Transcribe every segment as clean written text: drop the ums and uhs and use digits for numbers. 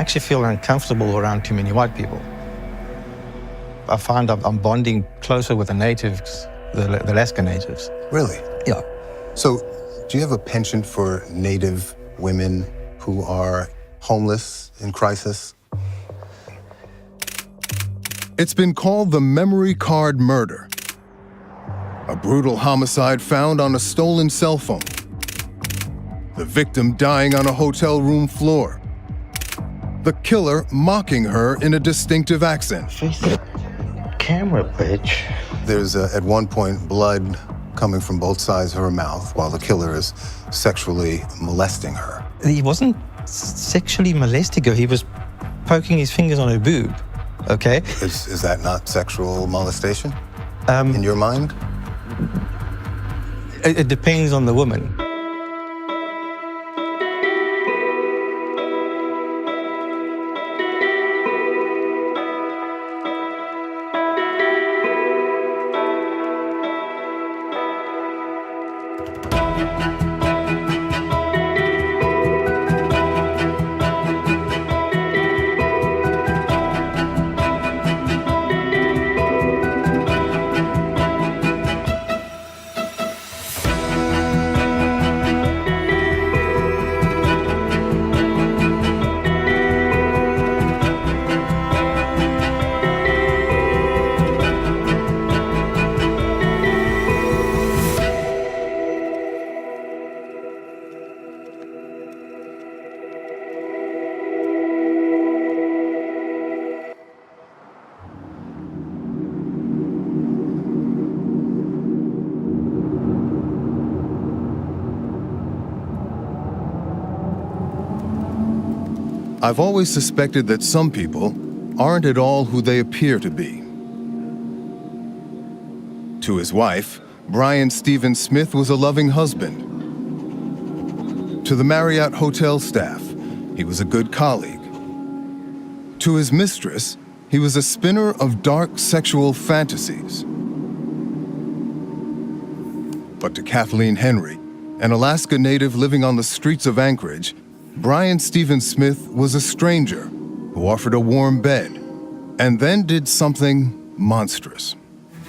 actually feel uncomfortable around too many white people. I find I'm bonding closer with the natives, the Alaska natives. Really? Yeah. So, do you have a penchant for Native women who are homeless in crisis? It's been called the memory card murder. A brutal homicide found on a stolen cell phone. The victim dying on a hotel room floor. The killer mocking her in a distinctive accent. Face the camera, bitch. There's, at one point, blood coming from both sides of her mouth while the killer is sexually molesting her. He wasn't sexually molesting her. He was poking his fingers on her boob, okay? Is that not sexual molestation in your mind? It depends on the woman. I've always suspected that some people aren't at all who they appear to be. To his wife, Brian Stephen Smith was a loving husband. To the Marriott Hotel staff, he was a good colleague. To his mistress, he was a spinner of dark sexual fantasies. But to Kathleen Henry, an Alaska native living on the streets of Anchorage, Brian Stephen Smith was a stranger who offered a warm bed and then did something monstrous.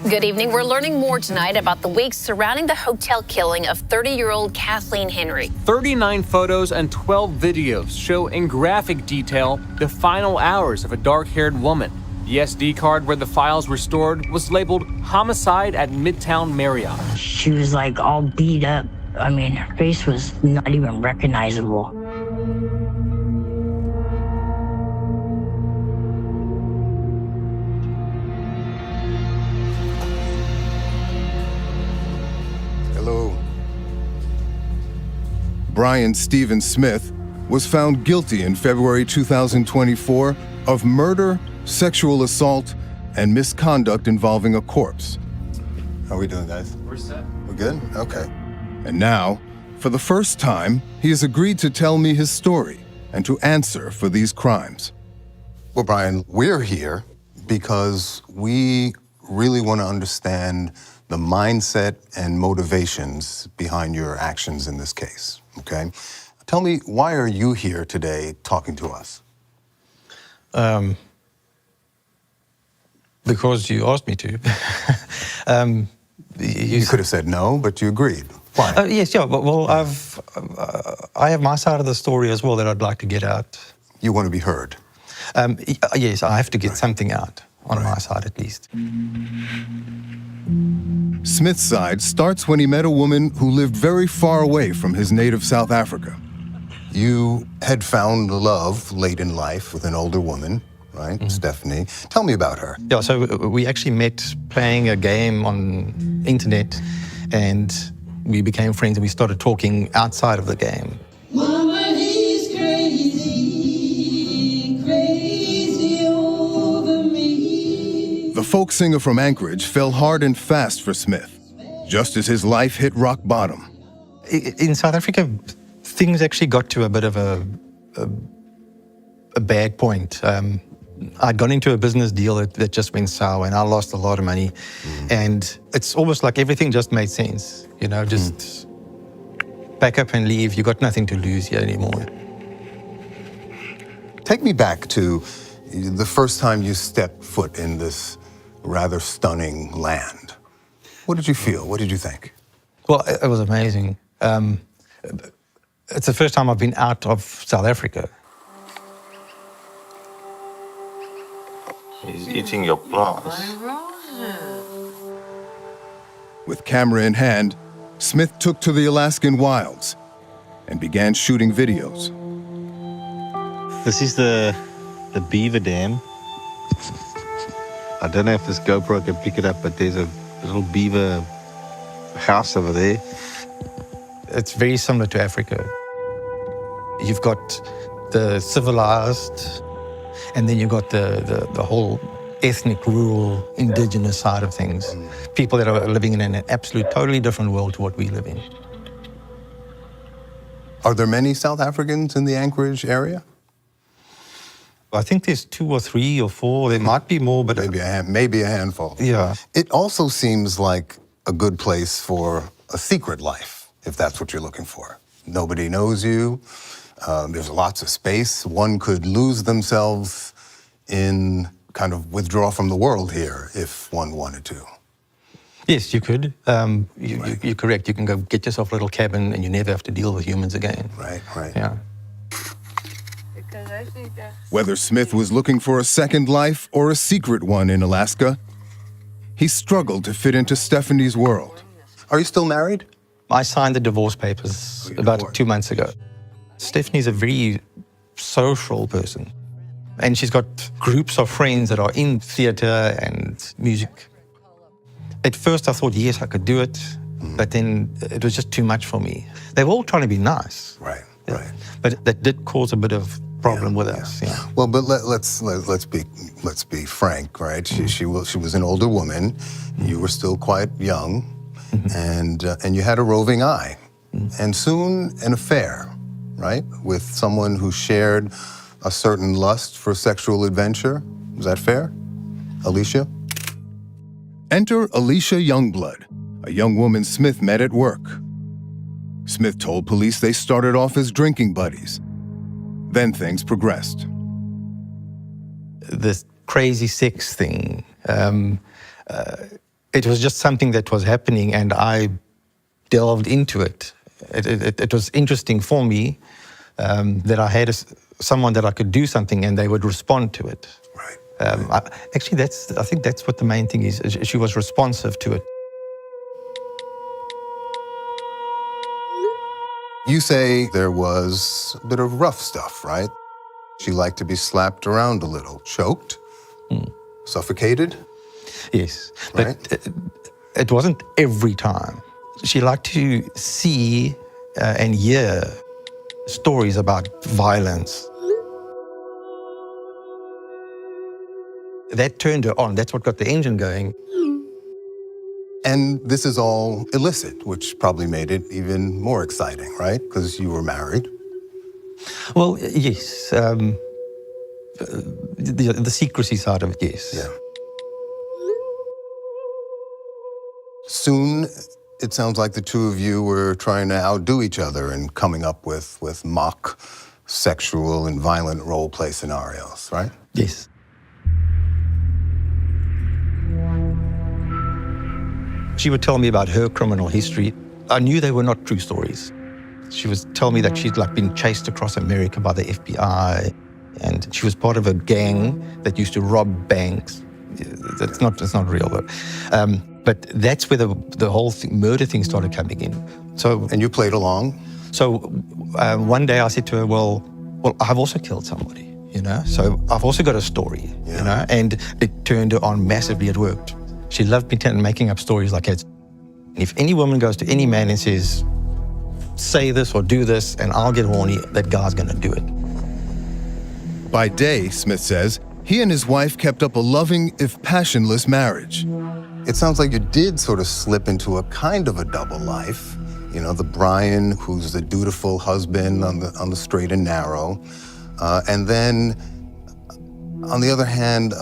Good evening. We're learning more tonight about the weeks surrounding the hotel killing of 30-year-old Kathleen Henry. 39 photos and 12 videos show in graphic detail the final hours of a dark-haired woman. The SD card where the files were stored was labeled Homicide at Midtown Marriott. She was like all beat up. I mean, her face was not even recognizable. Brian Stephen Smith was found guilty in February 2024 of murder, sexual assault, and misconduct involving a corpse. How are we doing, guys? We're set. We're good? Okay. And now, for the first time, he has agreed to tell me his story and to answer for these crimes. Well, Brian, we're here because we really want to understand the mindset and motivations behind your actions in this case, okay? Tell me, why are you here today talking to us? Because you asked me to. You could have said no, but you agreed. Why? Yes, yeah. Well, I have my side of the story as well that I'd like to get out. You want to be heard? Yes, I have to get something out on my side at least. Smith's side starts when he met a woman who lived very far away from his native South Africa. You had found love late in life with an older woman, right? Mm-hmm. Stephanie. Tell me about her. Yeah, so we actually met playing a game on internet, and we became friends and we started talking outside of the game. Mama, he's crazy, crazy over me. The folk singer from Anchorage fell hard and fast for Smith, just as his life hit rock bottom. In South Africa, things actually got to a bit of a bad point. I'd gone into a business deal that just went sour, and I lost a lot of money. And it's almost like everything just made sense, you know, just pack up and leave. You got nothing to lose here anymore. Take me back to the first time you stepped foot in this rather stunning land. What did you feel? What did you think? Well, it was amazing. It's the first time I've been out of South Africa. He's eating your plants. With camera in hand, Smith took to the Alaskan wilds and began shooting videos. This is the beaver dam. I don't know if this GoPro can pick it up, but there's a little beaver house over there. It's very similar to Africa. You've got the civilized, and then you've got the whole ethnic, rural, indigenous side of things. People that are living in an absolute, totally different world to what we live in. Are there many South Africans in the Anchorage area? I think there's 2 or 3 or 4. There might be more, but Maybe a handful. yeah. It also seems like a good place for a secret life, if that's what you're looking for. Nobody knows you. There's lots of space. One could lose themselves in kind of withdraw from the world here if one wanted to. Yes, you could. You're correct. You can go get yourself a little cabin and you never have to deal with humans again. Right, right. Yeah. Whether Smith was looking for a second life or a secret one in Alaska, he struggled to fit into Stephanie's world. Are you still married? I signed the divorce papers about 2 months ago. Stephanie's a very social person. And she's got groups of friends that are in theater and music. At first I thought, yes, I could do it. But then it was just too much for me. They were all trying to be nice. Right, right. But that did cause a bit of problem with us. Yeah. Well, but let's be frank, right? She was an older woman. You were still quite young, and you had a roving eye, and soon an affair, right, with someone who shared a certain lust for sexual adventure. Is that fair, Alicia? Enter Alicia Youngblood, a young woman Smith met at work. Smith told police they started off as drinking buddies. Then things progressed. This crazy sex thing, it was just something that was happening and I delved into it. It was interesting for me that I had someone that I could do something and they would respond to it. Right. Actually, I think that's what the main thing is. She was responsive to it. You say there was a bit of rough stuff, right? She liked to be slapped around a little, choked, suffocated. Yes, Right. but it wasn't every time. She liked to see and hear stories about violence. That turned her on. That's what got the engine going. And this is all illicit, which probably made it even more exciting, right? Because you were married. Well, yes. The secrecy side of it, yes. Yeah. Soon, it sounds like the two of you were trying to outdo each other and coming up with mock sexual and violent role play scenarios, right? Yes. She would tell me about her criminal history. I knew they were not true stories. She would tell me that she'd been chased across America by the FBI, and she was part of a gang that used to rob banks. It's not real, but that's where the whole murder thing started coming in. So, And you played along. so one day I said to her, well, I've also killed somebody, so I've also got a story, and it turned her on massively. It worked. She loved making up stories like that. If any woman goes to any man and says, say this or do this, and I'll get horny, that guy's gonna do it. By day, Smith says, he and his wife kept up a loving, if passionless, marriage. It sounds like you did sort of slip into a kind of a double life. The Brian, who's the dutiful husband on the straight and narrow, and then, on the other hand,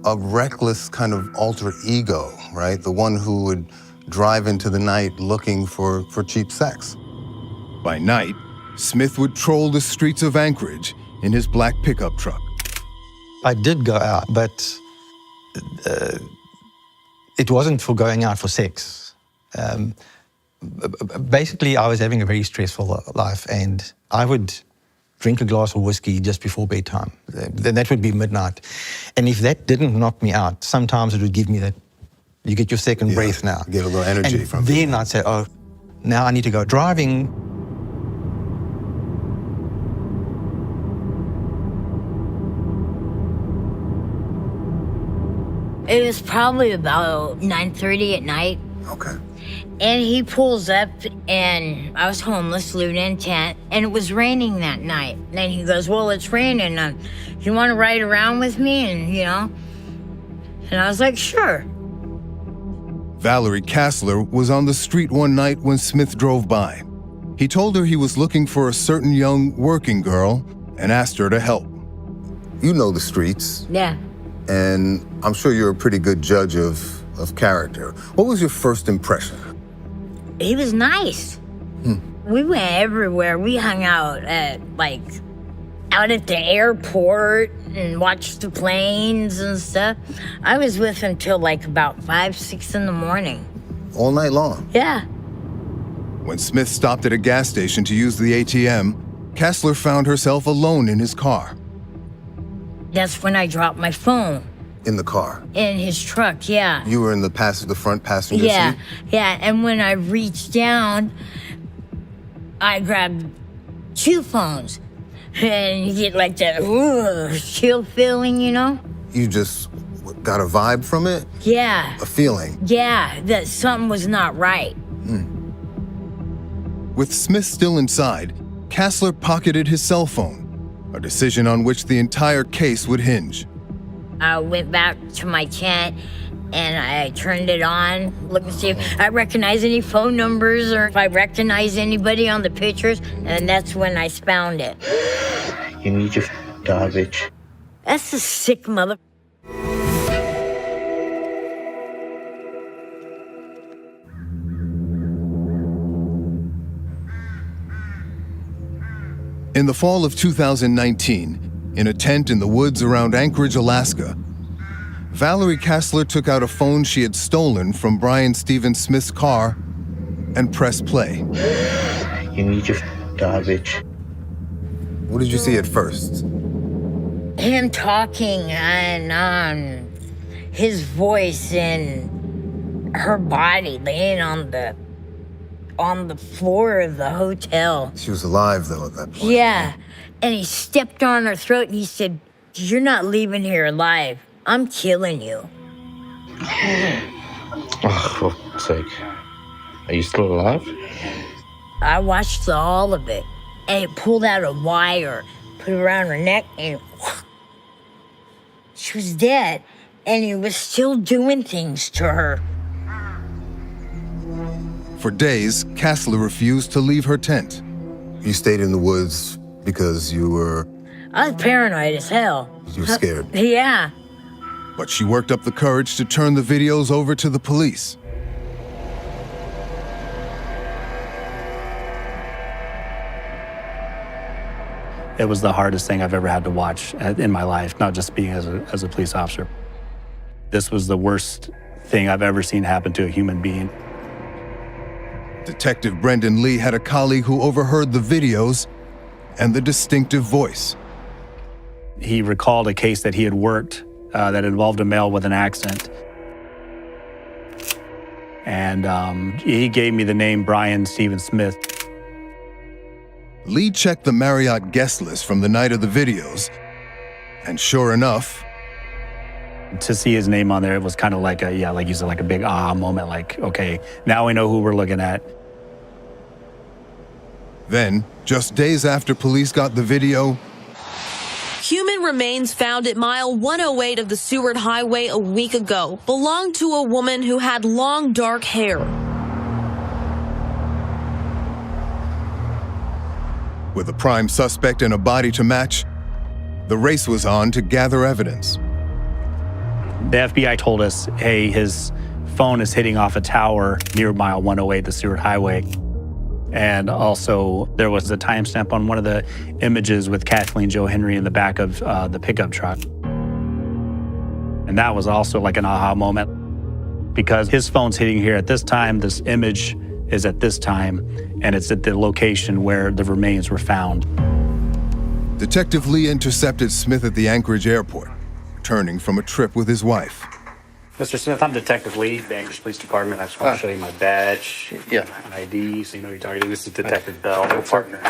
a reckless kind of alter ego, right? The one who would drive into the night looking for cheap sex. By night, Smith would troll the streets of Anchorage, in his black pickup truck. I did go out, but it wasn't for going out for sex. Basically, I was having a very stressful life, and I would drink a glass of whiskey just before bedtime. Then that would be midnight. And if that didn't knock me out, sometimes it would give me that, you get your second breath now. Get a little energy and from it. then I'd say, oh, now I need to go driving. It was probably about 9:30 at night. Okay. And he pulls up, and I was homeless, living in a tent, and it was raining that night. And he goes, well, it's raining. You want to ride around with me? And, and I was like, sure. Valerie Kassler was on the street one night when Smith drove by. He told her he was looking for a certain young working girl and asked her to help. You know the streets, Yeah. and I'm sure you're a pretty good judge of character. What was your first impression? He was nice. We went everywhere. We hung out out at the airport and watched the planes and stuff. I was with him till about 5, 6 in the morning. All night long? Yeah. When Smith stopped at a gas station to use the ATM, Kassler found herself alone in his car. That's when I dropped my phone. In the car? In his truck, yeah. You were in the front passenger Yeah, seat? yeah. And when I reached down, I grabbed 2 phones. And you get that chill feeling, You just got a vibe from it? Yeah. A feeling? Yeah, that something was not right. With Smith still inside, Kassler pocketed his cell phone, a decision on which the entire case would hinge. I went back to my tent and I turned it on, look and see if I recognize any phone numbers or if I recognize anybody on the pictures, and that's when I found it. You need your garbage. That's a sick mother. In the fall of 2019, in a tent in the woods around Anchorage, Alaska, Valerie Kassler took out a phone she had stolen from Brian Stephen Smith's car and pressed play. You need your garbage. What did you see at first? Him talking and his voice and her body laying on the floor of the hotel. She was alive, though, at that point. Yeah, and he stepped on her throat and he said, "You're not leaving here alive. I'm killing you." Oh, for fuck's sake. Are you still alive? I watched all of it, and it pulled out a wire, put it around her neck, and she was dead, and he was still doing things to her. For days, Kassler refused to leave her tent. You stayed in the woods because you were I was paranoid as hell. scared. Yeah. But she worked up the courage to turn the videos over to the police. It was the hardest thing I've ever had to watch in my life, not just being as a police officer. This was the worst thing I've ever seen happen to a human being. Detective Brendan Lee had a colleague who overheard the videos and the distinctive voice. He recalled a case that he had worked that involved a male with an accent. And he gave me the name Brian Stephen Smith. Lee checked the Marriott guest list from the night of the videos, and sure enough, To see his name on there, it was kind of like like you said, like a big aha moment, like, okay, now we know who we're looking at. then, just days after police got the video, Human remains found at mile 108 of the Seward Highway a week ago belonged to a woman who had long dark hair. with a prime suspect and a body to match, the race was on to gather evidence. The FBI told us, hey, his phone is hitting off a tower near mile 108, the Seward Highway. And also, there was a timestamp on one of the images with Kathleen Jo Henry in the back of the pickup truck. And that was also like an aha moment, because his phone's hitting here at this time, this image is at this time, and it's at the location where the remains were found. Detective Lee intercepted Smith at the Anchorage airport, returning from a trip with his wife. Mr. Smith, I'm Detective Lee, the Anchorage Police Department. I just want to show you my badge, and ID, so you know who you're talking to. This is Detective Bell, my partner.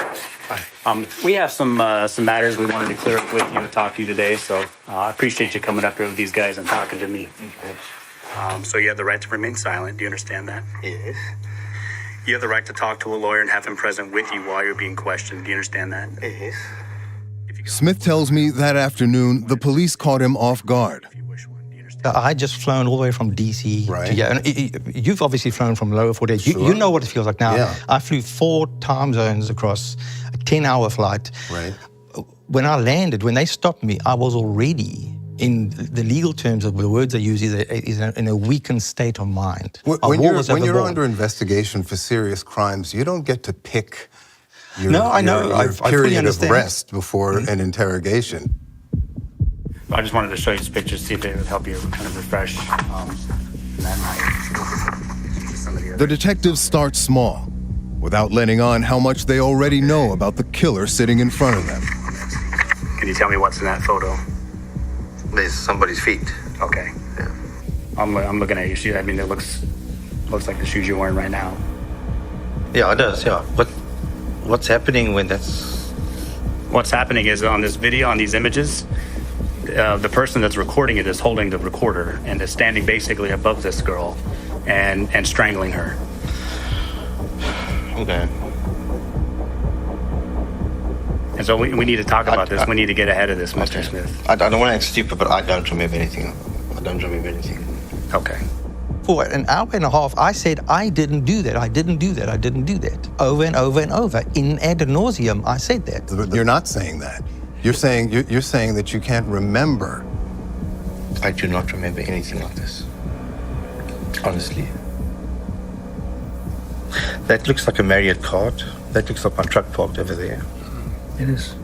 We have some matters we wanted to clear up with you and talk to you today, so I appreciate you coming up here with these guys and talking to me. So you have the right to remain silent. Do you understand that? Yes. You have the right to talk to a lawyer and have him present with you while you're being questioned. Do you understand that? Yes. Smith tells me that afternoon, the police caught him off guard. I just flown all the way from DC Right. to here. And you've obviously flown from lower 48. You know what it feels like now. Yeah. I flew 4 time zones across a 10-hour flight. Right. When I landed, when they stopped me, I was already, in the legal terms of the words they use, is in a weakened state of mind. When you're under investigation for serious crimes, you don't get to pick your, No, I know. your I fully period of understand. rest before an interrogation. I just wanted to show you some pictures, see if they would help you kind of refresh that night. Some of the The other. detectives start small, without letting on how much they already know about the killer sitting in front of them. Can you tell me what's in that photo? There's somebody's feet. Okay. Yeah. I'm looking at your shoe. I mean, it looks like the shoes you're wearing right now. Yeah, it does, yeah. But what's happening when that's... What's happening is on this video, on these images, the person that's recording it is holding the recorder and is standing basically above this girl and strangling her. Okay. And so we need to talk about this. We need to get ahead of this, Mr. Smith. I don't want to act stupid, but I don't remember anything. I don't remember anything. Okay. For an hour and a half, I said, I didn't do that, I didn't do that, I didn't do that. Over and over and over. In ad nauseum, I said that. You're not saying that. You're saying that you can't remember. I do not remember anything like this. Honestly. That looks like a Marriott card. That looks like my truck parked over there. It is.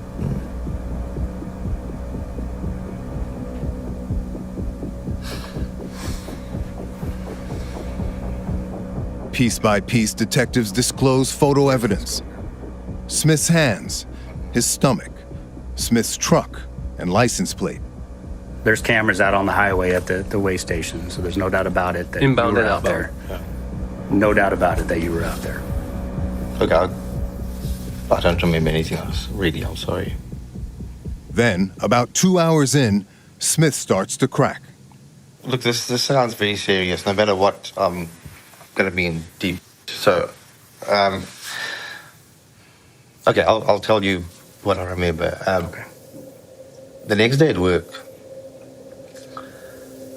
Piece by piece, detectives disclose photo evidence. Smith's hands, his stomach, Smith's truck, and license plate. There's cameras out on the highway at the way station, so there's no doubt about it that Inbound you were and out there. outbound. No doubt about it that you were out there. Look, I don't remember anything else. Really, I'm sorry. Then, about 2 hours in, Smith starts to crack. Look, this sounds very serious. No matter what, I'm going to be in deep. So, okay, I'll tell you what I remember. Okay. The next day at work,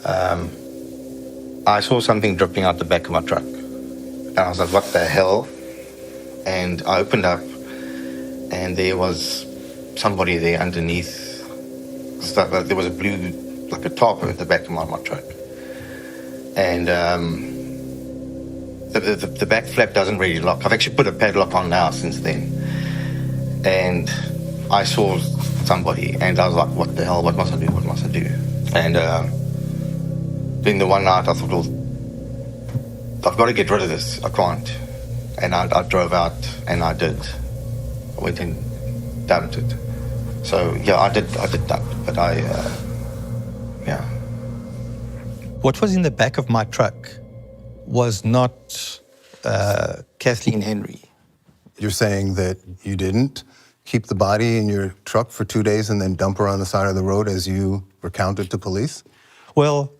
I saw something dripping out the back of my truck. And I was like, what the hell? And I opened up, and there was somebody there underneath. There was a blue, like a tarp at the back of my truck. And the back flap doesn't really lock. I've actually put a padlock on now since then. And I saw somebody, and I was like, what the hell? What must I do? What must I do? And then the one night I thought, well, I've got to get rid of this. I can't. And I drove out, and I did. I went and dumped it. So, yeah, I did dump it, but yeah. What was in the back of my truck was not Kathleen Henry. You're saying that you didn't keep the body in your truck for 2 days and then dump her on the side of the road as you recounted to police? Well,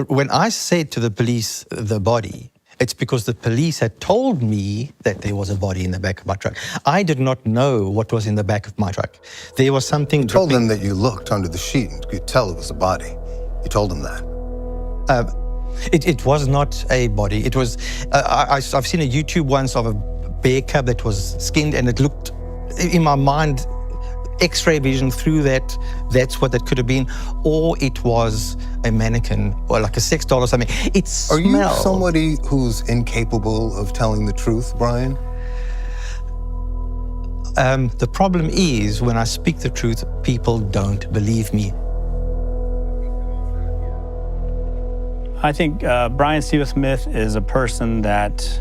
when I said to the police the body, it's because the police had told me that there was a body in the back of my truck. I did not know what was in the back of my truck. There was something You told dripping. them that you looked under the sheet and could tell it was a body. You told them that. It was not a body. It was. I've seen a YouTube once of a bear cub that was skinned, and it looked, in my mind, X-ray vision through that. That's what that could have been, or it was a mannequin or like a sex doll or something. It Are you smelled. somebody who's incapable of telling the truth, Brian? The problem is when I speak the truth, people don't believe me. I think Bryan Steven Smith is a person that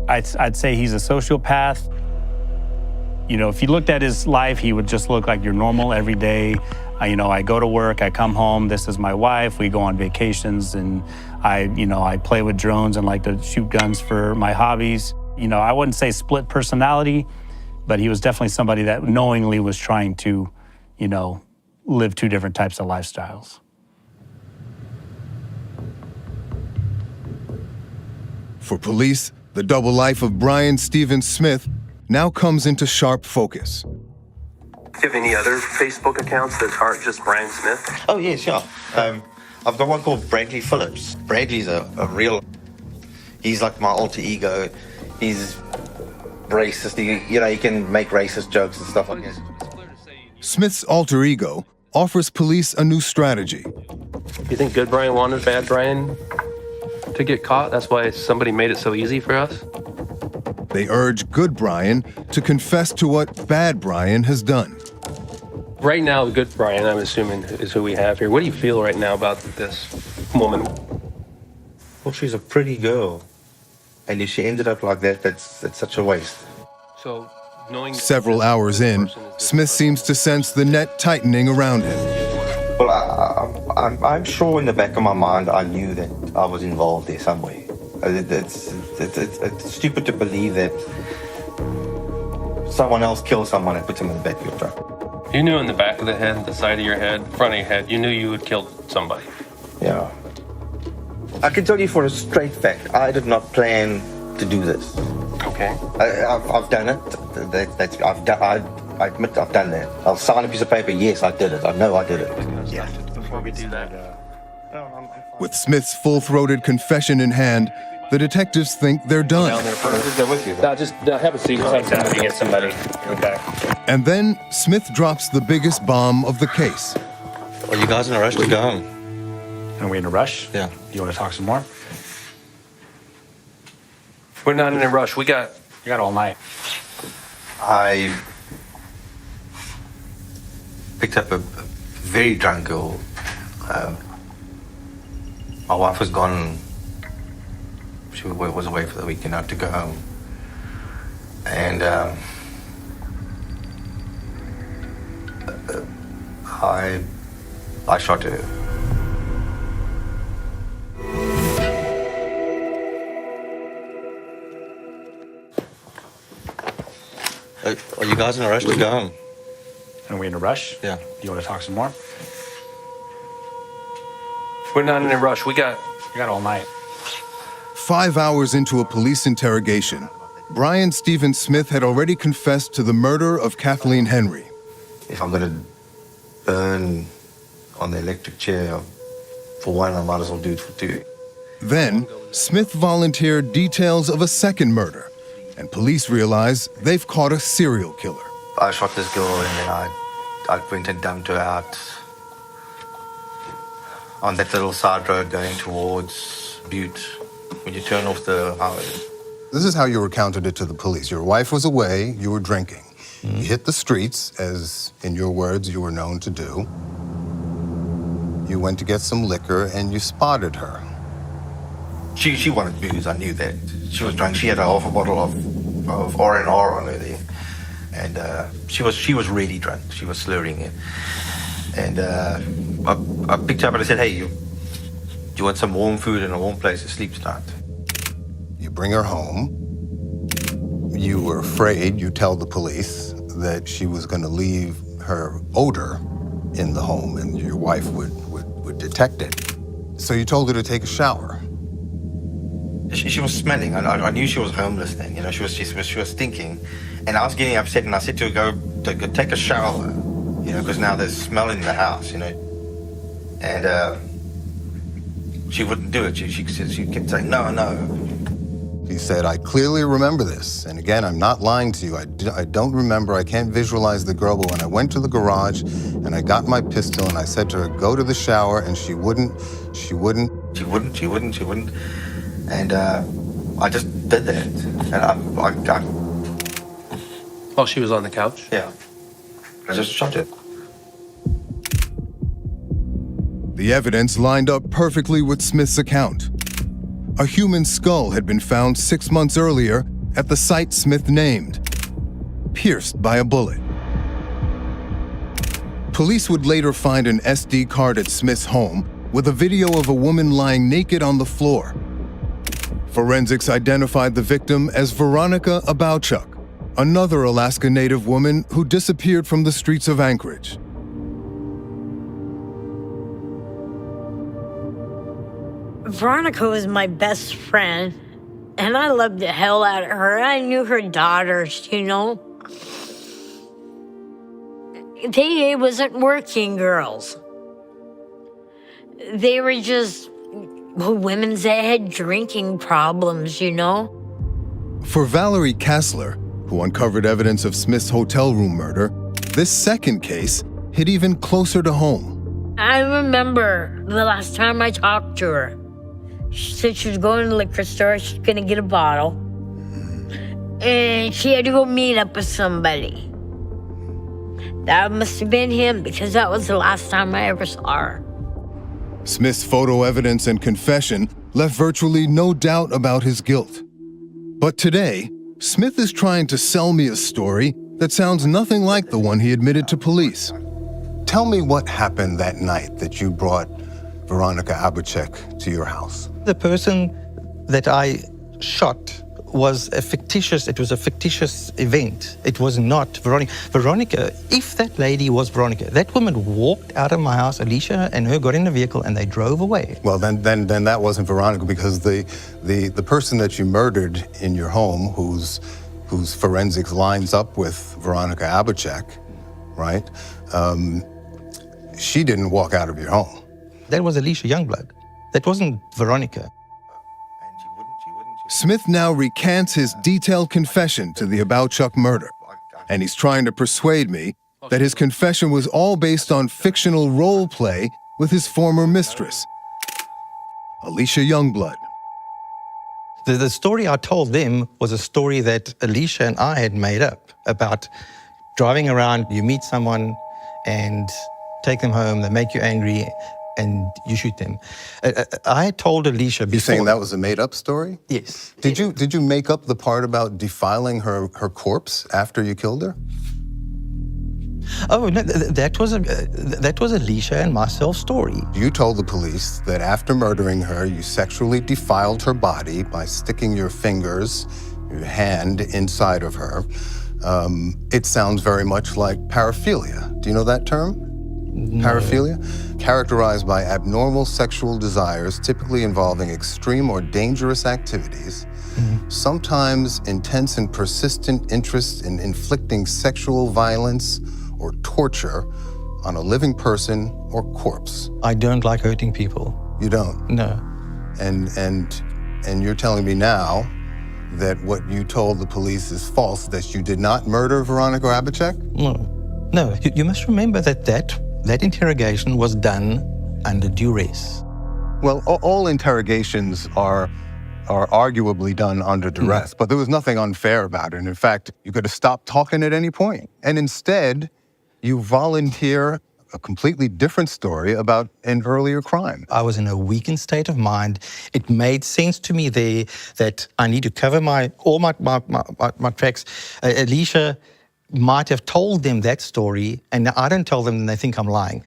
I'd say he's a sociopath. You know, if you looked at his life, he would just look like your normal everyday. I go to work, I come home, this is my wife, we go on vacations, and I play with drones and like to shoot guns for my hobbies. I wouldn't say split personality, but he was definitely somebody that knowingly was trying to, live two different types of lifestyles. For police, the double life of Bryan Steven Smith now comes into sharp focus. Do you have any other Facebook accounts that aren't just Bryan Smith? Oh, yeah, sure. I've got one called Bradley Phillips. Bradley's a real... He's like my alter ego. He's racist. He can make racist jokes and stuff like that. Smith's alter ego offers police a new strategy. You think good Bryan wanted bad Bryan to get caught? That's why somebody made it so easy for us? They urge good Bryan to confess to what bad Bryan has done. Right now, good Bryan, I'm assuming, is who we have here. What do you feel right now about this woman? Well, she's a pretty girl. And if she ended up like that, that's such a waste. So, knowing Several hours in, Smith seems to sense the net tightening around him. Well, I'm sure in the back of my mind I knew that I was involved there somewhere. It's stupid to believe that someone else killed someone and put them in the back of your truck. You knew in the back of the head, the side of your head, front of your head, you knew you had killed somebody. Yeah. I can tell you for a straight fact, I did not plan to do this. Okay. I've done it. I admit I've done that. I'll sign a piece of paper, yes, I did it. I know I did it. Yeah. Before we do that, With Smith's full-throated confession in hand, the detectives think they're done. down there first. Go with you. Just have a seat. Just have to get somebody. Okay. And then Smith drops the biggest bomb of the case. Are you guys in a rush to go home? Are we in a rush? Yeah. You want to talk some more? We're not in a rush. We got all night. I picked up a very drunk girl. My wife was gone. She was away for the weekend. I had to go home. And I shot her. Are you guys in a rush to go home? Are we in a rush? Yeah. You want to talk some more? We're not in a rush. We got all night. 5 hours into a police interrogation, Bryan Steven Smith had already confessed to the murder of Kathleen Henry. If I'm gonna burn on the electric chair for one, I might as well do it for two. Then, Smith volunteered details of a second murder, and police realize they've caught a serial killer. I shot this girl and then I went and dumped her out on that little side road going towards Butte when you turn off the highway. This is how you recounted it to the police. Your wife was away, you were drinking. You hit the streets, as in your words you were known to do. You went to get some liquor and you spotted her. She wanted booze, I knew that. She was drunk. She had a half a bottle of R&R on her there. And she was really drunk. She was slurring it. And I picked her up and I said, hey, you want some warm food and a warm place to sleep tonight? You bring her home. You were afraid, you tell the police, that she was going to leave her odor in the home and your wife would detect it. So you told her to take a shower. She was smelling. I knew she was homeless then. You know, she was stinking. And I was getting upset and I said to her, go take a shower, you know, because now there's smell in the house, you know. And she wouldn't do it. She kept saying, no. He said, I clearly remember this. And again, I'm not lying to you. I don't remember. I can't visualize the girl. But when I went to the garage and I got my pistol and I said to her, go to the shower, and she wouldn't. And I just did that. And I While she was on the couch? yeah. I just shot it. The evidence lined up perfectly with Smith's account. A human skull had been found 6 months earlier at the site Smith named, pierced by a bullet. Police would later find an SD card at Smith's home with a video of a woman lying naked on the floor. Forensics identified the victim as Veronica Abowchuk, another Alaska Native woman who disappeared from the streets of Anchorage. Veronica was my best friend, and I loved the hell out of her. I knew her daughters, you know. They wasn't working girls. They were just women that had drinking problems, you know. For Valerie Kassler, who uncovered evidence of Smith's hotel room murder, this second case hit even closer to home. I remember the last time I talked to her. She said she was going to the liquor store, she's gonna get a bottle. And she had to go meet up with somebody. That must have been him, because that was the last time I ever saw her. Smith's photo evidence and confession left virtually no doubt about his guilt. But today, Smith is trying to sell me a story that sounds nothing like the one he admitted to police. Tell me what happened that night that you brought Veronica Abowchuk to your house. The person that I shot was a fictitious event. It was not Veronica. Veronica, if that lady was Veronica, that woman walked out of my house, Alicia and her got in a vehicle and they drove away. Well, then that wasn't Veronica, because the person that you murdered in your home, whose forensics lines up with Veronica Abowchuk, right? She didn't walk out of your home. That was Alicia Youngblood. That wasn't Veronica. Smith now recants his detailed confession to the Abowchuk murder, and he's trying to persuade me that his confession was all based on fictional role play with his former mistress, Alicia Youngblood. The story I told them was a story that Alicia and I had made up about driving around, you meet someone and take them home, they make you angry, and you shoot them. I had told Alicia before. You're saying that was a made-up story? Yes. Did you make up the part about defiling her corpse after you killed her? Oh, no, that was Alicia and myself's story. You told the police that after murdering her, you sexually defiled her body by sticking your fingers, your hand inside of her. It sounds very much like paraphilia. Do you know that term? No. Paraphilia? Characterized by abnormal sexual desires, typically involving extreme or dangerous activities, sometimes intense and persistent interest in inflicting sexual violence or torture on a living person or corpse. I don't like hurting people. You don't? No. And you're telling me now that what you told the police is false, that you did not murder Veronica Abowchuk? No. You must remember that interrogation was done under duress. Well, all interrogations are arguably done under duress, but there was nothing unfair about it. And in fact, you could have stopped talking at any point. And instead, you volunteer a completely different story about an earlier crime. I was in a weakened state of mind. It made sense to me there that I need to cover all my tracks. Alicia might have told them that story, and I don't tell them and they think I'm lying.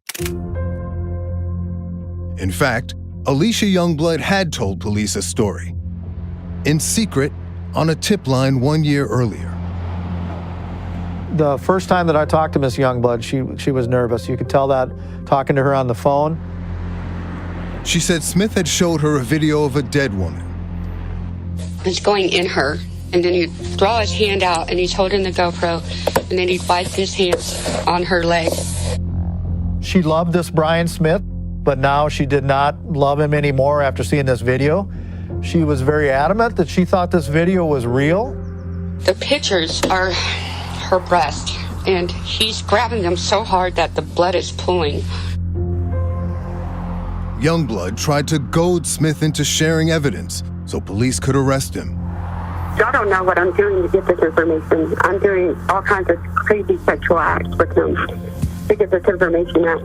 In fact, Alicia Youngblood had told police a story, in secret, on a tip line 1 year earlier. The first time that I talked to Miss Youngblood, she was nervous. You could tell that talking to her on the phone. She said Smith had showed her a video of a dead woman. It's going in her, and then he'd draw his hand out, and he's holding the GoPro, and then he'd wipe his hands on her leg. She loved this Brian Smith, but now she did not love him anymore after seeing this video. She was very adamant that she thought this video was real. The pictures are her breast, and he's grabbing them so hard that the blood is pooling. Youngblood tried to goad Smith into sharing evidence so police could arrest him. Y'all don't know what I'm doing to get this information. I'm doing all kinds of crazy sexual acts with him to get this information out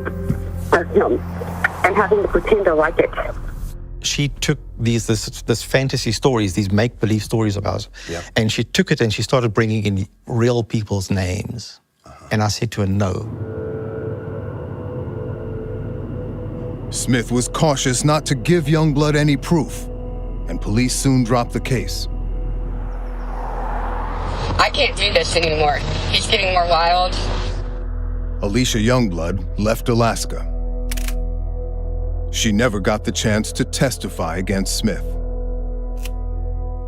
of him and having to pretend to like it. She took this fantasy stories, these make-believe stories of ours, and she took it and she started bringing in real people's names. And I said to her, no. Smith was cautious not to give Youngblood any proof, and police soon dropped the case. I can't do this anymore. He's getting more wild. Alicia Youngblood left Alaska. She never got the chance to testify against Smith.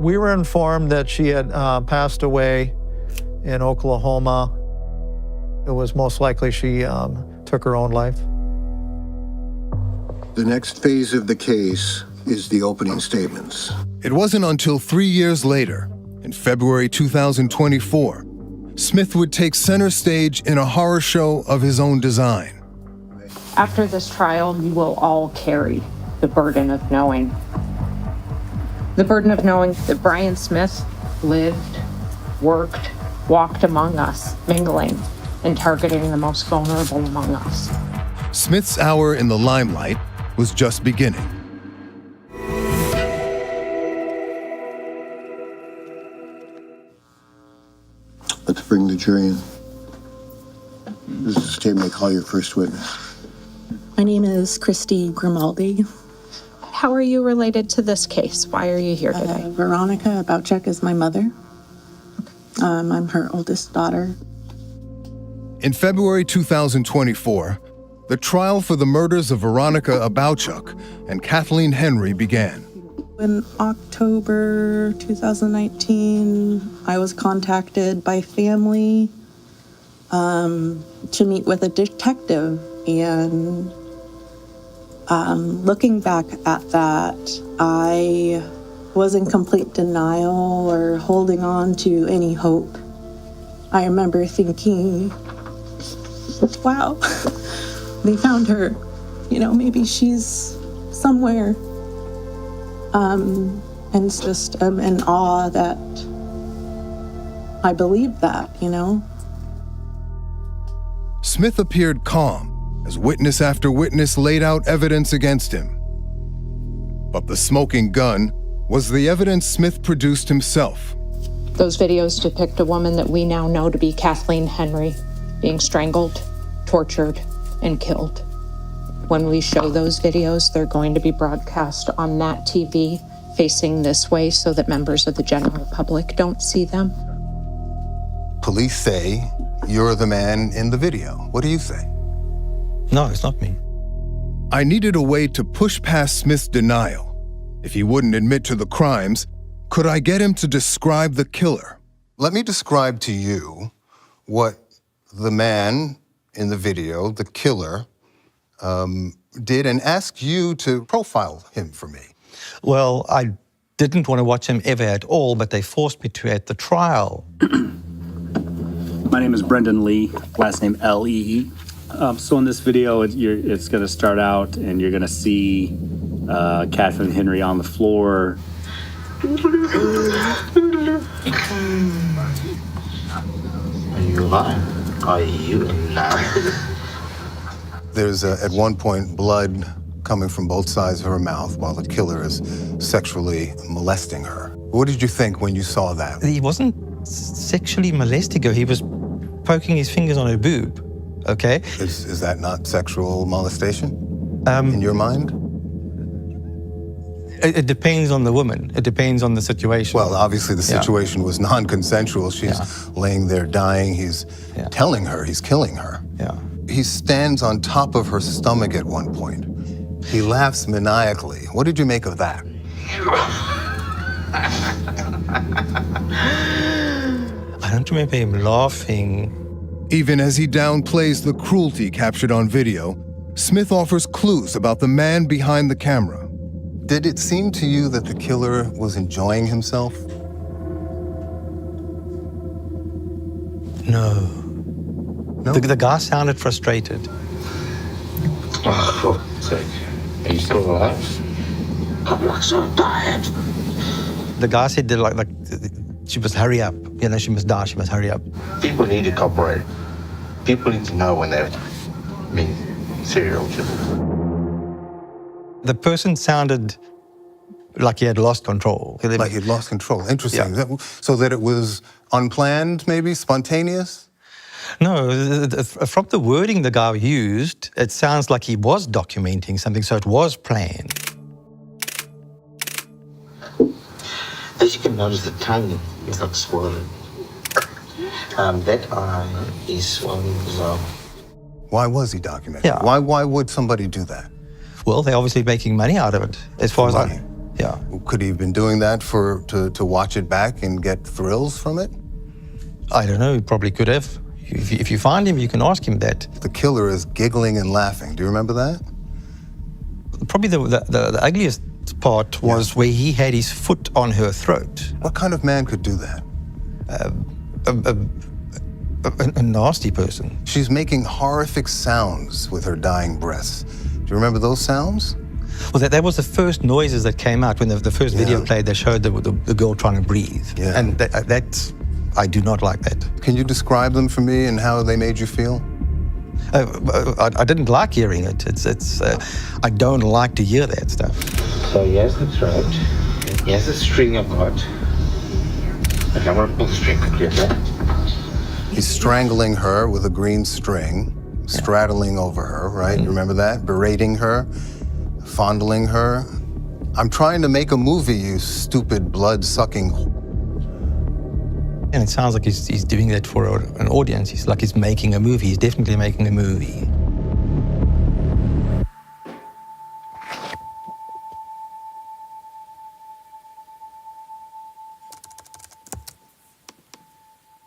We were informed that she had passed away in Oklahoma. It was most likely she took her own life. The next phase of the case is the opening statements. It wasn't until 3 years later, in February 2024, Smith would take center stage in a horror show of his own design. After this trial, you will all carry the burden of knowing. The burden of knowing that Brian Smith lived, worked, walked among us, mingling and targeting the most vulnerable among us. Smith's hour in the limelight was just beginning. Let's bring the jury in. This is a statement. I call your first witness. My name is Christy Grimaldi. How are you related to this case? Why are you here today? Veronica Abouchuk is my mother. I'm her oldest daughter. In February 2024, the trial for the murders of Veronica Abouchuk and Kathleen Henry began. In October 2019, I was contacted by family to meet with a detective. And looking back at that, I was in complete denial or holding on to any hope. I remember thinking, wow, they found her. You know, maybe she's somewhere. And it's just in awe that I believed that, you know. Smith appeared calm as witness after witness laid out evidence against him. But the smoking gun was the evidence Smith produced himself. Those videos depict a woman that we now know to be Kathleen Henry being strangled, tortured, and killed. When we show those videos, they're going to be broadcast on Nat TV facing this way so that members of the general public don't see them. Police say you're the man in the video. What do you say? No, it's not me. I needed a way to push past Smith's denial. If he wouldn't admit to the crimes, could I get him to describe the killer? Let me describe to you what the man in the video, the killer, did and ask you to profile him for me. Well, I didn't want to watch him ever at all, but they forced me to at the trial. My name is Brendan Lee, last name L-E-E. So in this video, it's going to start out and you're going to see Kathleen Henry on the floor. Are you lying? Are you lying? There's, at one point, blood coming from both sides of her mouth while the killer is sexually molesting her. What did you think when you saw that? He wasn't sexually molesting her. He was poking his fingers on her boob, okay? Is that not sexual molestation in your mind? It depends on the woman. It depends on the situation. Well, obviously the situation was non-consensual. She's laying there dying. He's telling her he's killing her. Yeah. He stands on top of her stomach at one point. He laughs maniacally. What did you make of that? I don't remember him laughing. Even as he downplays the cruelty captured on video, Smith offers clues about the man behind the camera. Did it seem to you that the killer was enjoying himself? No. The guy sounded frustrated. Oh, for fuck's sake. Are you still alive? I'm not so tired. The guy said that She must hurry up. You know, she must die. She must hurry up. People need to cooperate. People need to know when they're being serial killers. The person sounded like he had lost control. Like he'd lost control. Interesting. So that it was unplanned, maybe spontaneous? No, from the wording the guy used, it sounds like he was documenting something, so it was planned. As you can notice, the tongue is like swollen. That eye is swollen as well. Why was he documenting? Yeah. Why would somebody do that? Well, they're obviously making money out of it, as far as I... Yeah. Could he have been doing that to watch it back and get thrills from it? I don't know, he probably could have. If you find him, you can ask him that. The killer is giggling and laughing. Do you remember that? Probably the ugliest part was where he had his foot on her throat. What kind of man could do that? A nasty person. She's making horrific sounds with her dying breaths. Do you remember those sounds? Well, that was the first noises that came out when the first video played. They showed the girl trying to breathe. Yeah. And that's, I do not like that. Can you describe them for me and how they made you feel? I didn't like hearing it. I don't like to hear that stuff. So he has the throat. He has the string I've got. Okay, I'm gonna pull the string quickly, okay? He's strangling her with a green string, straddling over her, right? You remember that? Berating her, fondling her. I'm trying to make a movie, you stupid blood-sucking. And it sounds like he's doing that for an audience. He's like he's making a movie. He's definitely making a movie.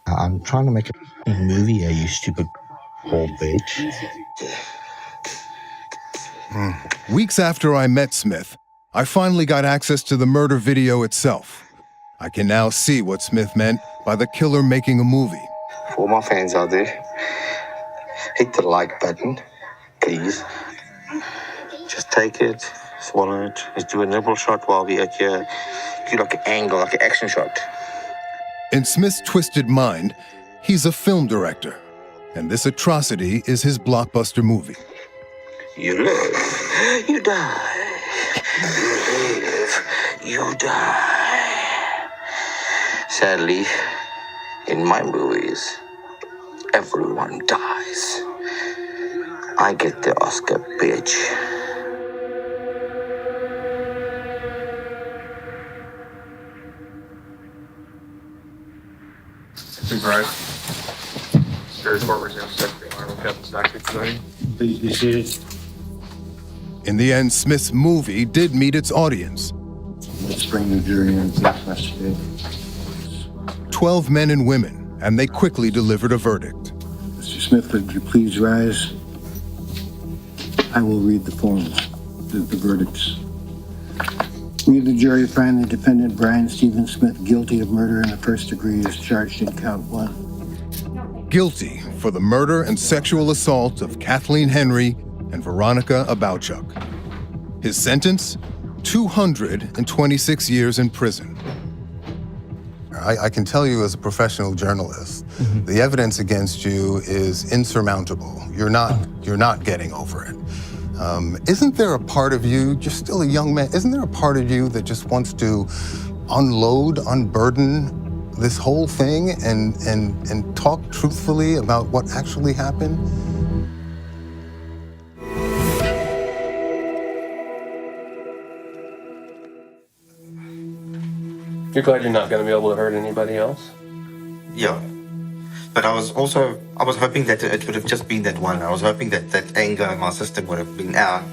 I'm trying to make a movie, you stupid whole bitch. Weeks after I met Smith, I finally got access to the murder video itself. I can now see what Smith meant by the killer making a movie. For all my fans out there, hit the like button, please. Just take it, swallow it. Let's do a liberal shot while we're at here. Do like an angle, like an action shot. In Smith's twisted mind, he's a film director, and this atrocity is his blockbuster movie. You live, you die. You live, you die. Sadly, in my movies, everyone dies. I get the Oscar, bitch. Right. Court resumes. Secretary Arnold Captain's acting tonight. Please be seated. In the end, Smith's movie did meet its audience. Let's bring the jury in to investigate. 12 men and women, and they quickly delivered a verdict. Mr. Smith, would you please rise? I will read the forms, the verdicts. We, the jury, find the defendant, Brian Stephen Smith, guilty of murder in the first degree as charged in count 1. Guilty for the murder and sexual assault of Kathleen Henry and Veronica Abouchuk. His sentence? 226 years in prison. I can tell you as a professional journalist, the evidence against you is insurmountable. You're not getting over it. Isn't there a part of you, you're still a young man, isn't there a part of you that just wants to unload, unburden this whole thing and talk truthfully about what actually happened? You're glad you're not going to be able to hurt anybody else? Yeah. But I was hoping that it would have just been that one. I was hoping that anger in my system would have been out.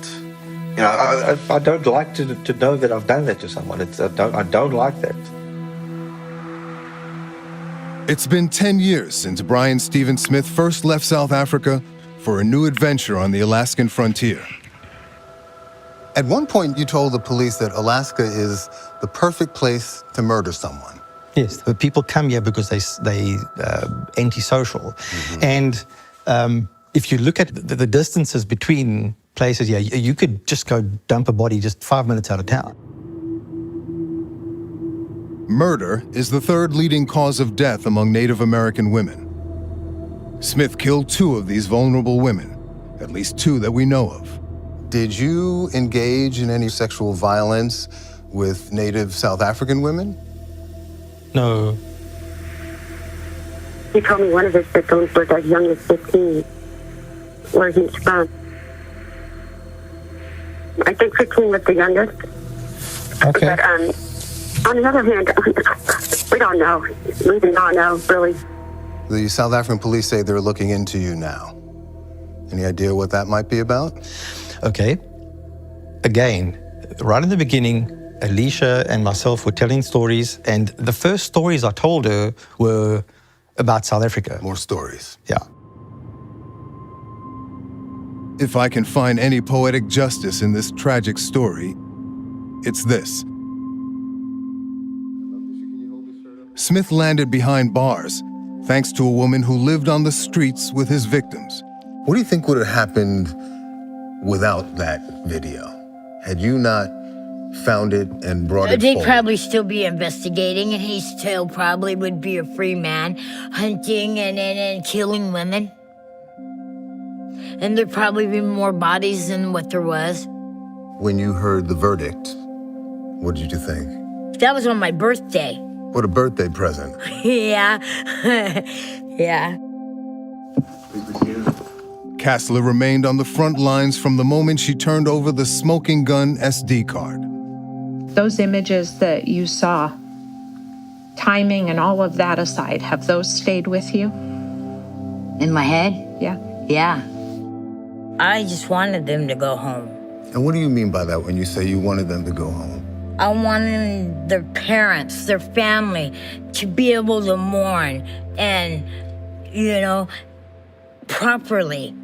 You know, I don't like to know that I've done that to someone. I don't like that. It's been 10 years since Brian Stephen Smith first left South Africa for a new adventure on the Alaskan frontier. At one point, you told the police that Alaska is the perfect place to murder someone. Yes, but people come here because they antisocial. And if you look at the distances between places, yeah, you could just go dump a body just 5 minutes out of town. Murder is the third leading cause of death among Native American women. Smith killed 2 of these vulnerable women, at least 2 that we know of. Did you engage in any sexual violence with Native South African women? No. He told me one of his victims was as young as 15, where he's from. I think 15 was the youngest. Okay. But on the other hand, we don't know. We do not know, really. The South African police say they're looking into you now. Any idea what that might be about? Okay. Again, right in the beginning, Alicia and myself were telling stories, and the first stories I told her were about South Africa. More stories. Yeah. If I can find any poetic justice in this tragic story, it's this. Smith landed behind bars thanks to a woman who lived on the streets with his victims. What do you think would have happened without that video? Had you not found it and brought it They'd forward? probably still be investigating, and he still probably would be a free man, hunting and killing women. And there'd probably be more bodies than what there was. When you heard the verdict, what did you think? That was on my birthday. What a birthday present. Yeah. Yeah. Kassler remained on the front lines from the moment she turned over the smoking gun SD card. Those images that you saw, timing and all of that aside, have those stayed with you? In my head? Yeah. Yeah. I just wanted them to go home. And what do you mean by that when you say you wanted them to go home? I wanted their parents, their family, to be able to mourn and, properly,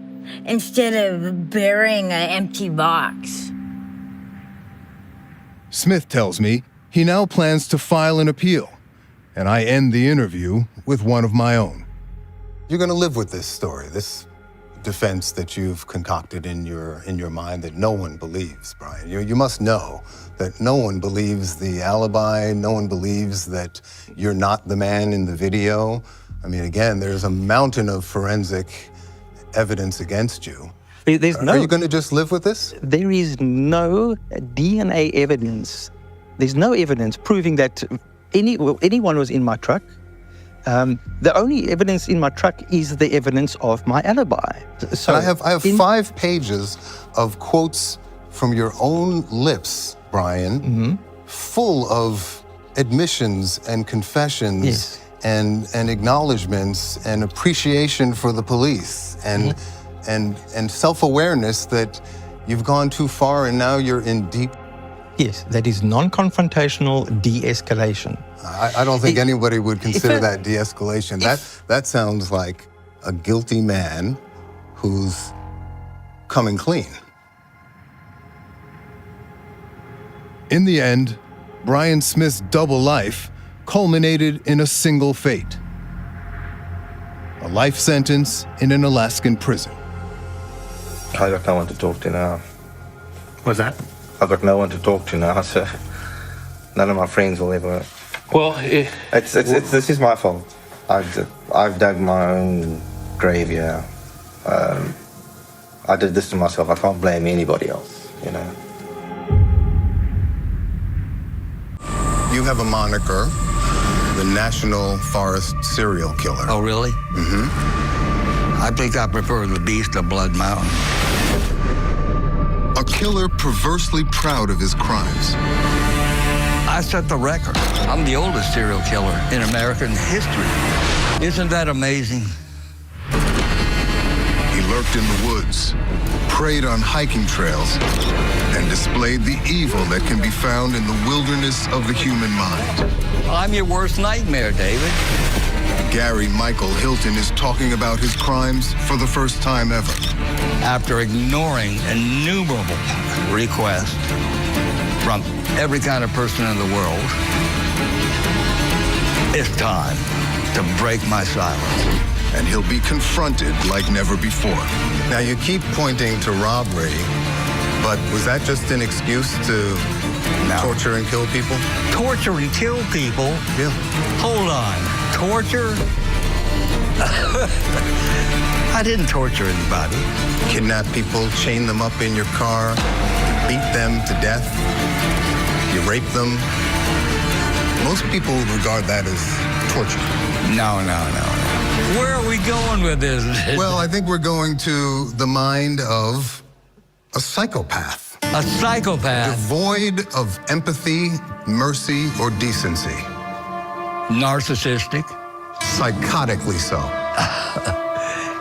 instead of burying an empty box. Smith tells me he now plans to file an appeal, and I end the interview with one of my own. You're going to live with this story, this defense that you've concocted in your mind that no one believes, Brian. You must know that no one believes the alibi, no one believes that you're not the man in the video. I mean, again, there's a mountain of forensic evidence against you. Are you going to just live with this? There is no DNA evidence. There's no evidence proving that anyone was in my truck. The only evidence in my truck is the evidence of my alibi. So I have 5 pages of quotes from your own lips, Brian, full of admissions and confessions and acknowledgments and appreciation for the police and self-awareness that you've gone too far and now you're in deep. Yes, that is non-confrontational de-escalation. I don't think anybody would consider that de-escalation. That sounds like a guilty man who's coming clean. In the end, Brian Smith's double life culminated in a single fate: a life sentence in an Alaskan prison. I got no one to talk to now. What's that? I've got no one to talk to now, so none of my friends will ever. Well, this is my fault. I've dug my own grave here. I did this to myself. I can't blame anybody else, You have a moniker, the National Forest Serial Killer. Oh, really? Mm-hmm. I think I prefer the Beast of Blood Mountain. A killer perversely proud of his crimes. I set the record. I'm the oldest serial killer in American history. Isn't that amazing? He lurked in the woods, preyed on hiking trails, and displayed the evil that can be found in the wilderness of the human mind. I'm your worst nightmare, David. Gary Michael Hilton is talking about his crimes for the first time ever. After ignoring innumerable requests from every kind of person in the world, it's time to break my silence. And he'll be confronted like never before. Now, you keep pointing to robbery, But was that just an excuse to torture and kill people? Torture and kill people? Yeah. Hold on. Torture? I didn't torture anybody. Kidnap people, chain them up in your car, beat them to death. You rape them. Most people regard that as torture. No. Where are we going with this? Well, I think we're going to the mind of a psychopath. A psychopath? Devoid of empathy, mercy, or decency. Narcissistic? Psychotically so.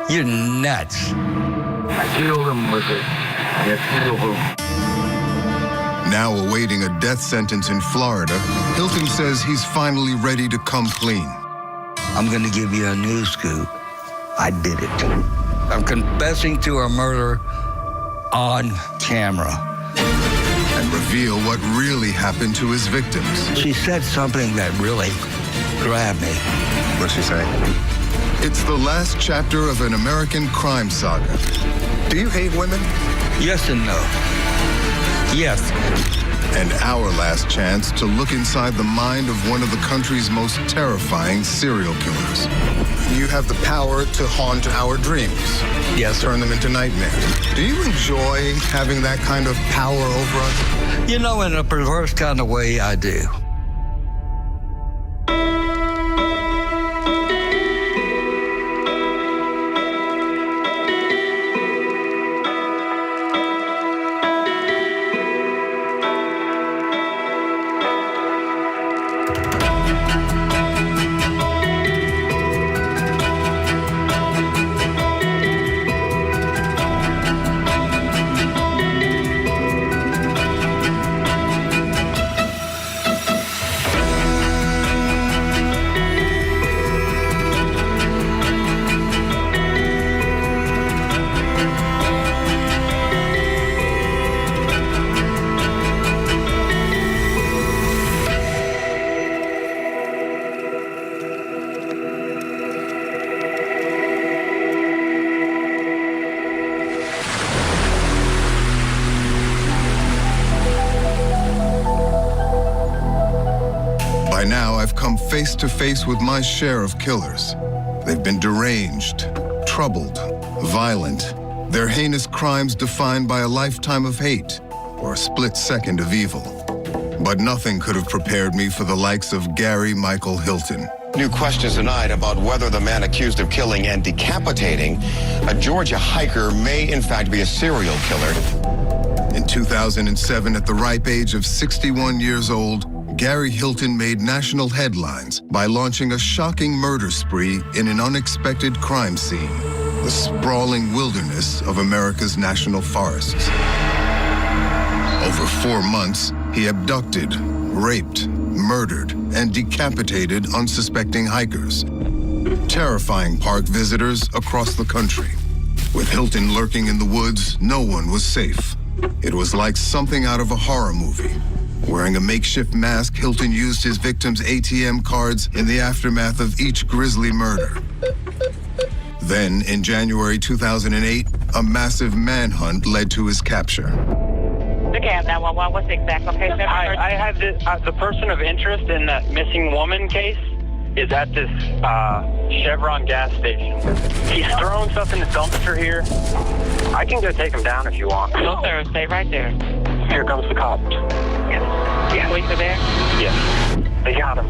You're nuts. I killed him with it. Now awaiting a death sentence in Florida, Hilton says he's finally ready to come clean. I'm going to give you a news scoop. I did it. I'm confessing to a murder on camera. And reveal what really happened to his victims. She said something that really grabbed me. What'd she say? It's the last chapter of an American crime saga. Do you hate women? Yes and no. Yes. And our last chance to look inside the mind of one of the country's most terrifying serial killers. You have the power to haunt our dreams. Yes, sir. Turn them into nightmares. Do you enjoy having that kind of power over us? You know, in a perverse kind of way, I do. By now, I've come face to face with my share of killers. They've been deranged, troubled, violent. Their heinous crimes defined by a lifetime of hate or a split second of evil. But nothing could have prepared me for the likes of Gary Michael Hilton. New questions tonight about whether the man accused of killing and decapitating a Georgia hiker may in fact be a serial killer. In 2007, at the ripe age of 61 years old, Gary Hilton made national headlines by launching a shocking murder spree in an unexpected crime scene, the sprawling wilderness of America's national forests. Over 4 months, he abducted, raped, murdered, and decapitated unsuspecting hikers, terrifying park visitors across the country. With Hilton lurking in the woods, no one was safe. It was like something out of a horror movie. Wearing a makeshift mask, Hilton used his victims' ATM cards in the aftermath of each grisly murder. Then, in January 2008, a massive manhunt led to his capture. Okay, 911, what's the exact location? I have the person of interest in that missing woman case is at this Chevron gas station. He's throwing stuff in the dumpster here. I can go take him down if you want. No, sir, stay right there. Here comes the cops. Yeah. Wait for there? Yes. They got him.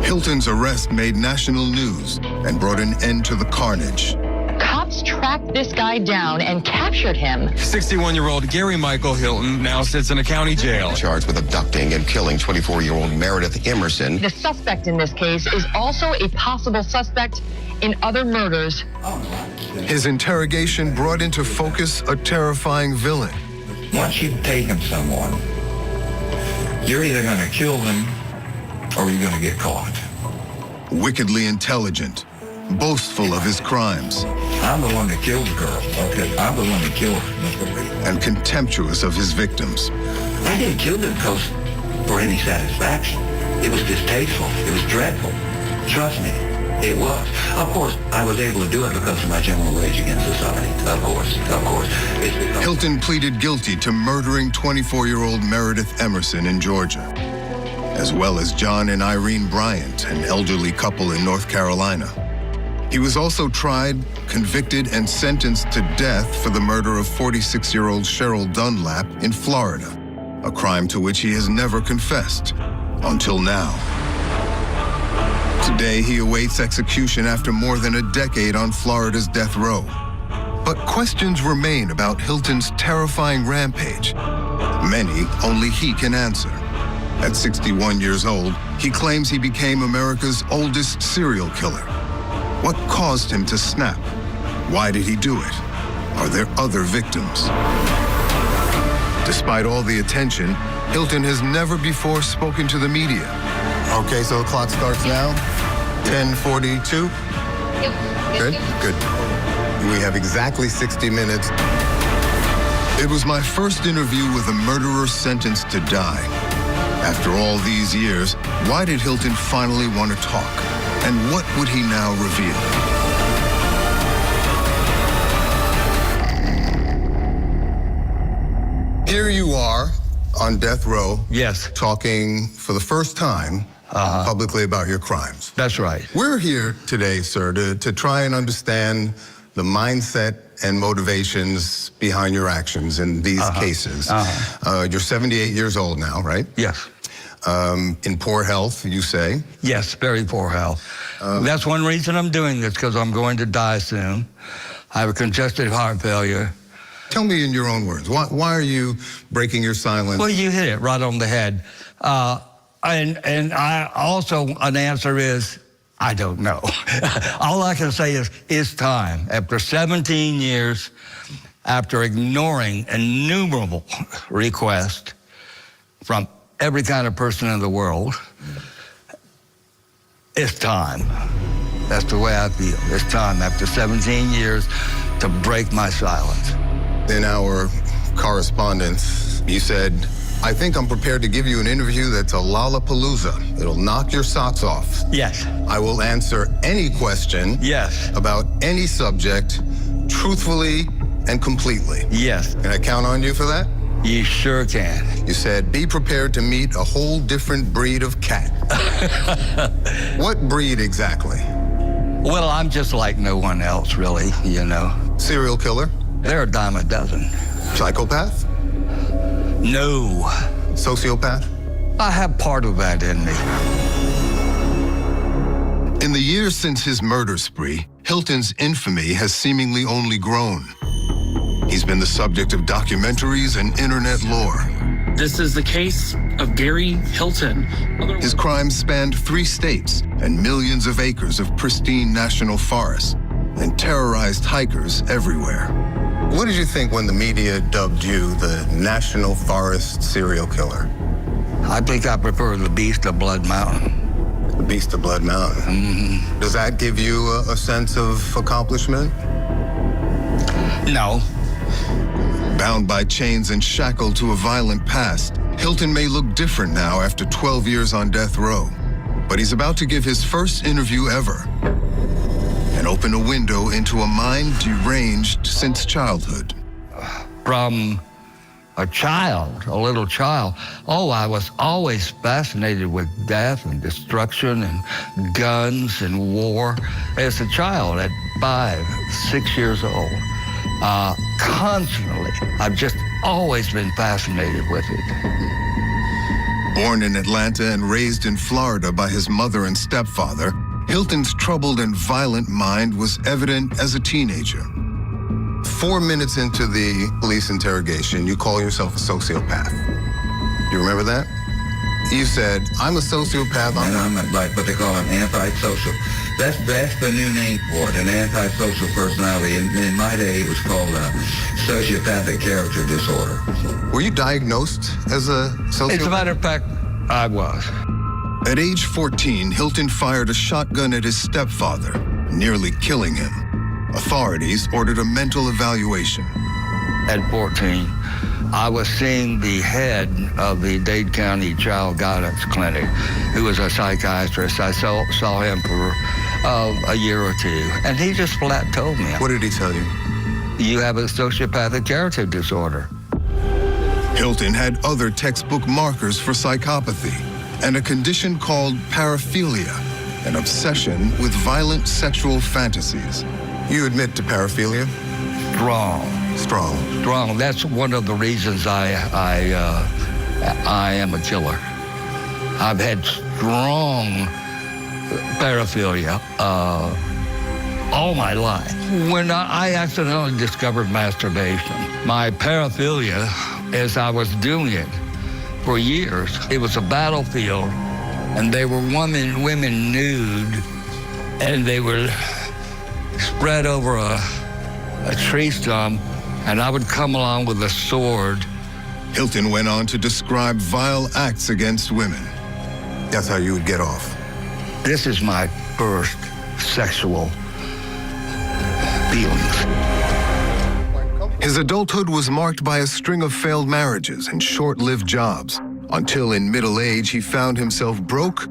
Hilton's arrest made national news and brought an end to the carnage. Cops tracked this guy down and captured him. 61-year-old Gary Michael Hilton now sits in a county jail. Charged with abducting and killing 24-year-old Meredith Emerson. The suspect in this case is also a possible suspect in other murders. His interrogation brought into focus a terrifying villain. Once you've taken someone, you're either going to kill them or you're going to get caught. Wickedly intelligent, boastful of his crimes. I'm the one that killed the girl, okay? I'm the one that killed her. And contemptuous of his victims. I didn't kill them because for any satisfaction. It was distasteful. It was dreadful. Trust me. It was. Of course, I was able to do it because of my general rage against society. Of course. It's because Hilton pleaded guilty to murdering 24-year-old Meredith Emerson in Georgia, as well as John and Irene Bryant, an elderly couple in North Carolina. He was also tried, convicted, and sentenced to death for the murder of 46-year-old Cheryl Dunlap in Florida, a crime to which he has never confessed, until now. Today, he awaits execution after more than a decade on Florida's death row. But questions remain about Hilton's terrifying rampage. Many only he can answer. At 61 years old, he claims he became America's oldest serial killer. What caused him to snap? Why did he do it? Are there other victims? Despite all the attention, Hilton has never before spoken to the media. Okay, so the clock starts now. 10:42. Good. We have exactly 60 minutes. It was my first interview with a murderer sentenced to die. After all these years, why did Hilton finally want to talk? And what would he now reveal? Here you are on death row. Yes. Talking for the first time publicly about your crimes. That's right. We're here today, sir, to try and understand the mindset and motivations behind your actions in these cases. You're 78 years old now, right? Yes. In poor health, you say? Yes, very poor health. That's one reason I'm doing this, because I'm going to die soon. I have a congestive heart failure. Tell me in your own words, why are you breaking your silence? Well, you hit it right on the head. And I also, an answer is, I don't know. All I can say is, it's time. After 17 years, after ignoring innumerable requests from every kind of person in the world, it's time. That's the way I feel. It's time, after 17 years, to break my silence. In our correspondence, you said, I think I'm prepared to give you an interview that's a Lollapalooza. It'll knock your socks off. Yes. I will answer any question. Yes. About any subject, truthfully and completely. Yes. Can I count on you for that? You sure can. You said, be prepared to meet a whole different breed of cat. What breed exactly? Well, I'm just like no one else, really, you know. Serial killer? They're a dime a dozen. Psychopath? No. Sociopath? I have part of that in me. In the years since his murder spree, Hilton's infamy has seemingly only grown. He's been the subject of documentaries and internet lore. This is the case of Gary Hilton. His crimes spanned 3 states and millions of acres of pristine national forests and terrorized hikers everywhere. What did you think when the media dubbed you the National Forest serial killer? I think I prefer the Beast of Blood Mountain. The Beast of Blood Mountain? Mm-hmm. Does that give you a sense of accomplishment? No. Bound by chains and shackled to a violent past, Hilton may look different now after 12 years on death row. But he's about to give his first interview ever and open a window into a mind deranged since childhood. From a child, a little child, I was always fascinated with death and destruction and guns and war. As a child, at 5, 6 years old, constantly, I've just always been fascinated with it. Born in Atlanta and raised in Florida by his mother and stepfather, Hilton's troubled and violent mind was evident as a teenager. 4 minutes into the police interrogation, you call yourself a sociopath. You remember that? You said, I'm a sociopath. And I'm like what they call an antisocial. That's the new name for it, an antisocial personality. In my day, it was called a sociopathic character disorder. Were you diagnosed as a sociopath? As a matter of fact, I was. At age 14, Hilton fired a shotgun at his stepfather, nearly killing him. Authorities ordered a mental evaluation. At 14, I was seeing the head of the Dade County Child Guidance Clinic, who was a psychiatrist. I saw him for a year or two, and he just flat told me. What did he tell you? You have a sociopathic character disorder. Hilton had other textbook markers for psychopathy and a condition called paraphilia, an obsession with violent sexual fantasies. You admit to paraphilia? Strong. That's one of the reasons I am a killer. I've had strong paraphilia all my life. When I accidentally discovered masturbation, my paraphilia, as I was doing it for years, it was a battlefield, and they were women nude, and they were spread over a tree stump, and I would come along with a sword. Hilton went on to describe vile acts against women. That's how you would get off. This is my first sexual feelings. His adulthood was marked by a string of failed marriages and short-lived jobs, until in middle age he found himself broke,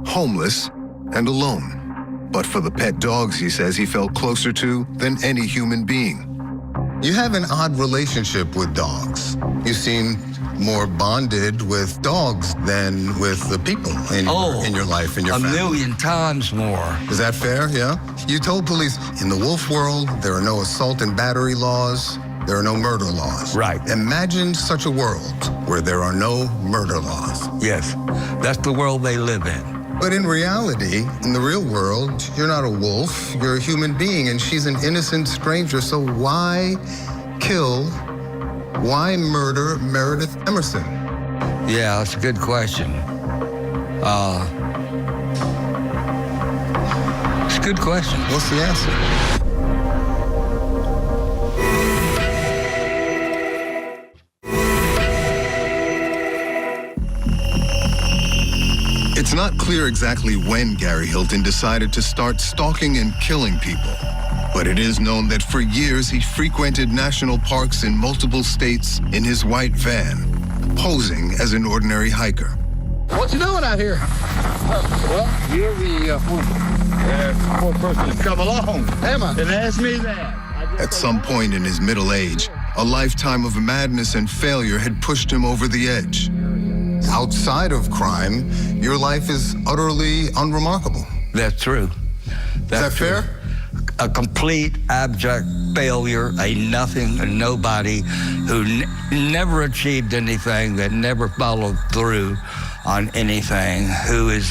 homeless, and alone. But for the pet dogs he says he felt closer to than any human being. You have an odd relationship with dogs. You seem more bonded with dogs than with the people in your life, in your family. 1,000,000 times more. Is that fair? Yeah? You told police, in the wolf world, there are no assault and battery laws, there are no murder laws. Right. Imagine such a world where there are no murder laws. Yes, that's the world they live in. But in reality, in the real world, you're not a wolf, you're a human being, and she's an innocent stranger, so why murder Meredith Emerson? Yeah, that's a good question. It's a good question. What's the answer? It's not clear exactly when Gary Hilton decided to start stalking and killing people, but it is known that for years he frequented national parks in multiple states in his white van, posing as an ordinary hiker. What you doing out here? Well, you're the fourth person to come along. Am I? Didn't ask me that. At some point in his middle age, a lifetime of madness and failure had pushed him over the edge. Outside of crime, your life is utterly unremarkable. That's true. Is that fair? A complete abject failure, a nothing, a nobody who never achieved anything, that never followed through on anything, who is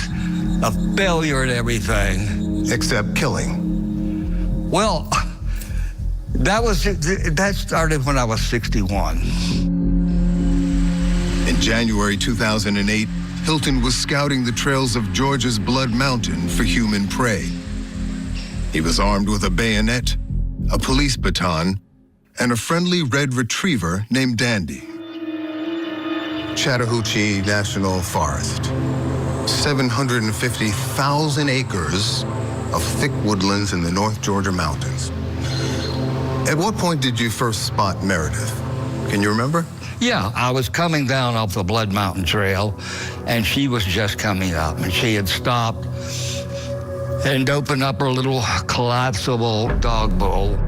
a failure at everything. Except killing. Well, that started when I was 61. In January 2008, Hilton was scouting the trails of Georgia's Blood Mountain for human prey. He was armed with a bayonet, a police baton, and a friendly red retriever named Dandy. Chattahoochee National Forest. 750,000 acres of thick woodlands in the North Georgia mountains. At what point did you first spot Meredith? Can you remember? Yeah, I was coming down off the Blood Mountain Trail, and she was just coming up, and she had stopped and opened up her little collapsible dog bowl.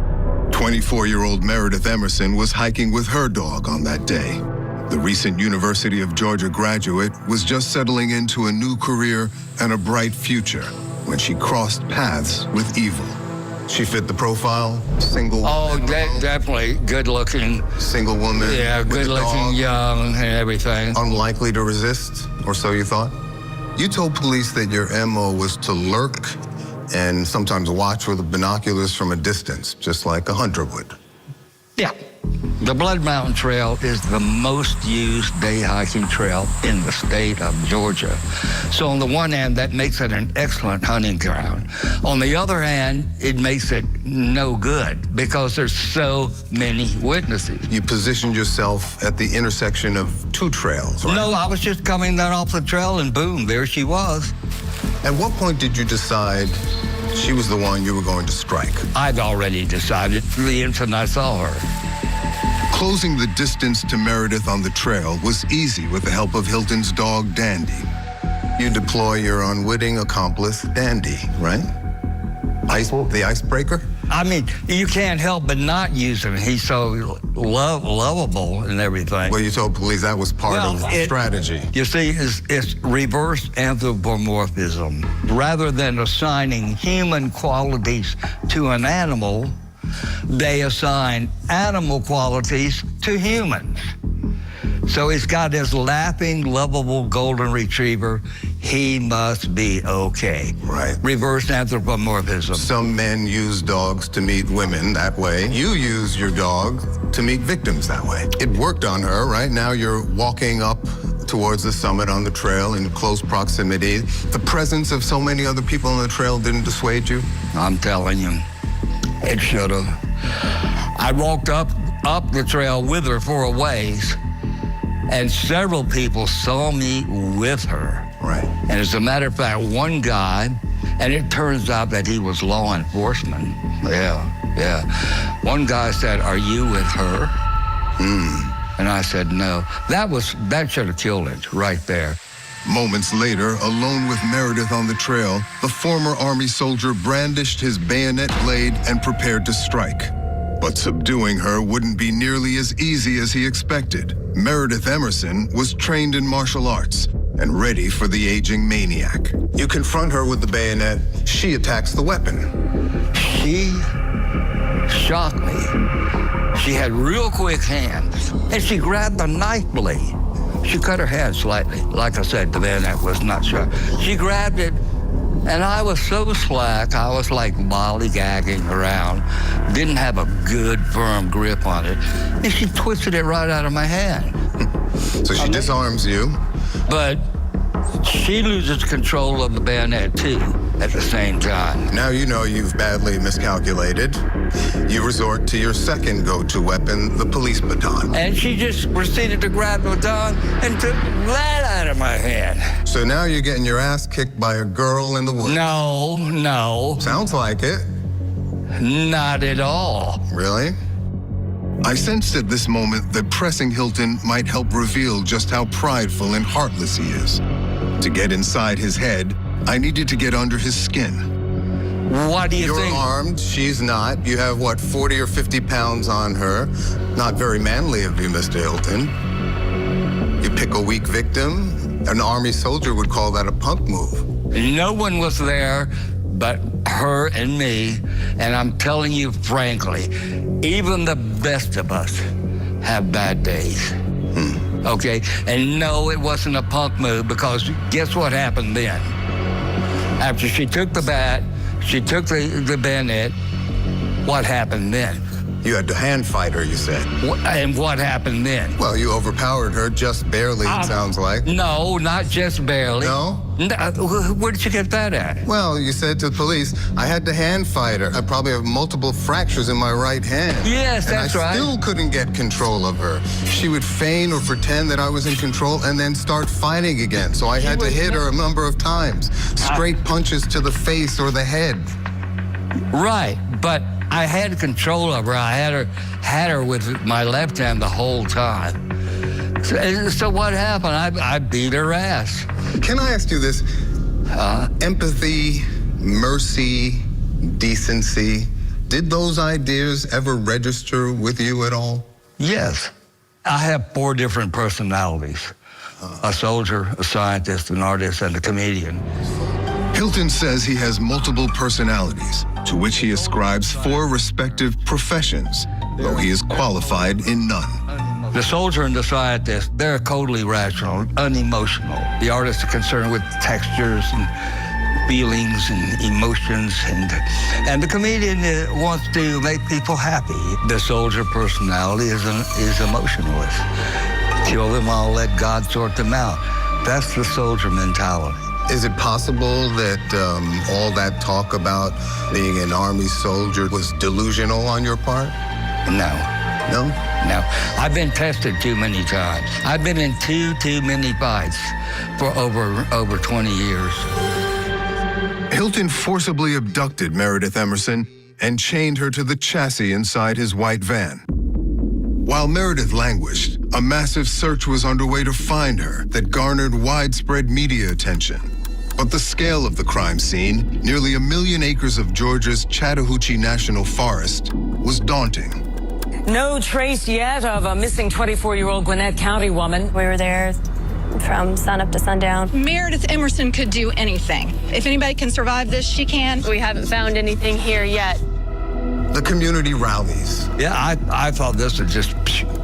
24-year-old Meredith Emerson was hiking with her dog on that day. The recent University of Georgia graduate was just settling into a new career and a bright future when she crossed paths with evil. She fit the profile, single. Oh, definitely good looking. Single woman. Yeah, good looking, young, and everything. Unlikely to resist, or so you thought? You told police that your MO was to lurk and sometimes watch with binoculars from a distance, just like a hunter would. Yeah. The Blood Mountain Trail is the most used day hiking trail in the state of Georgia. So on the one hand, that makes it an excellent hunting ground. On the other hand, it makes it no good because there's so many witnesses. You positioned yourself at the intersection of two trails, right? No, I was just coming down off the trail and boom, there she was. At what point did you decide she was the one you were going to strike? I'd already decided the instant I saw her. Closing the distance to Meredith on the trail was easy with the help of Hilton's dog, Dandy. You deploy your unwitting accomplice, Dandy, right? The icebreaker? I mean, you can't help but not use him. He's so lovable and everything. Well, you told police that was part of the strategy. You see, it's reverse anthropomorphism. Rather than assigning human qualities to an animal, they assign animal qualities to humans. So he's got his laughing, lovable golden retriever. He must be okay. Right. Reverse anthropomorphism. Some men use dogs to meet women that way. You use your dog to meet victims that way. It worked on her, right? Now you're walking up towards the summit on the trail in close proximity. The presence of so many other people on the trail didn't dissuade you? I'm telling you, it should have. I walked up the trail with her for a ways, and several people saw me with her. Right. And as a matter of fact, one guy, and it turns out that he was law enforcement. Yeah. One guy said, "Are you with her?" And I said, "No." That should have killed it right there. Moments later, alone with Meredith on the trail, the former Army soldier brandished his bayonet blade and prepared to strike. But subduing her wouldn't be nearly as easy as he expected. Meredith Emerson was trained in martial arts and ready for the aging maniac. You confront her with the bayonet, she attacks the weapon. She shocked me. She had real quick hands, and she grabbed the knife blade. She cut her hand slightly. Like I said, the bayonet was not sharp. She grabbed it, and I was so slack, I was like lollygagging around, didn't have a good, firm grip on it, and she twisted it right out of my hand. So she disarms you. But she loses control of the bayonet, too, at the same time. Now you know you've badly miscalculated. You resort to your second go-to weapon, the police baton. And she just proceeded to grab the baton and took that out of my hand. So now you're getting your ass kicked by a girl in the woods. No. Sounds like it. Not at all. Really? I sensed at this moment that pressing Hilton might help reveal just how prideful and heartless he is. To get inside his head, I needed to get under his skin. What do you think? You're armed, she's not. You have, 40 or 50 pounds on her. Not very manly of you, Mr. Hilton. You pick a weak victim. An Army soldier would call that a punk move. No one was there but her and me, and I'm telling you frankly, even the best of us have bad days. Okay? And no, it wasn't a punk move, because guess what happened then? After she took the bat, she took the bayonet, what happened then? You had to hand fight her, you said. And what happened then? Well, you overpowered her just barely, it sounds like. No, not just barely. No? Where did you get that at? Well, you said to the police, I had to hand fight her. I probably have multiple fractures in my right hand. Yes, that's right. I still couldn't get control of her. She would feign or pretend that I was in control and then start fighting again. So I had to hit her a number of times. Straight punches to the face or the head. Right, but I had control of her. I had her with my left hand the whole time. So what happened? I beat her ass. Can I ask you this? Empathy, mercy, decency, did those ideas ever register with you at all? Yes. I have 4 different personalities. A soldier, a scientist, an artist, and a comedian. Hilton says he has multiple personalities, to which he ascribes 4 respective professions, though he is qualified in none. The soldier and the scientist, they're totally rational, unemotional. The artist is concerned with textures and feelings and emotions, and the comedian wants to make people happy. The soldier personality is emotionless. Kill them all, let God sort them out. That's the soldier mentality. Is it possible that all that talk about being an Army soldier was delusional on your part? No. No? No. I've been tested too many times. I've been in too many fights for over 20 years. Hilton forcibly abducted Meredith Emerson and chained her to the chassis inside his white van. While Meredith languished, a massive search was underway to find her that garnered widespread media attention. But the scale of the crime scene, nearly 1 million acres of Georgia's Chattahoochee National Forest, was daunting. No trace yet of a missing 24-year-old Gwinnett County woman. We were there from sunup to sundown. Meredith Emerson could do anything. If anybody can survive this, she can. We haven't found anything here yet. The community rallies. Yeah, I thought this would just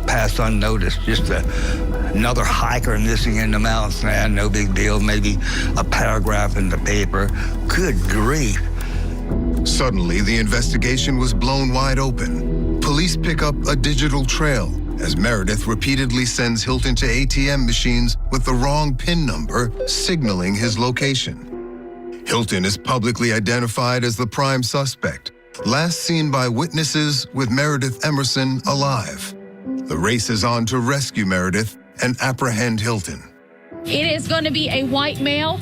pass unnoticed. Just another hiker missing in the mountains, man. No big deal. Maybe a paragraph in the paper. Good grief. Suddenly, the investigation was blown wide open. Police pick up a digital trail as Meredith repeatedly sends Hilton to ATM machines with the wrong PIN number, signaling his location. Hilton is publicly identified as the prime suspect, last seen by witnesses with Meredith Emerson alive. The race is on to rescue Meredith and apprehend Hilton. It is going to be a white male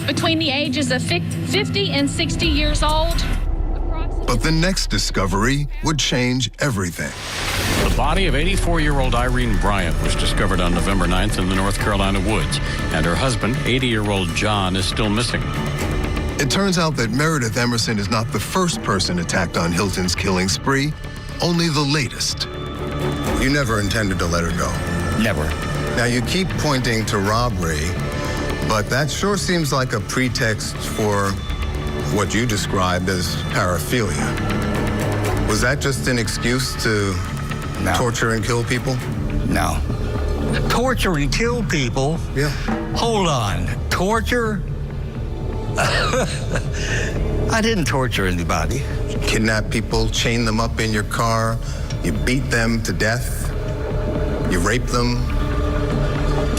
between the ages of 50 and 60 years old. But the next discovery would change everything. The body of 84-year-old Irene Bryant was discovered on November 9th in the North Carolina woods, and her husband, 80-year-old John, is still missing. It turns out that Meredith Emerson is not the first person attacked on Hilton's killing spree, only the latest. You never intended to let her go. Never. Now, you keep pointing to robbery, but that sure seems like a pretext for what you described as paraphilia. Was that just an excuse to torture and kill people? No. Torture and kill people? Yeah. Hold on. Torture? I didn't torture anybody. You kidnap people, chain them up in your car, you beat them to death, you rape them.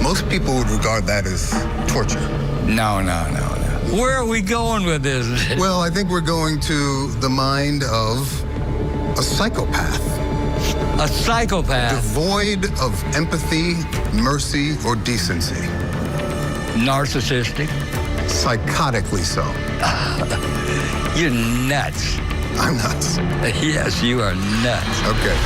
Most people would regard that as torture. No. Where are we going with this? Well, I think we're going to the mind of a psychopath. A psychopath? Devoid of empathy, mercy, or decency. Narcissistic? Psychotically so. You're nuts. I'm nuts. Yes, you are nuts. Okay.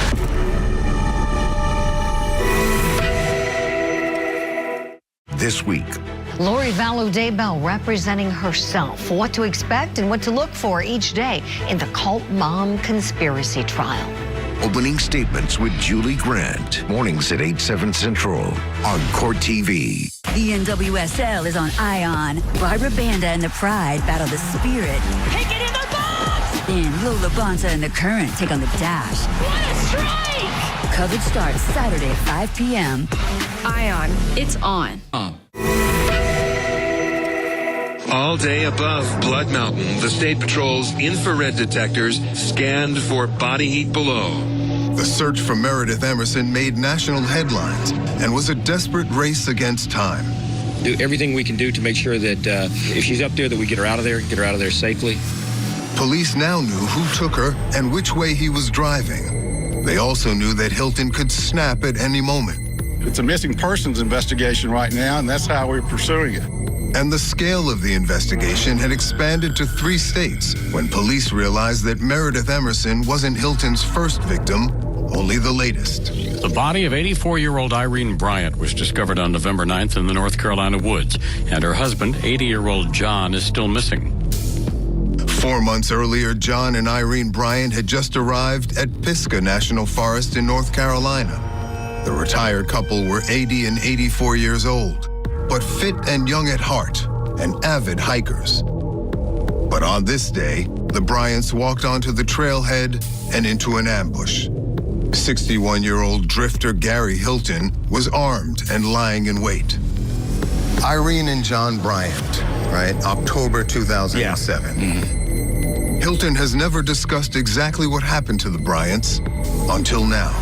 This week, Lori Vallow Daybell representing herself. What to expect and what to look for each day in the cult mom conspiracy trial. Opening statements with Julie Grant. Mornings at 8/7 Central on Court TV. The NWSL is on ION. Barbara Banda and the Pride battle the Spirit. Take it in the box! And Lola Bonta and the Current take on the Dash. What a strike! Coverage starts Saturday at 5 p.m. ION, it's on. All day above Blood Mountain, the State Patrol's infrared detectors scanned for body heat below. The search for Meredith Emerson made national headlines and was a desperate race against time. Do everything we can do to make sure that if she's up there, that we get her out of there safely. Police now knew who took her and which way he was driving. They also knew that Hilton could snap at any moment. It's a missing persons investigation right now, and that's how we're pursuing it. And the scale of the investigation had expanded to 3 states when police realized that Meredith Emerson wasn't Hilton's first victim, only the latest. The body of 84-year-old Irene Bryant was discovered on November 9th in the North Carolina woods, and her husband, 80-year-old John, is still missing. 4 months earlier, John and Irene Bryant had just arrived at Pisgah National Forest in North Carolina. The retired couple were 80 and 84 years old, but fit and young at heart and avid hikers. But on this day, the Bryants walked onto the trailhead and into an ambush. 61-year-old drifter Gary Hilton was armed and lying in wait. Irene and John Bryant, right? October 2007. Yeah. Hilton has never discussed exactly what happened to the Bryants until now.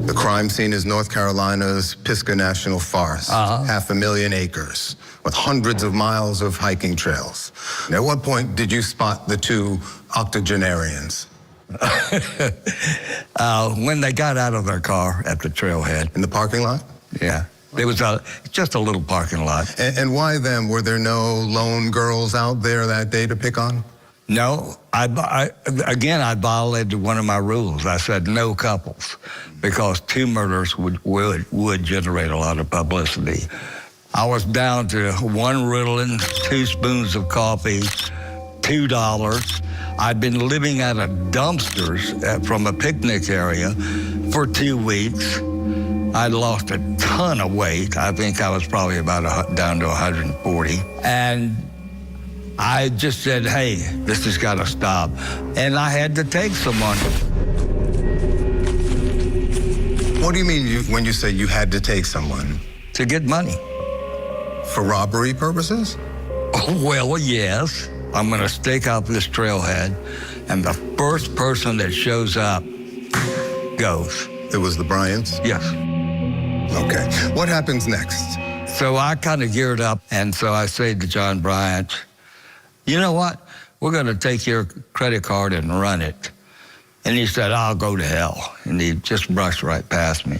The crime scene is North Carolina's Pisgah National Forest, 500,000 acres, with hundreds of miles of hiking trails. And at what point did you spot the 2 octogenarians? When they got out of their car at the trailhead. In the parking lot? Yeah. It was just a little parking lot. And why them? Were there no lone girls out there that day to pick on? No. I violated one of my rules. I said no couples, because 2 murders would generate a lot of publicity. I was down to 1 Ritalin, 2 spoons of coffee, $2. I'd been living out of dumpsters from a picnic area for 2 weeks. I'd lost a ton of weight. I think I was probably about down to 140. And I just said, hey, this has got to stop. And I had to take someone. What do you mean when you say you had to take someone? To get money. For robbery purposes? Well, yes. I'm going to stake out this trailhead, and the first person that shows up goes. It was the Bryants? Yes. Okay. What happens next? So I kind of geared up, and so I said to John Bryant, you know what? We're going to take your credit card and run it. And he said, I'll go to hell. And he just brushed right past me.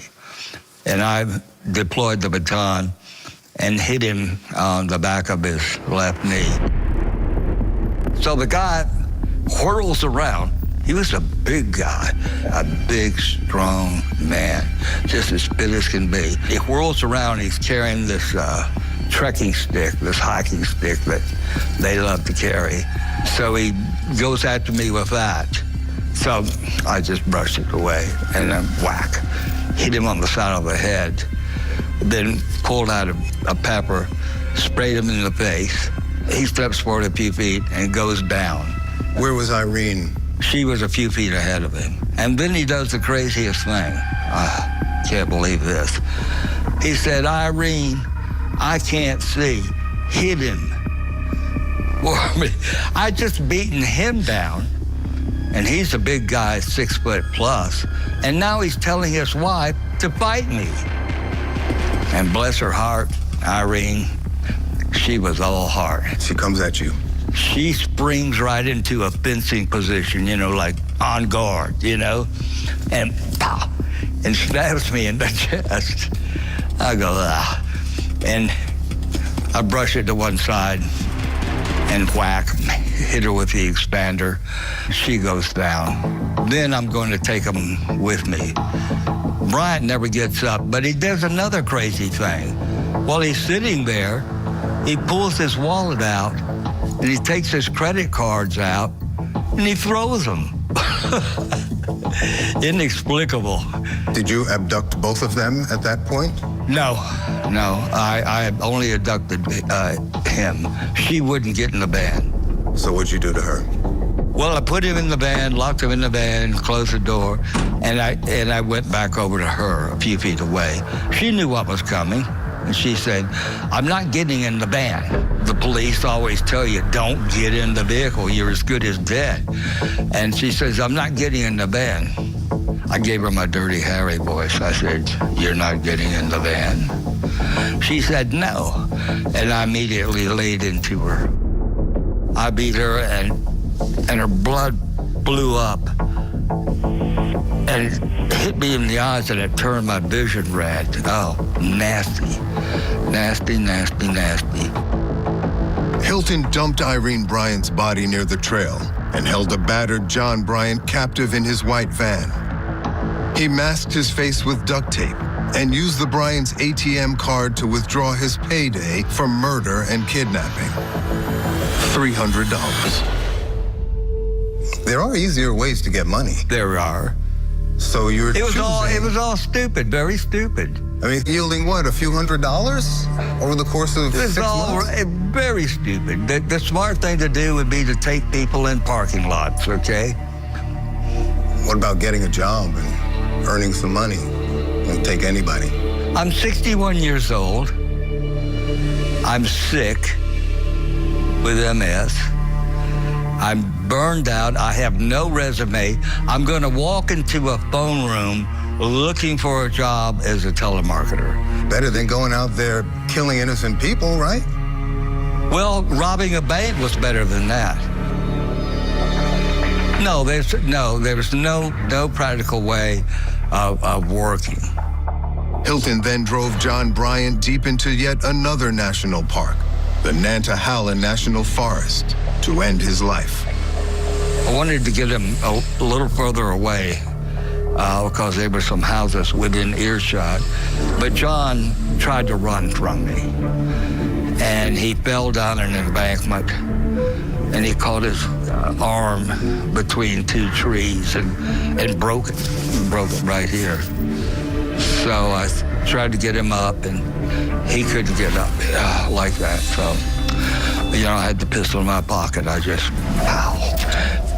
And I deployed the baton and hit him on the back of his left knee. So the guy whirls around. He was a big guy, a big, strong man, just as fit as can be. He whirls around, he's carrying this trekking stick, this hiking stick that they love to carry. So he goes after me with that. So I just brushed it away and then whack, hit him on the side of the head, then pulled out a pepper, sprayed him in the face. He steps forward a few feet and goes down. Where was Irene? She was a few feet ahead of him. And then he does the craziest thing. I can't believe this. He said, Irene, I can't see. Hit him. Well, I just beaten him down. And he's a big guy, 6 foot plus. And now he's telling his wife to fight me. And bless her heart, Irene, she was all heart. She comes at you. She springs right into a fencing position, you know, like on guard, you know, and pow, and stabs me in the chest. I go, ah. And I brush it to one side and whack, hit her with the expander. She goes down. Then I'm going to take him with me. Bryant never gets up, but he does another crazy thing. While he's sitting there, he pulls his wallet out, and he takes his credit cards out, and he throws them. Inexplicable. Did you abduct both of them at that point? No. I only abducted him. She wouldn't get in the van. So what'd you do to her? Well, I put him in the van, locked him in the van, closed the door, and I went back over to her a few feet away. She knew what was coming. And she said, I'm not getting in the van. The police always tell you, don't get in the vehicle. You're as good as dead. And she says, I'm not getting in the van. I gave her my Dirty Harry voice. I said, you're not getting in the van? She said, no. And I immediately laid into her. I beat her, and her blood blew up and hit me in the eyes, and it turned my vision red. Oh, nasty. Nasty, nasty, nasty. Hilton dumped Irene Bryant's body near the trail and held a battered John Bryant captive in his white van. He masked his face with duct tape and used the Bryant's ATM card to withdraw his payday for murder and kidnapping. $300. There are easier ways to get money. There are. So you're It was all stupid, very stupid. I mean, yielding what, a few $100s over the course of 6 months? Very stupid. The smart thing to do would be to take people in parking lots, okay? What about getting a job and earning some money? Won't take anybody. I'm 61 years old. I'm sick with MS. I'm burned out. I have no resume. I'm going to walk into a phone room looking for a job as a telemarketer. Better than going out there killing innocent people, right? Well, robbing a bank was better than that. No, there's no practical way of working. Hilton then drove John Bryant deep into yet another national park, the Nantahala National Forest, to end his life. I wanted to get him a little further away because there were some houses within earshot. But John tried to run from me. And he fell down an embankment, and he caught his arm between two trees and broke it right here. So I tried to get him up, and he couldn't get up like that. So, you know, I had the pistol in my pocket. I just,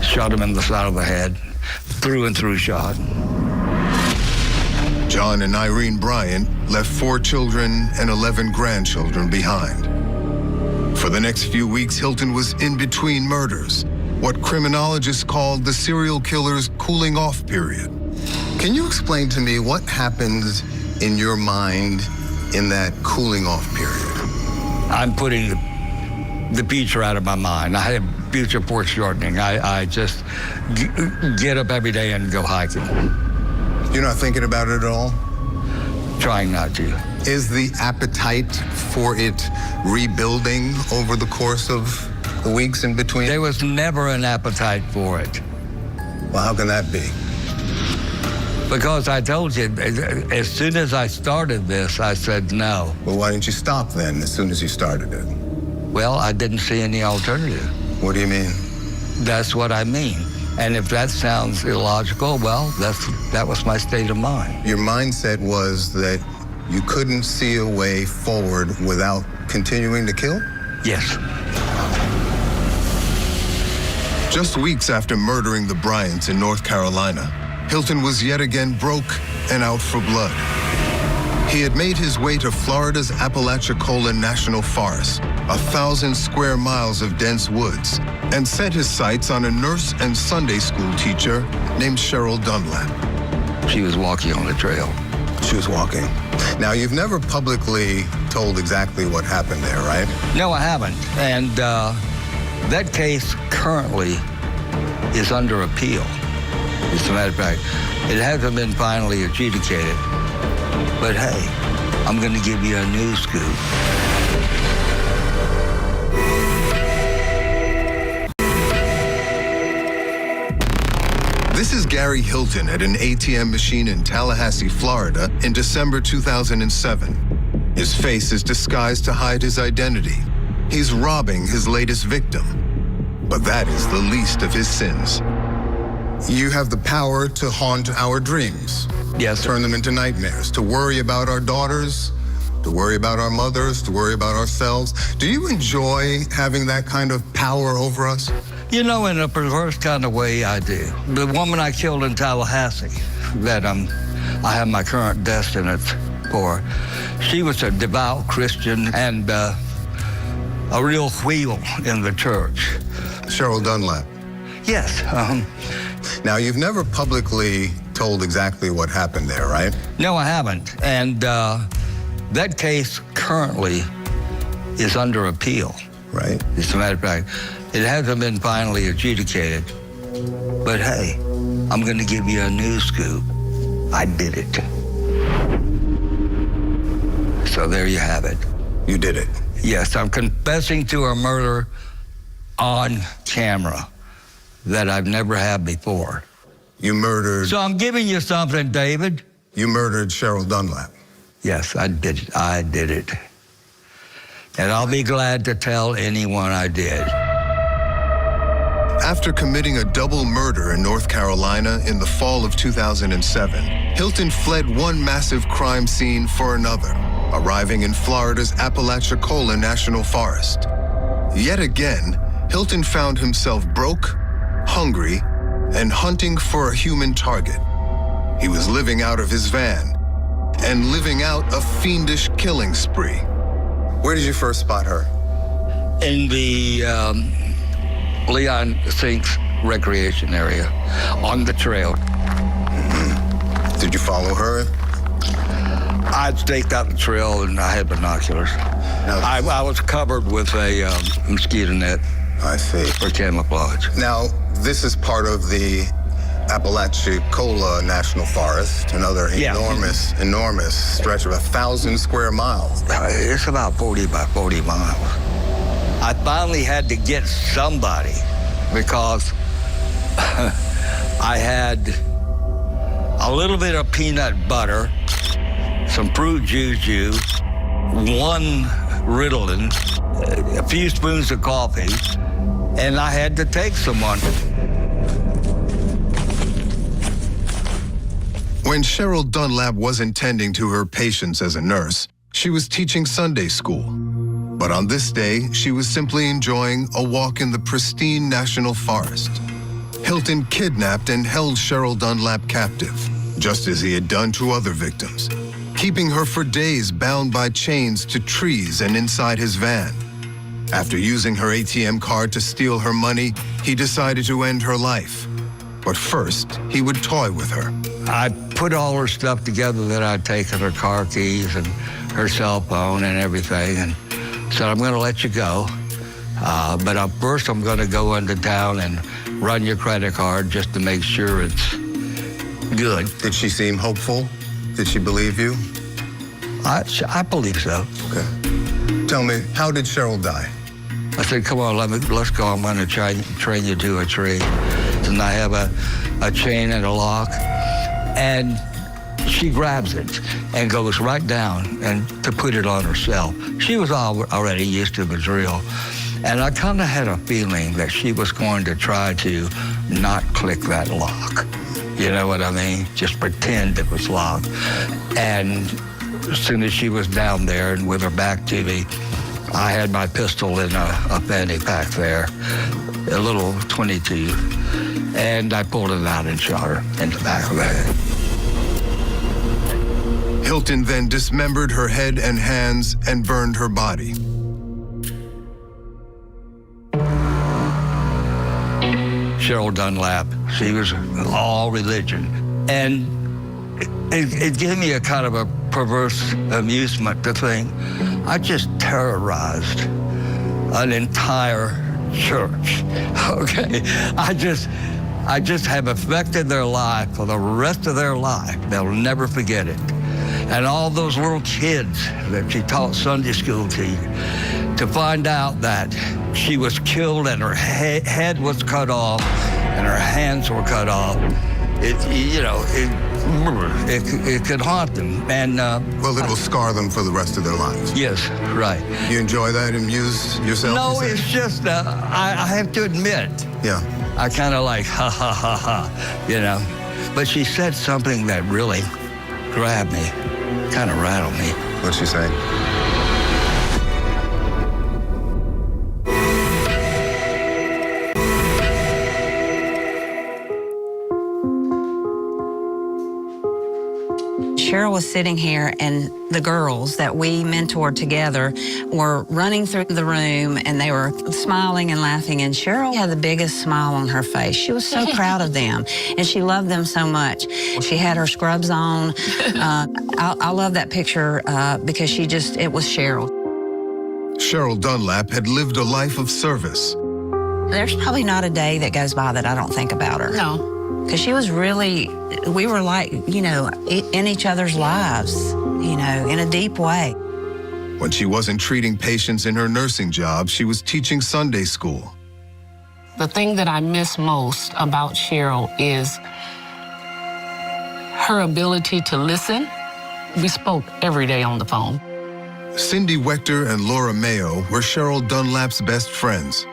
shot him in the side of the head, through and through shot. John and Irene Bryant left 4 children and 11 grandchildren behind. For the next few weeks, Hilton was in between murders, what criminologists called the serial killer's cooling off period. Can you explain to me what happens in your mind in that cooling off period? I'm putting the future out of my mind. I have future foreshortening. I just get up every day and go hiking. You're not thinking about it at all? Trying not to. Is the appetite for it rebuilding over the course of the weeks in between? There was never an appetite for it. Well, how can that be? Because I told you, as soon as I started this, I said no. Well, why didn't you stop then, as soon as you started it? Well, I didn't see any alternative. What do you mean? That's what I mean. And if that sounds illogical, well, that was my state of mind. Your mindset was that you couldn't see a way forward without continuing to kill? Yes. Just weeks after murdering the Bryants in North Carolina, Hilton was yet again broke and out for blood. He had made his way to Florida's Apalachicola National Forest, 1,000 square miles of dense woods, and set his sights on a nurse and Sunday school teacher named Cheryl Dunlap. She was walking on the trail. She was walking. Now, you've never publicly told exactly what happened there, right? No, I haven't. And that case currently is under appeal. As a matter of fact, it hasn't been finally adjudicated. But hey, I'm going to give you a news scoop. This is Gary Hilton at an ATM machine in Tallahassee, Florida in December 2007. His face is disguised to hide his identity. He's robbing his latest victim. But that is the least of his sins. You have the power to haunt our dreams. Yes. Turn them into nightmares, to worry about our daughters, to worry about our mothers, to worry about ourselves. Do you enjoy having that kind of power over us? You know, in a perverse kind of way, I do. The woman I killed in Tallahassee, that I have my current death sentence for, she was a devout Christian and a real wheel in the church. Cheryl Dunlap? Yes. Now, you've never publicly told exactly what happened there, right? No, I haven't. And that case currently is under appeal. Right. As a matter of fact, it hasn't been finally adjudicated. But hey, I'm going to give you a news scoop. I did it. So there you have it. You did it? Yes, I'm confessing to a murder on camera that I've never had before. You murdered... So I'm giving you something, David. You murdered Cheryl Dunlap? Yes, I did it. I did it. And I'll be glad to tell anyone I did. After committing a double murder in North Carolina in the fall of 2007, Hilton fled one massive crime scene for another, arriving in Florida's Apalachicola National Forest. Yet again, Hilton found himself broke, hungry, and hunting for a human target. He was living out of his van and living out a fiendish killing spree. Where did you first spot her? In the Leon Sinks recreation area, on the trail. Mm-hmm. Did you follow her? I staked out the trail and I had binoculars. I was covered with a mosquito net. I see. For camouflage. Now, this is part of the Apalachicola National Forest, another enormous stretch of 1,000 square miles. It's about 40 by 40 miles. I finally had to get somebody because I had a little bit of peanut butter, some fruit juju, one Ritalin, a few spoons of coffee, and I had to take someone. When Cheryl Dunlap wasn't tending to her patients as a nurse, she was teaching Sunday school. But on this day, she was simply enjoying a walk in the pristine national forest. Hilton kidnapped and held Cheryl Dunlap captive, just as he had done to other victims, keeping her for days bound by chains to trees and inside his van. After using her ATM card to steal her money, he decided to end her life. But first, he would toy with her. I put all her stuff together that I'd taken, her car keys and her cell phone and everything, and said, I'm going to let you go. But first I'm going to go into town and run your credit card just to make sure it's good. Did she seem hopeful? Did she believe you? I believe so. Okay. Tell me, how did Cheryl die? I said, come on, let's go. I'm going to train you to a tree. And I have a chain and a lock. And she grabs it and goes right down and to put it on herself. She was already used to the drill. And I kind of had a feeling that she was going to try to not click that lock. You know what I mean? Just pretend it was locked. And as soon as she was down there and with her back to me, I had my pistol in a fanny pack there, a little .22, and I pulled it out and shot her in the back of the head. Hilton then dismembered her head and hands and burned her body. Cheryl Dunlap, she was all religion. And it gave me a kind of a perverse amusement to think I just terrorized an entire church, okay? I just have affected their life for the rest of their life. They'll never forget it. And all those little kids that she taught Sunday school to find out that she was killed and her head was cut off and her hands were cut off, it could haunt them. And well, it will scar them for the rest of their lives. Yes, right. You enjoy that, amuse yourself? No, it's just I have to admit. Yeah. I kind of like ha ha ha ha, you know. But she said something that really grabbed me, kind of rattled me. What'd she say? Cheryl was sitting here, and the girls that we mentored together were running through the room, and they were smiling and laughing, and Cheryl had the biggest smile on her face. She was so proud of them, and she loved them so much. She had her scrubs on. I love that picture because it was Cheryl. Cheryl Dunlap had lived a life of service. There's probably not a day that goes by that I don't think about her. No. Because she was really, we were like, in each other's lives, in a deep way. When she wasn't treating patients in her nursing job, she was teaching Sunday school. The thing that I miss most about Cheryl is her ability to listen. We spoke every day on the phone. Cindy Wechter and Laura Mayo were Cheryl Dunlap's best friends.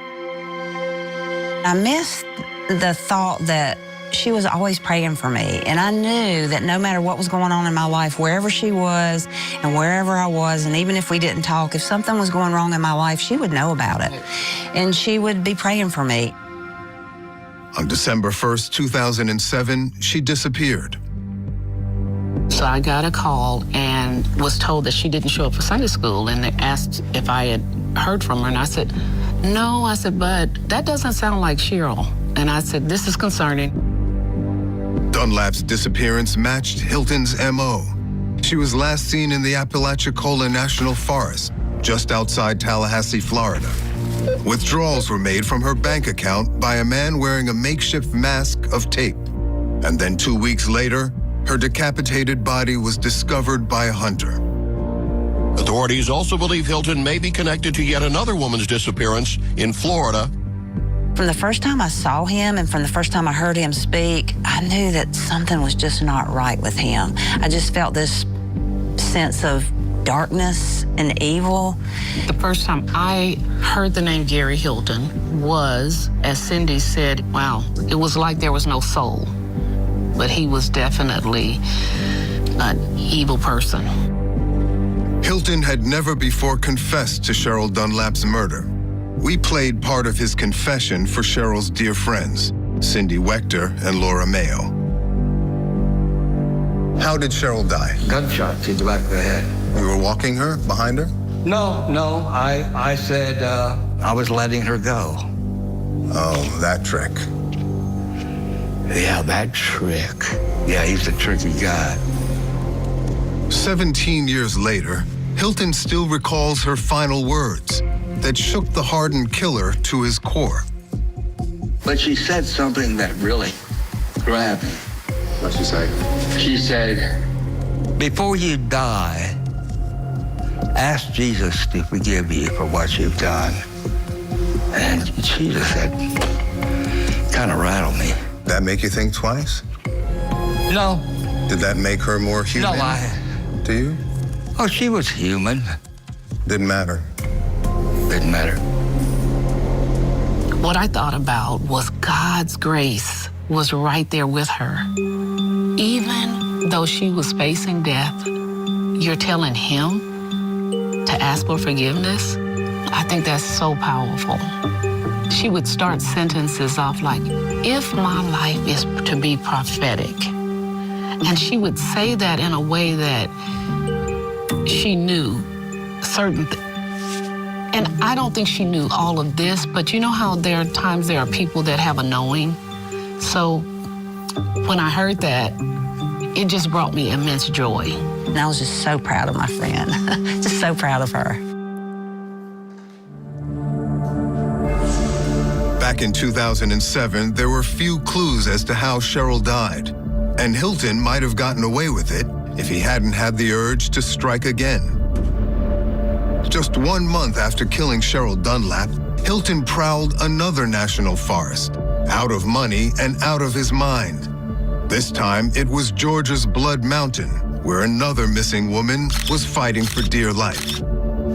I miss the thought that she was always praying for me. And I knew that no matter what was going on in my life, wherever she was and wherever I was, and even if we didn't talk, if something was going wrong in my life, she would know about it. And she would be praying for me. On December 1st, 2007, she disappeared. So I got a call and was told that she didn't show up for Sunday school, and they asked if I had heard from her, and I said, no. I said, but that doesn't sound like Cheryl. And I said, this is concerning. Dunlap's disappearance matched Hilton's M.O. She was last seen in the Apalachicola National Forest, just outside Tallahassee, Florida. Withdrawals were made from her bank account by a man wearing a makeshift mask of tape. And then 2 weeks later, her decapitated body was discovered by a hunter. Authorities also believe Hilton may be connected to yet another woman's disappearance in Florida. From the first time I saw him and from the first time I heard him speak, I knew that something was just not right with him. I just felt this sense of darkness and evil. The first time I heard the name Gary Hilton was, as Cindy said, wow, it was like there was no soul. But he was definitely an evil person. Hilton had never before confessed to Cheryl Dunlap's murder. We played part of his confession for Cheryl's dear friends, Cindy Wechter and Laura Mayo. How did Cheryl die? Gunshot to the back of the head. You were walking her, behind her? No, I said I was letting her go. Oh, that trick. Yeah, that trick. Yeah, he's a tricky guy. 17 years later, Hilton still recalls her final words that shook the hardened killer to his core. But she said something that really grabbed me. What'd she say? She said, before you die, ask Jesus to forgive you for what you've done. And Jesus said, kind of rattled me. That make you think twice? No. Did that make her more human? No, Do you? Oh, she was human. Didn't matter. Didn't matter. What I thought about was God's grace was right there with her. Even though she was facing death, you're telling him to ask for forgiveness? I think that's so powerful. She would start sentences off like, if my life is to be prophetic. And she would say that in a way that she knew certain things. And I don't think she knew all of this, but you know how there are times there are people that have a knowing? So when I heard that, it just brought me immense joy. And I was just so proud of my friend, just so proud of her. Back in 2007, there were few clues as to how Cheryl died, and Hilton might have gotten away with it if he hadn't had the urge to strike again. Just 1 month after killing Cheryl Dunlap, Hilton prowled another national forest, out of money and out of his mind. This time, it was Georgia's Blood Mountain, where another missing woman was fighting for dear life.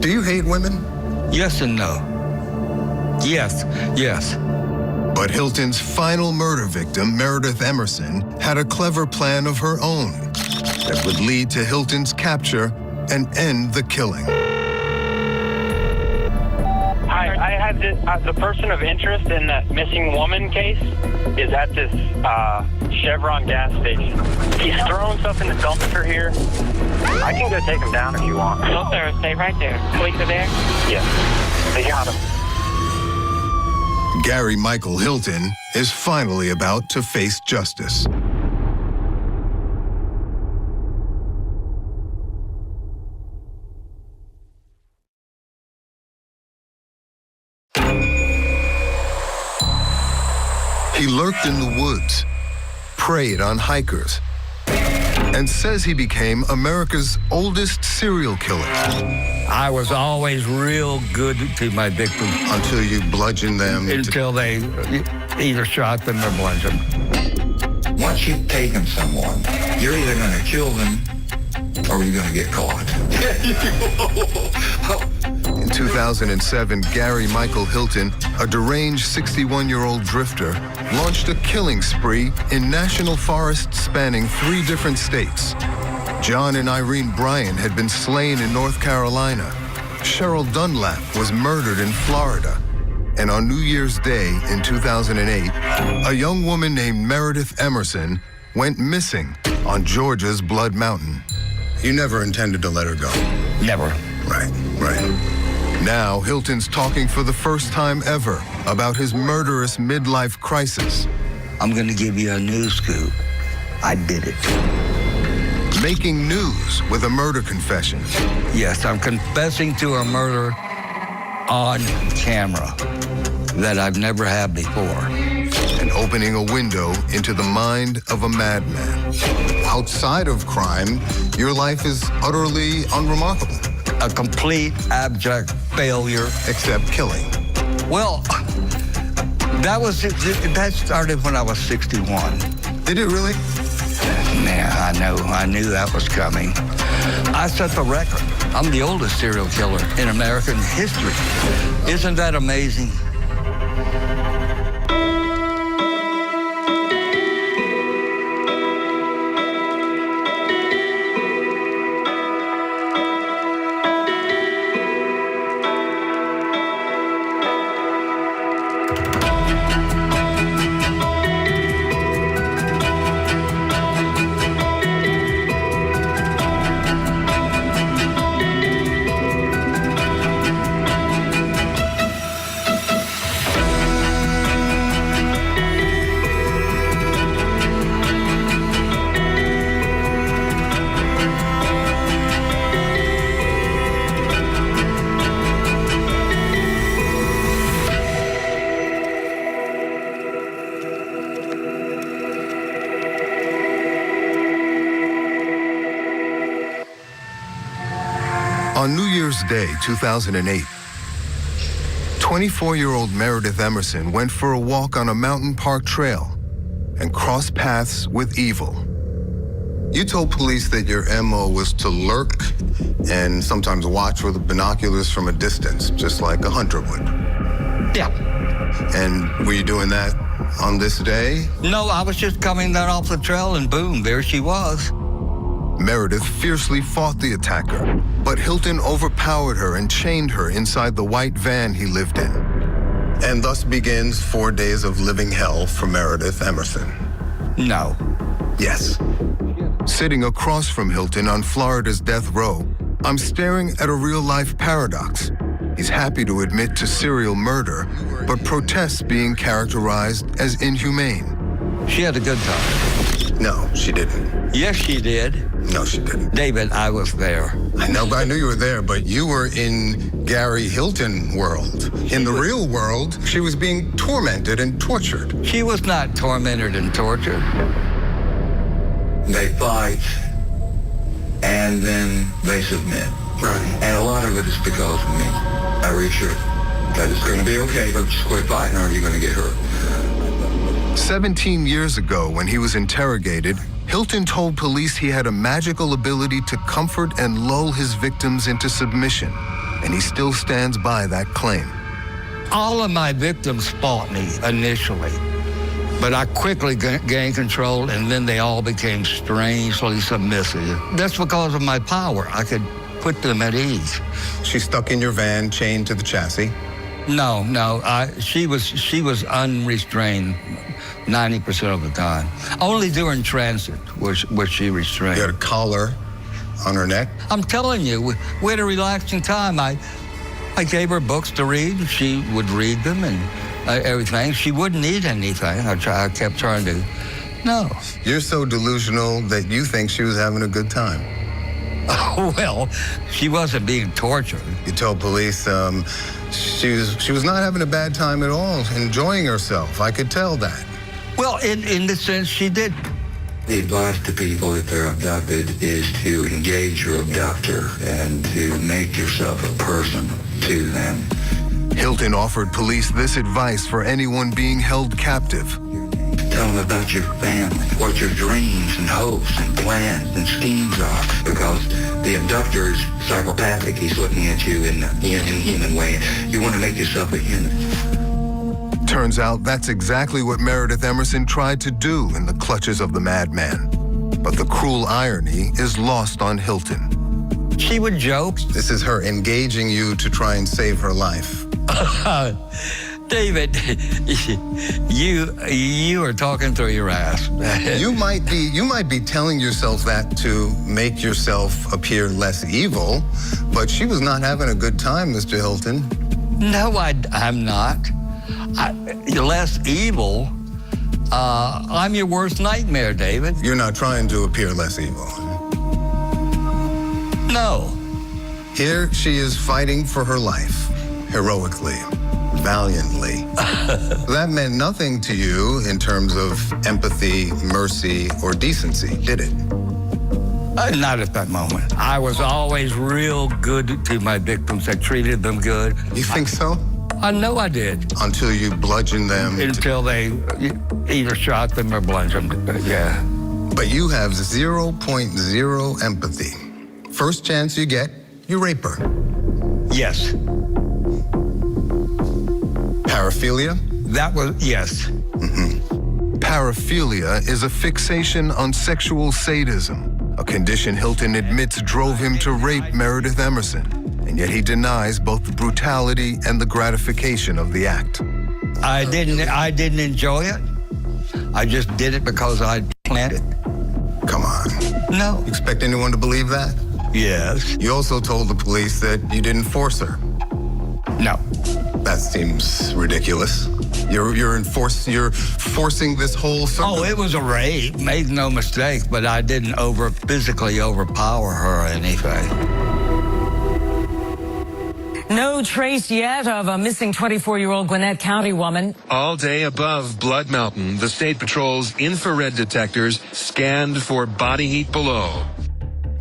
Do you hate women? Yes and no. Yes. But Hilton's final murder victim, Meredith Emerson, had a clever plan of her own that would lead to Hilton's capture and end the killing. Hi, I had this, the person of interest in that missing woman case is at this Chevron gas station. He's throwing himself in the dumpster here. I can go take him down if you want. No, sir. Stay right there. Police are there? Yes. They got him. Gary Michael Hilton is finally about to face justice. He lurked in the woods, preyed on hikers, and says he became America's oldest serial killer. I was always real good to my victims. Until you bludgeoned them? Until they either shot them or bludgeoned them. Once you've taken someone, you're either going to kill them or you're going to get caught. In 2007, Gary Michael Hilton, a deranged 61-year-old drifter, launched a killing spree in national forests spanning 3 different states. John and Irene Bryant had been slain in North Carolina. Cheryl Dunlap was murdered in Florida. And on New Year's Day in 2008, a young woman named Meredith Emerson went missing on Georgia's Blood Mountain. You never intended to let her go? Never. Right. Now, Hilton's talking for the first time ever about his murderous midlife crisis. I'm going to give you a news scoop. I did it. Making news with a murder confession. Yes, I'm confessing to a murder on camera that I've never had before. And opening a window into the mind of a madman. Outside of crime, your life is utterly unremarkable. A complete, abject failure. Except killing. Well, that started when I was 61. Did it really? Yeah, I knew that was coming. I set the record. I'm the oldest serial killer in American history. Isn't that amazing? On New Year's Day, 2008, 24-year-old Meredith Emerson went for a walk on a mountain park trail and crossed paths with evil. You told police that your MO was to lurk and sometimes watch with binoculars from a distance, just like a hunter would. Yeah. And were you doing that on this day? No, I was just coming down off the trail and boom, there she was. Meredith fiercely fought the attacker, but Hilton overpowered her and chained her inside the white van he lived in. And thus begins 4 days of living hell for Meredith Emerson. No. Yes. Sitting across from Hilton on Florida's death row, I'm staring at a real-life paradox. He's happy to admit to serial murder, but protests being characterized as inhumane. She had a good time. No, she didn't. Yes, she did. No, she didn't. David, I was there. I know, but I knew you were there, but you were in Gary Hilton world. In the real world, she was being tormented and tortured. She was not tormented and tortured. They fight, and then they submit. Right. And a lot of it is because of me. I reassure that it's going to be okay, but just quit fighting or you're going to get hurt. 17 years ago, when he was interrogated, Hilton told police he had a magical ability to comfort and lull his victims into submission, and he still stands by that claim. All of my victims fought me initially, but I quickly gained control, and then they all became strangely submissive. That's because of my power. I could put them at ease. She's stuck in your van, chained to the chassis? No. She was unrestrained 90% of the time. Only during transit was she restrained. You had a collar on her neck? I'm telling you, we had a relaxing time. I gave her books to read. She would read them and everything. She wouldn't eat anything. I kept trying to. No. You're so delusional that you think she was having a good time. Oh, well, she wasn't being tortured. You told police she was not having a bad time at all, enjoying herself. I could tell that. Well, in the sense she did. The advice to people if they're abducted is to engage your abductor and to make yourself a person to them. Hilton offered police this advice for anyone being held captive. Tell them about your family, what your dreams and hopes and plans and schemes are, because the abductor is psychopathic. He's looking at you in an inhuman way. You want to make yourself a human. Turns out that's exactly what Meredith Emerson tried to do in the clutches of the madman. But the cruel irony is lost on Hilton. She would joke. This is her engaging you to try and save her life. David, you are talking through your ass. You might be telling yourself that to make yourself appear less evil, but she was not having a good time, Mr. Hilton. No, I'm not. You're less evil. I'm your worst nightmare, David. You're not trying to appear less evil. No. Here she is fighting for her life, heroically, valiantly. That meant nothing to you in terms of empathy, mercy, or decency, did it? Not at that moment. I was always real good to my victims. I treated them good. You think so? I know I did. Until you bludgeoned them? Until they either shot them or bludgeoned them, yeah. But you have 0.0 empathy. First chance you get, you rape her. Yes. Paraphilia? That was, yes. Paraphilia is a fixation on sexual sadism, a condition Hilton admits drove him to rape Meredith Emerson, and yet he denies both the brutality and the gratification of the act. I didn't enjoy it. I just did it because I planned it. Come on. No. You expect anyone to believe that? Yes. You also told the police that you didn't force her. No. That seems ridiculous. You're forcing this whole circle. Oh, it was a rape, made no mistake, but I didn't physically overpower her or anything. No trace yet of a missing 24-year-old Gwinnett County woman. All day above Blood Mountain, the state patrol's infrared detectors scanned for body heat below.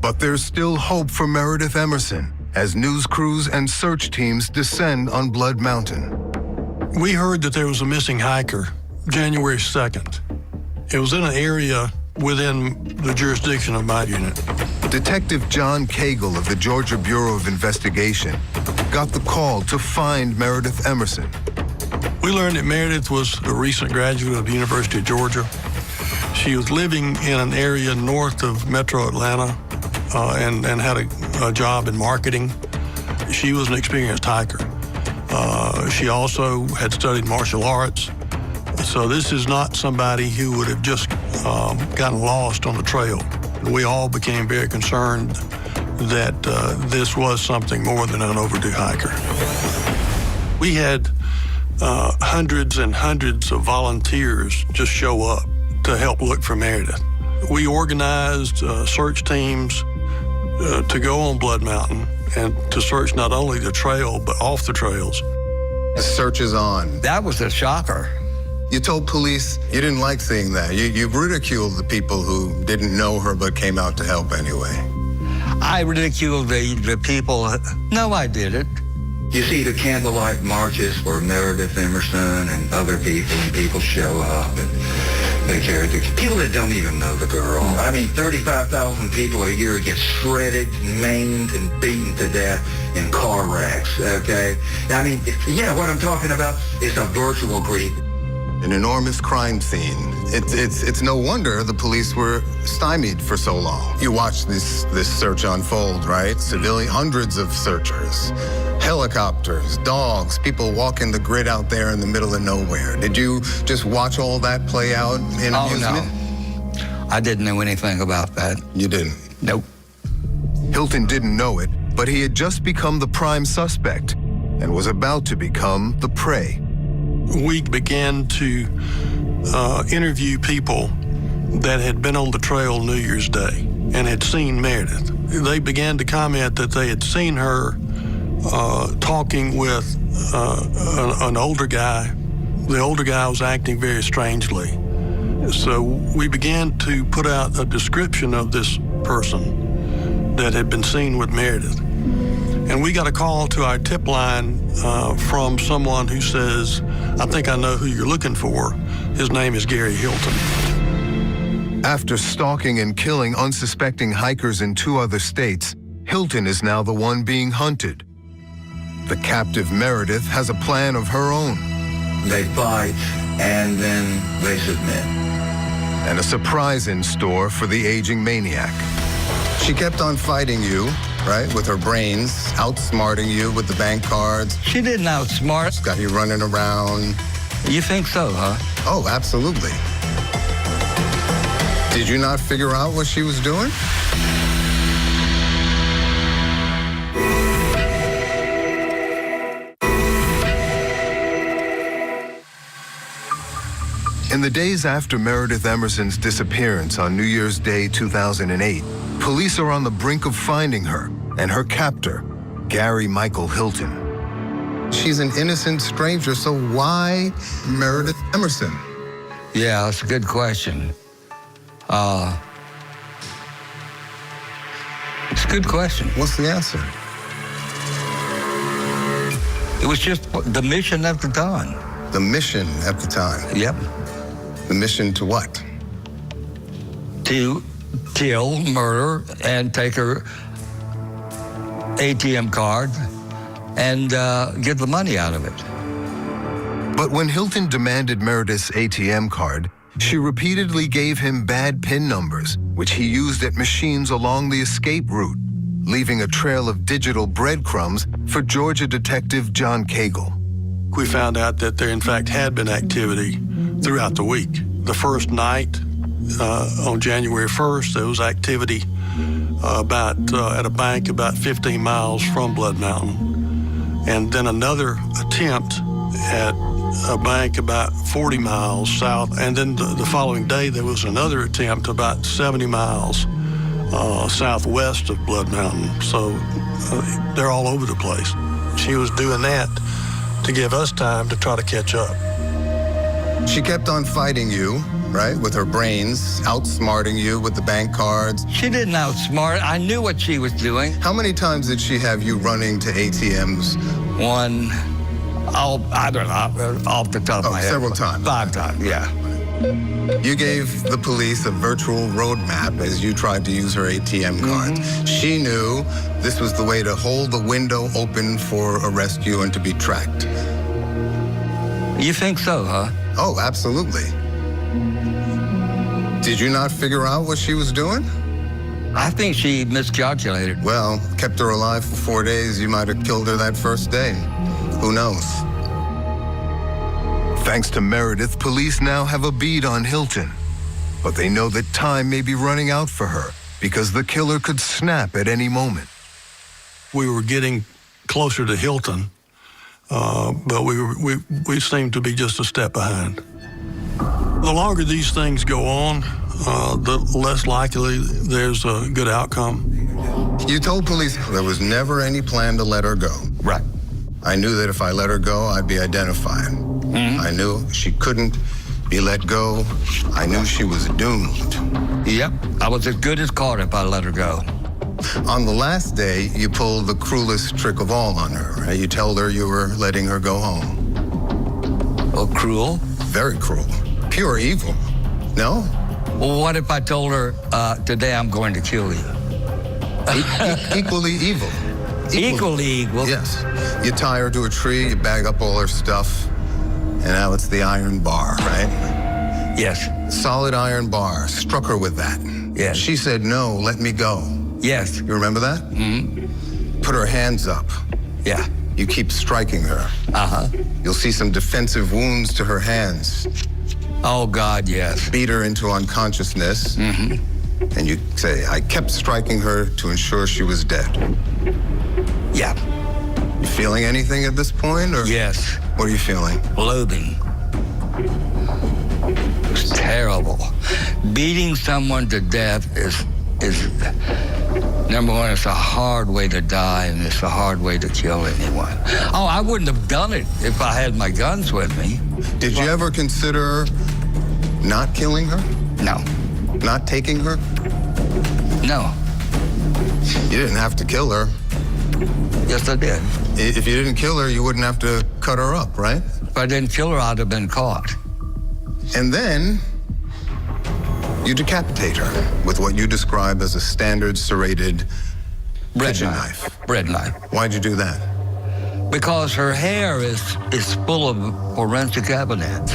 But there's still hope for Meredith Emerson as news crews and search teams descend on Blood Mountain. We heard that there was a missing hiker January 2nd. It was in an area within the jurisdiction of my unit. Detective John Cagle of the Georgia Bureau of Investigation got the call to find Meredith Emerson. We learned that Meredith was a recent graduate of the University of Georgia. She was living in an area north of Metro Atlanta and had a job in marketing. She was an experienced hiker. She also had studied martial arts. So this is not somebody who would have just gotten lost on the trail. We all became very concerned that this was something more than an overdue hiker. We had hundreds and hundreds of volunteers just show up to help look for Meredith. We organized search teams to go on Blood Mountain and to search not only the trail, but off the trails. The search is on. That was a shocker. You told police you didn't like seeing that. You ridiculed the people who didn't know her but came out to help anyway. I ridiculed the people. No, I didn't. You see the candlelight marches for Meredith Emerson and other people, and people show up and they carry the people that don't even know the girl. I mean, 35,000 people a year get shredded, maimed, and beaten to death in car wrecks, okay? I mean, yeah, what I'm talking about is a virtual grief. An enormous crime scene. It's no wonder the police were stymied for so long. You watched this search unfold, right? Hundreds of searchers, helicopters, dogs, people walking the grid out there in the middle of nowhere. Did you just watch all that play out in amusement? No. I didn't know anything about that. You didn't? Nope. Hilton didn't know it, but he had just become the prime suspect and was about to become the prey. We began to interview people that had been on the trail New Year's Day and had seen Meredith. They began to comment that they had seen her talking with an older guy. The older guy was acting very strangely. So we began to put out a description of this person that had been seen with Meredith. And we got a call to our tip line from someone who says, I think I know who you're looking for. His name is Gary Hilton. After stalking and killing unsuspecting hikers in 2 other states, Hilton is now the one being hunted. The captive Meredith has a plan of her own. They fight and then they submit. And a surprise in store for the aging maniac. She kept on fighting you, right, with her brains, outsmarting you with the bank cards. She didn't outsmart. Got you running around. You think so, huh? Oh, absolutely. Did you not figure out what she was doing? In the days after Meredith Emerson's disappearance on New Year's Day 2008, police are on the brink of finding her and her captor, Gary Michael Hilton. She's an innocent stranger, so why Meredith Emerson? Yeah, that's a good question. It's a good question. What's the answer? It was just the mission at the time. The mission at the time? Yep. The mission to what? to kill, murder, and take her ATM card and get the money out of it. But when Hilton demanded Meredith's ATM card, she repeatedly gave him bad PIN numbers, which he used at machines along the escape route, leaving a trail of digital breadcrumbs for Georgia detective John Cagle. We found out that there, in fact, had been activity throughout the week. The first night, on January 1st, there was activity at a bank about 15 miles from Blood Mountain. And then another attempt at a bank about 40 miles south. And then the following day, there was another attempt about 70 miles southwest of Blood Mountain. So they're all over the place. She was doing that to give us time to try to catch up. She kept on fighting you, right, with her brains, outsmarting you with the bank cards. She didn't outsmart. I knew what she was doing. How many times did she have you running to ATMs? One, I don't know, off the top of my head. Several times. 5 times, yeah. You gave the police a virtual roadmap as you tried to use her ATM cards. She knew this was the way to hold the window open for a rescue and to be tracked. You think so, huh? Oh, absolutely. Did you not figure out what she was doing? I think she miscalculated. Well, kept her alive for 4 days. You might have killed her that first day. Who knows? Thanks to Meredith, police now have a bead on Hilton. But they know that time may be running out for her because the killer could snap at any moment. We were getting closer to Hilton, but we seemed to be just a step behind. The longer these things go on, the less likely there's a good outcome. You told police there was never any plan to let her go. Right. I knew that if I let her go, I'd be identified. I knew she couldn't be let go. I knew she was doomed. Yep, I was as good as caught if I let her go. On the last day, you pulled the cruelest trick of all on her, right? You told her you were letting her go home. Oh, cruel? Very cruel. Pure evil. No? Well, what if I told her, today I'm going to kill you? Equally evil. Equally evil? Yes. You tie her to a tree, you bag up all her stuff, and now it's the iron bar, right? Yes. Solid iron bar. Struck her with that. Yes. She said, no, let me go. Yes. You remember that? Mm-hmm. Put her hands up. Yeah. You keep striking her. Uh-huh. You'll see some defensive wounds to her hands. Oh, God, yes. Beat her into unconsciousness. Mm-hmm. And you say, I kept striking her to ensure she was dead. Yeah. You feeling anything at this point? Or yes. What are you feeling? Loathing. It's terrible. Beating someone to death is number one, it's a hard way to die, and it's a hard way to kill anyone. Oh, I wouldn't have done it if I had my guns with me. Did you ever consider not killing her? No. Not taking her? No. You didn't have to kill her. Yes, I did. If you didn't kill her, you wouldn't have to cut her up, right? If I didn't kill her, I'd have been caught. And then you decapitate her with what you describe as a standard serrated kitchen knife. Bread knife. Why'd you do that? Because her hair is full of forensic evidence,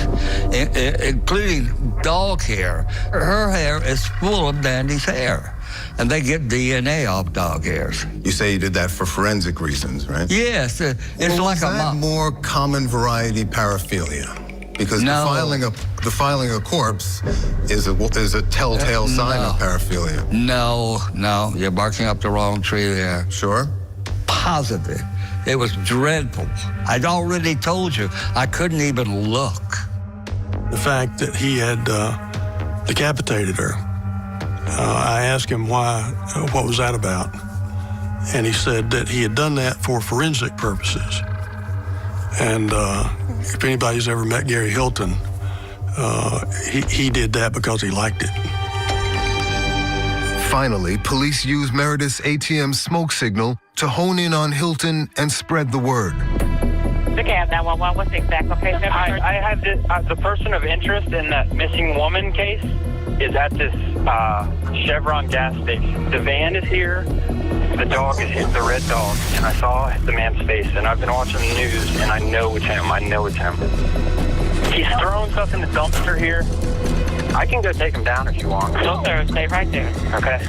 including dog hair. Her hair is full of Dandy's hair, and they get DNA off dog hairs. You say you did that for forensic reasons, right? Yes, it's like a more common variety paraphilia. Because the filing a corpse is a telltale sign of paraphilia. No, you're barking up the wrong tree there. Sure? Positive. It was dreadful. I'd already told you, I couldn't even look. The fact that he had decapitated her, I asked him what was that about? And he said that he had done that for forensic purposes. And if anybody's ever met Gary Hilton, he did that because he liked it. Finally, police used Meredith's ATM smoke signal to hone in on Hilton and spread the word. DeKalb 911, what's the exact location? I have the person of interest in that missing woman case is at this Chevron gas station. The van is here. The dog is the red dog, and I saw the man's face, and I've been watching the news, and I know it's him. I know it's him. He's throwing stuff in the dumpster here. I can go take him down if you want. Go there. Stay right there. Okay.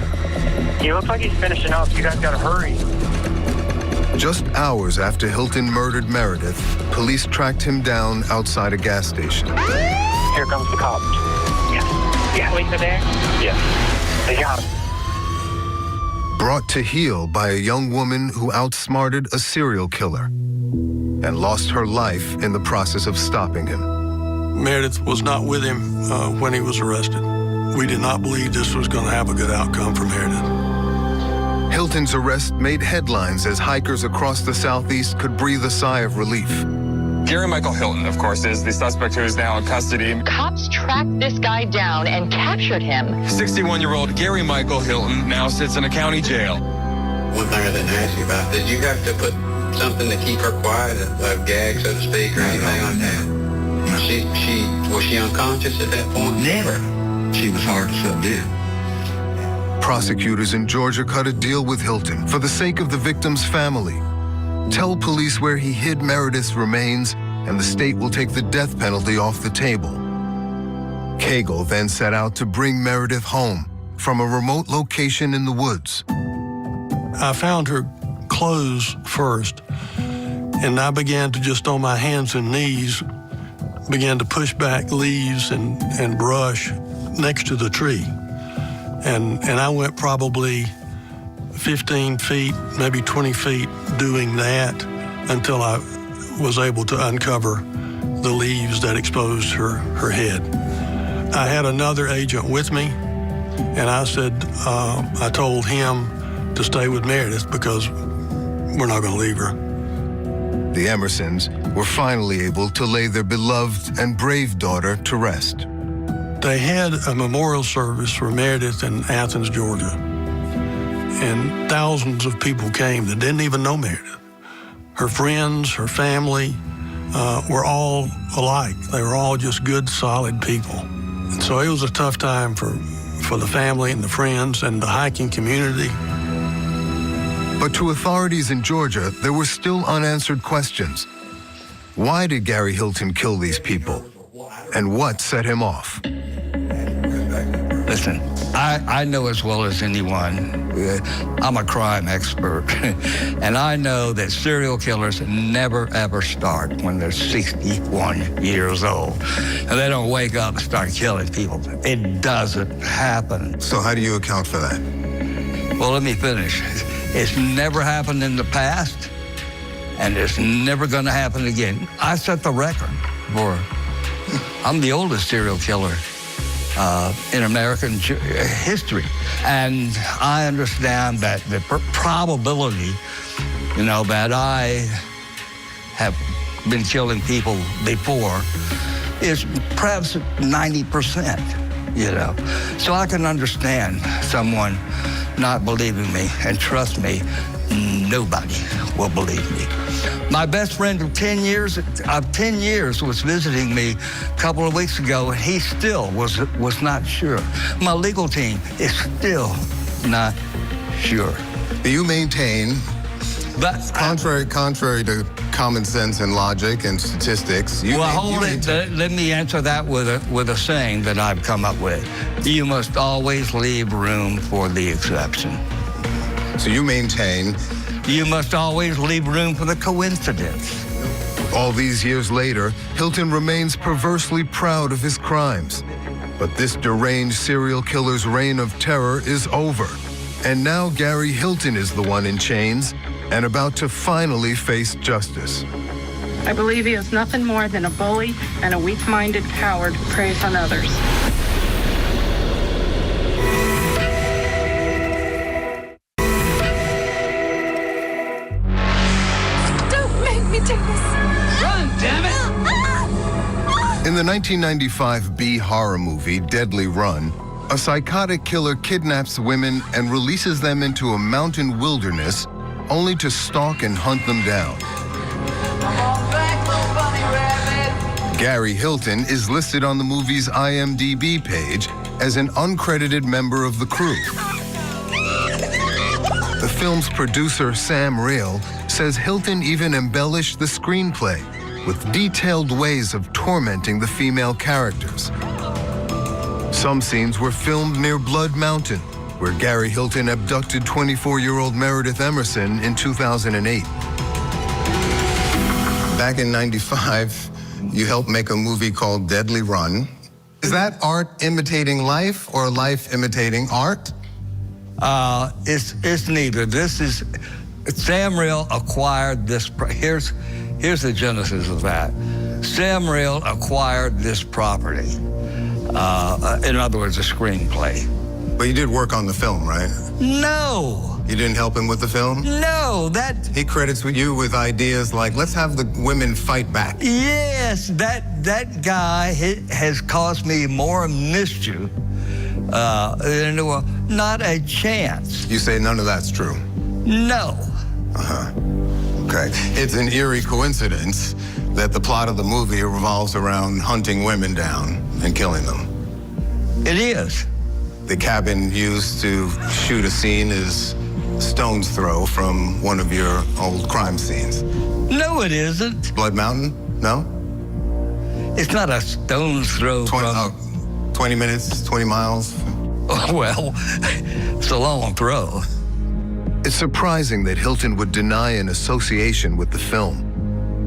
He looks like he's finishing up. You guys got to hurry. Just hours after Hilton murdered Meredith, police tracked him down outside a gas station. Here comes the cops. Yes. Yeah. Wait for there? Yes. They got him. Brought to heel by a young woman who outsmarted a serial killer and lost her life in the process of stopping him. Meredith was not with him when he was arrested. We did not believe this was going to have a good outcome for Meredith. Hilton's arrest made headlines as hikers across the Southeast could breathe a sigh of relief. Gary Michael Hilton, of course, is the suspect who is now in custody. Cops tracked this guy down and captured him. 61-year-old Gary Michael Hilton now sits in a county jail. One thing I didn't ask you about, did you have to put something to keep her quiet, a gag, so to speak, or anything like that? Was she unconscious at that point? Never. She was hard to subdue. Prosecutors in Georgia cut a deal with Hilton for the sake of the victim's family. Tell police where he hid Meredith's remains, and the state will take the death penalty off the table. Cagle then set out to bring Meredith home from a remote location in the woods. I found her clothes first, and I began to just on my hands and knees began to push back leaves and brush next to the tree. And I went probably 15 feet, maybe 20 feet doing that until I was able to uncover the leaves that exposed her head. I had another agent with me, and I said, I told him to stay with Meredith because we're not going to leave her. The Emersons were finally able to lay their beloved and brave daughter to rest. They had a memorial service for Meredith in Athens, Georgia. And thousands of people came that didn't even know Meredith. Her friends, her family were all alike. They were all just good, solid people. And so it was a tough time for the family and the friends and the hiking community. But to authorities in Georgia, there were still unanswered questions. Why did Gary Hilton kill these people? And what set him off? Listen, I know as well as anyone, I'm a crime expert, and I know that serial killers never, ever start when they're 61 years old. And they don't wake up and start killing people. It doesn't happen. So how do you account for that? Well, let me finish. It's never happened in the past, and it's never going to happen again. I set the record for, I'm the oldest serial killer in American history. And I understand that the probability, that I have been killing people before is perhaps 90%, So I can understand someone not believing me, and trust me, nobody will believe me. My best friend of 10 years was visiting me a couple of weeks ago, and he still was not sure. My legal team is still not sure. You maintain, but contrary to common sense and logic and statistics. Let me answer that with a saying that I've come up with. You must always leave room for the exception. So you maintain you must always leave room for the coincidence. All these years later, Hilton remains perversely proud of his crimes. But this deranged serial killer's reign of terror is over. And now Gary Hilton is the one in chains and about to finally face justice. I believe he is nothing more than a bully and a weak-minded coward who preys on others. In the 1995 B horror movie, Deadly Run, a psychotic killer kidnaps women and releases them into a mountain wilderness only to stalk and hunt them down. Gary Hilton is listed on the movie's IMDb page as an uncredited member of the crew. The film's producer, Sam Rail, says Hilton even embellished the screenplay with detailed ways of tormenting the female characters. Some scenes were filmed near Blood Mountain, where Gary Hilton abducted 24-year-old Meredith Emerson in 2008. Back in '95, you helped make a movie called Deadly Run. Is that art imitating life or life imitating art? It's neither. This is, Sam Rail acquired this, here's the genesis of that. Sam Rail acquired this property. In other words, a screenplay. But you did work on the film, right? No. You didn't help him with the film? No, He credits you with ideas like, let's have the women fight back. Yes, that guy has caused me more mischief than not a chance. You say none of that's true? No. Okay. It's an eerie coincidence that the plot of the movie revolves around hunting women down and killing them. It is. The cabin used to shoot a scene is stone's throw from one of your old crime scenes. No, it isn't. Blood Mountain? No? It's not a stone's throw 20 minutes, 20 miles? Well, it's a long throw. It's surprising that Hilton would deny an association with the film.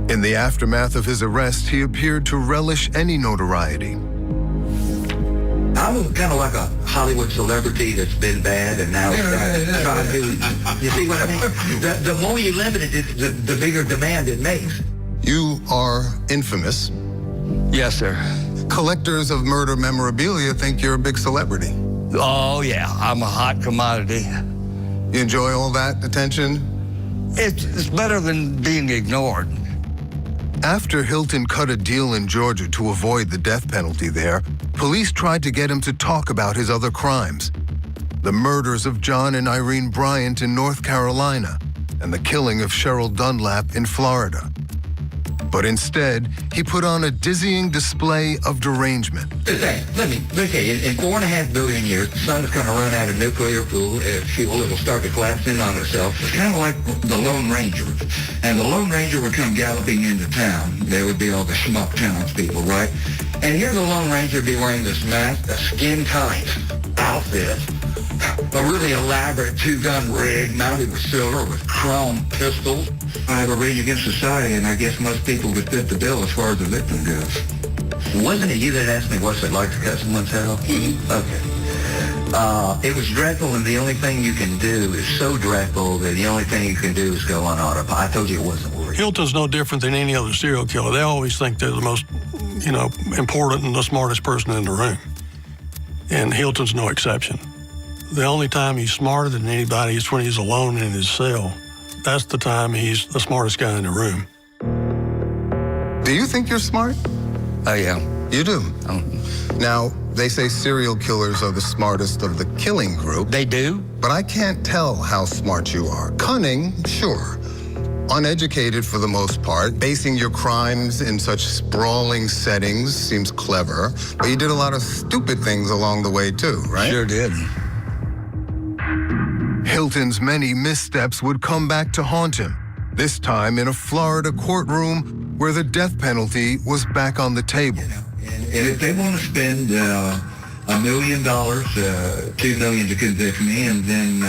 In the aftermath of his arrest, he appeared to relish any notoriety. I'm kind of like a Hollywood celebrity that's been bad and now trying to, you see what I mean? The more you limit it, the bigger demand it makes. You are infamous. Yes, sir. Collectors of murder memorabilia think you're a big celebrity. Oh, yeah, I'm a hot commodity. You enjoy all that attention? It's better than being ignored. After Hilton cut a deal in Georgia to avoid the death penalty there, police tried to get him to talk about his other crimes. The murders of John and Irene Bryant in North Carolina and the killing of Cheryl Dunlap in Florida. But instead, he put on a dizzying display of derangement. Let me tell you, in 4.5 billion years, the sun is going to run out of nuclear fuel. It'll start to collapse in on itself. It's kind of like the Lone Ranger. And the Lone Ranger would come galloping into town. There would be all the schmuck townspeople, right? And here the Lone Ranger would be wearing this mask, a skin-tight outfit, a really elaborate 2-gun rig mounted with silver with chrome pistols. I have a Rage Against Society, and I guess most people would fit the bill as far as the victim goes. Wasn't it you that asked me what's it like to cut someone's head off? Okay. It was dreadful, and the only thing you can do is so dreadful that the only thing you can do is go on autopilot. I told you it wasn't worth it. Hilton's no different than any other serial killer. They always think they're the most, important and the smartest person in the room. And Hilton's no exception. The only time he's smarter than anybody is when he's alone in his cell. That's the time he's the smartest guy in the room. Do you think you're smart? I am. You do? Oh. Now, they say serial killers are the smartest of the killing group. They do? But I can't tell how smart you are. Cunning, sure. Uneducated for the most part. Basing your crimes in such sprawling settings seems clever. But you did a lot of stupid things along the way too, right? Sure did. Hilton's many missteps would come back to haunt him, this time in a Florida courtroom where the death penalty was back on the table. And if they want to spend $1 million, $2 million to convict me, and then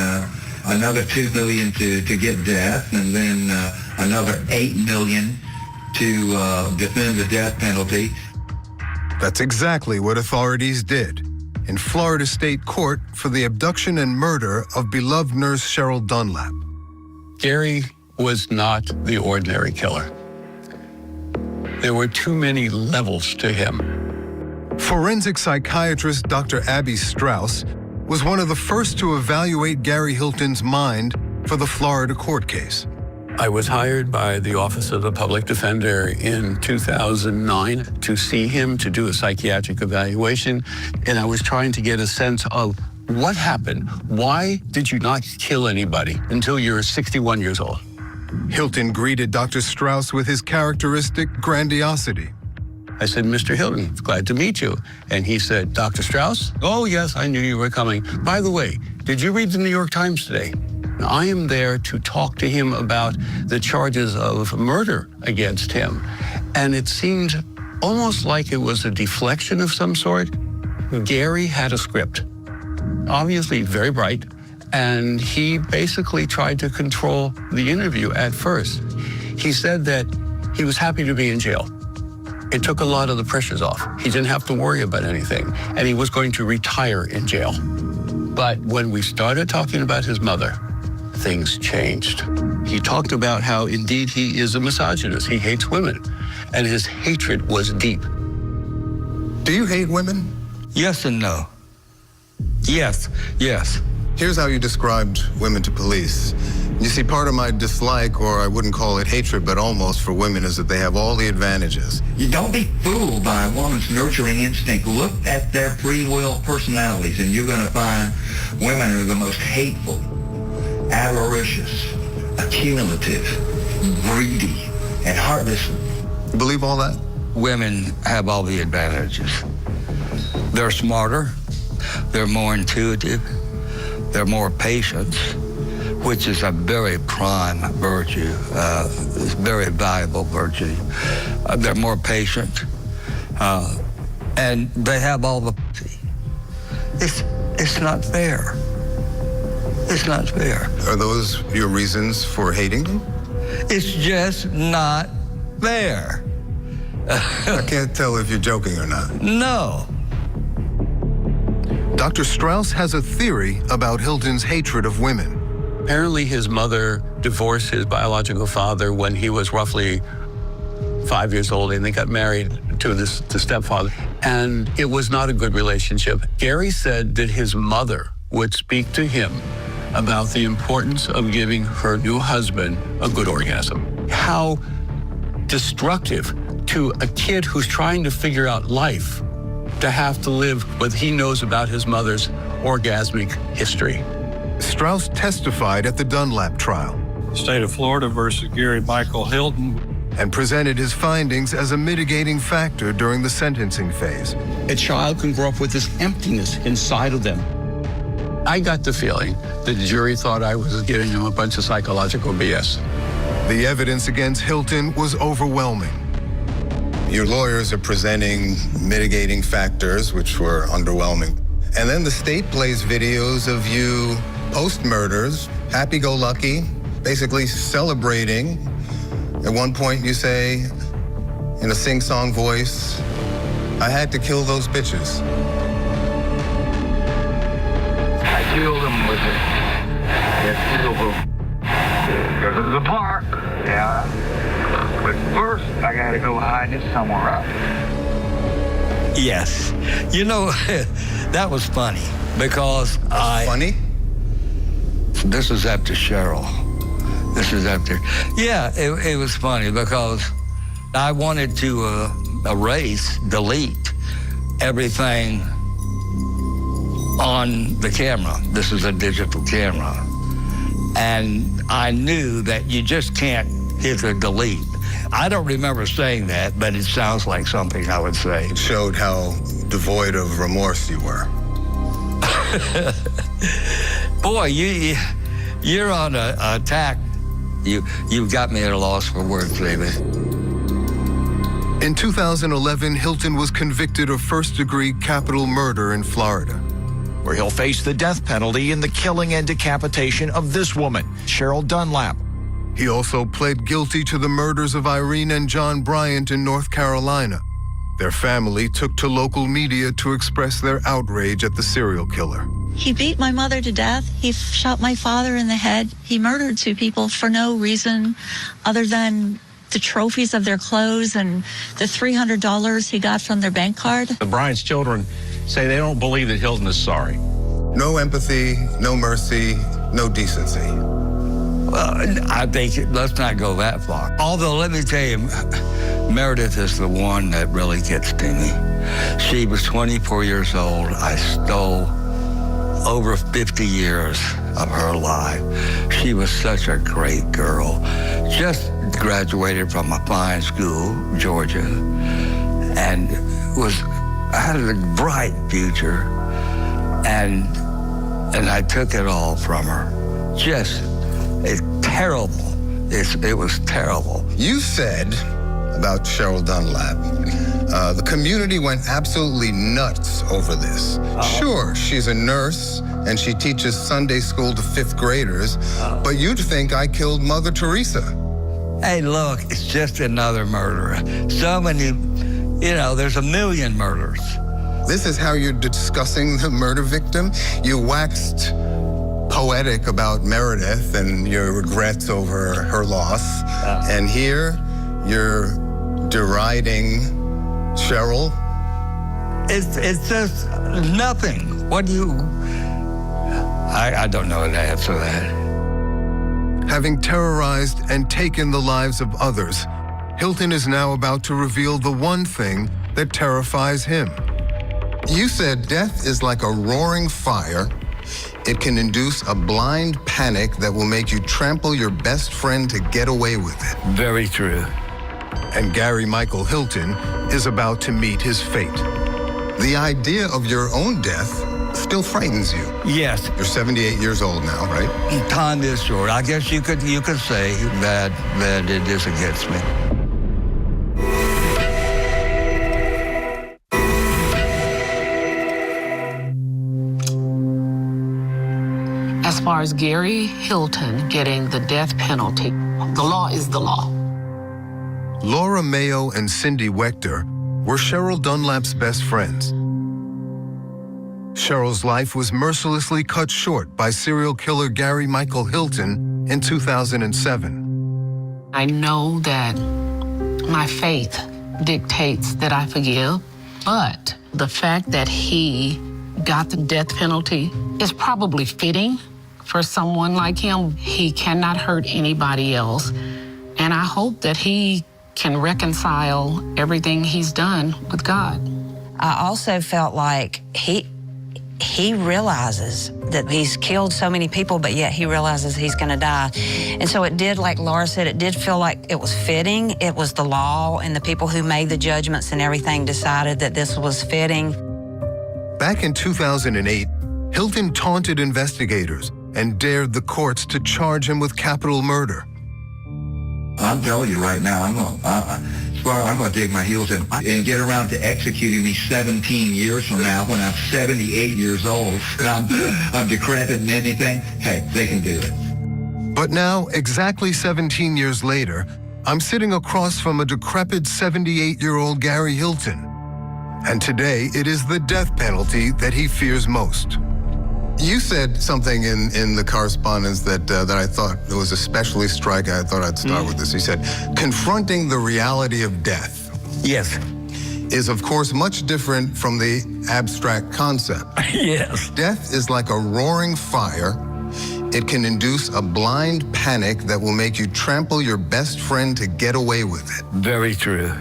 another $2 million to get death, and then another $8 million to defend the death penalty. That's exactly what authorities did in Florida State Court for the abduction and murder of beloved nurse Cheryl Dunlap. Gary was not the ordinary killer. There were too many levels to him. Forensic psychiatrist Dr. Abby Strauss was one of the first to evaluate Gary Hilton's mind for the Florida court case. I was hired by the Office of the Public Defender in 2009 to see him, to do a psychiatric evaluation, and I was trying to get a sense of what happened. Why did you not kill anybody until you're 61 years old? Hilton greeted Dr. Strauss with his characteristic grandiosity. I said, Mr. Hilton, glad to meet you. And he said, Dr. Strauss? Oh, yes, I knew you were coming. By the way, did you read the New York Times today? I am there to talk to him about the charges of murder against him. And it seemed almost like it was a deflection of some sort. Gary had a script, obviously very bright, and he basically tried to control the interview at first. He said that he was happy to be in jail. It took a lot of the pressures off. He didn't have to worry about anything, and he was going to retire in jail. But when we started talking about his mother, things changed. He talked about how indeed he is a misogynist. He hates women, and his hatred was deep. Do you hate women? Yes and no. Yes, yes. Here's how you described women to police. You see, part of my dislike, or I wouldn't call it hatred, but almost for women, is that they have all the advantages. You don't be fooled by a woman's nurturing instinct. Look at their free will personalities, and you're going to find women are the most hateful, avaricious, accumulative, greedy, and heartless. You believe all that? Women have all the advantages. They're smarter, they're more intuitive, they're more patient, which is a very prime virtue, very valuable virtue. They're more patient, and they have all the. It's not fair. It's not fair. Are those your reasons for hating them? It's just not fair. I can't tell if you're joking or not. No. Dr. Strauss has a theory about Hilton's hatred of women. Apparently his mother divorced his biological father when he was roughly 5 years old, and they got married to the stepfather. And it was not a good relationship. Gary said that his mother would speak to him about the importance of giving her new husband a good orgasm. How destructive to a kid who's trying to figure out life to have to live what he knows about his mother's orgasmic history. Strauss testified at the Dunlap trial. State of Florida versus Gary Michael Hilton. And presented his findings as a mitigating factor during the sentencing phase. A child can grow up with this emptiness inside of them. I got the feeling that the jury thought I was giving him a bunch of psychological BS. The evidence against Hilton was overwhelming. Your lawyers are presenting mitigating factors, which were underwhelming. And then the state plays videos of you post-murders, happy-go-lucky, basically celebrating. At one point you say, in a sing-song voice, I had to kill those bitches. I killed them with it. It killed them. Because of the park. Yeah. But first, I gotta go hide it somewhere else. Yes. You know, that was funny because Funny? This is after Cheryl. This is after. Yeah, it was funny because I wanted to delete everything on the camera. This is a digital camera. And I knew that you just can't hit the delete. I don't remember saying that, but it sounds like something I would say. It showed how devoid of remorse you were. Boy, you're on a attack. You've got me at a loss for words, David. In 2011, Hilton was convicted of first-degree capital murder in Florida, where he'll face the death penalty in the killing and decapitation of this woman, Cheryl Dunlap. He also pled guilty to the murders of Irene and John Bryant in North Carolina. Their family took to local media to express their outrage at the serial killer. He beat my mother to death. He shot my father in the head. He murdered two people for no reason other than the trophies of their clothes and the $300 he got from their bank card. The Bryant's children say they don't believe that Hilton is sorry. No empathy, no mercy, no decency. Well, I think let's not go that far. Although, let me tell you, Meredith is the one that really gets to me. She was 24 years old. I stole over 50 years of her life. She was such a great girl. Just graduated from a fine school, Georgia. and had a bright future, and I took it all from her. Just, it's terrible. It was terrible. You said about Cheryl Dunlap, the community went absolutely nuts over this. Sure, she's a nurse and she teaches Sunday school to 5th graders, but you'd think I killed Mother Teresa. Hey, look, it's just another murder. So many, there's a million murders. This is how you're discussing the murder victim? You waxed poetic about Meredith and your regrets over her loss. And here, you're deriding Cheryl? It's just nothing. What do you... I don't know how to answer that. Having terrorized and taken the lives of others, Hilton is now about to reveal the one thing that terrifies him. You said death is like a roaring fire. It can induce a blind panic that will make you trample your best friend to get away with it. Very true. And Gary Michael Hilton is about to meet his fate. The idea of your own death still frightens you. Yes. You're 78 years old now, right? Time is short. I guess you could say that it is against me. As far as Gary Hilton getting the death penalty, the law is the law. Laura Mayo and Cindy Wechter were Cheryl Dunlap's best friends. Cheryl's life was mercilessly cut short by serial killer Gary Michael Hilton in 2007. I know that my faith dictates that I forgive, but the fact that he got the death penalty is probably fitting for someone like him. He cannot hurt anybody else, and I hope that he can reconcile everything he's done with God. I also felt like he realizes that he's killed so many people, but yet he realizes he's gonna die. And so it did, like Laura said, it did feel like it was fitting. It was the law, and the people who made the judgments and everything decided that this was fitting. Back in 2008, Hilton taunted investigators and dared the courts to charge him with capital murder. I'm telling you right now, I'm going to dig my heels in and get around to executing me 17 years from now when I'm 78 years old and I'm decrepit and anything. Hey, they can do it. But now, exactly 17 years later, I'm sitting across from a decrepit 78-year-old Gary Hilton. And today, it is the death penalty that he fears most. You said something in the correspondence that I thought was especially striking. I thought I'd start with this. You said, confronting the reality of death. Yes. Is, of course, much different from the abstract concept. Yes. Death is like a roaring fire. It can induce a blind panic that will make you trample your best friend to get away with it. Very true.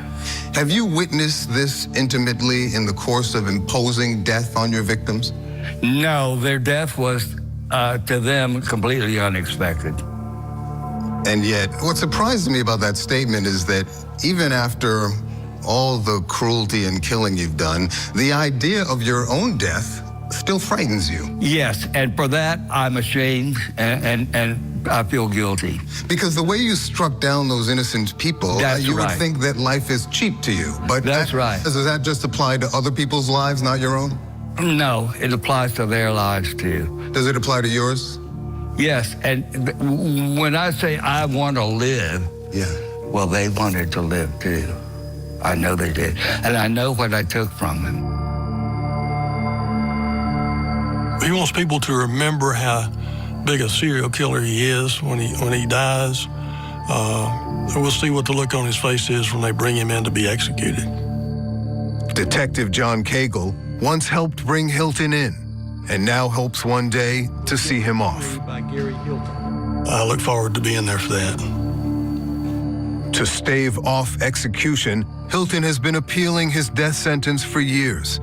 Have you witnessed this intimately in the course of imposing death on your victims? No, their death was, to them, completely unexpected. And yet, what surprised me about that statement is that even after all the cruelty and killing you've done, the idea of your own death still frightens you. Yes, and for that, I'm ashamed and I feel guilty. Because the way you struck down those innocent people, you would think that life is cheap to you. But that's right. Does that just apply to other people's lives, not your own? No, it applies to their lives too. Does it apply to yours? Yes, and when I say I want to live, well, they wanted to live too. I know they did, and I know what I took from them. He wants people to remember how big a serial killer he is when he dies. We'll see what the look on his face is when they bring him in to be executed. Detective John Cagle once helped bring Hilton in, and now hopes one day to see him off. I look forward to being there for that. To stave off execution, Hilton has been appealing his death sentence for years.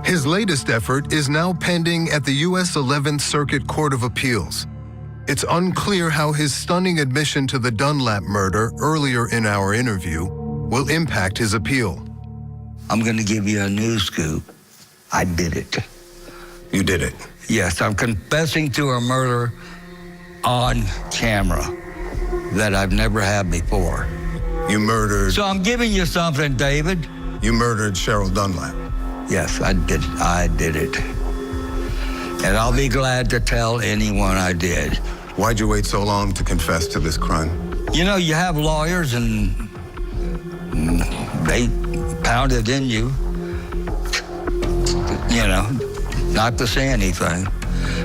His latest effort is now pending at the U.S. 11th Circuit Court of Appeals. It's unclear how his stunning admission to the Dunlap murder earlier in our interview will impact his appeal. I'm going to give you a news scoop. I did it. You did it? Yes, I'm confessing to a murder on camera that I've never had before. You murdered... So I'm giving you something, David. You murdered Cheryl Dunlap? Yes, I did. I did it. And I'll be glad to tell anyone I did. Why'd you wait so long to confess to this crime? You know, you have lawyers and they pounded in you, you know, not to say anything.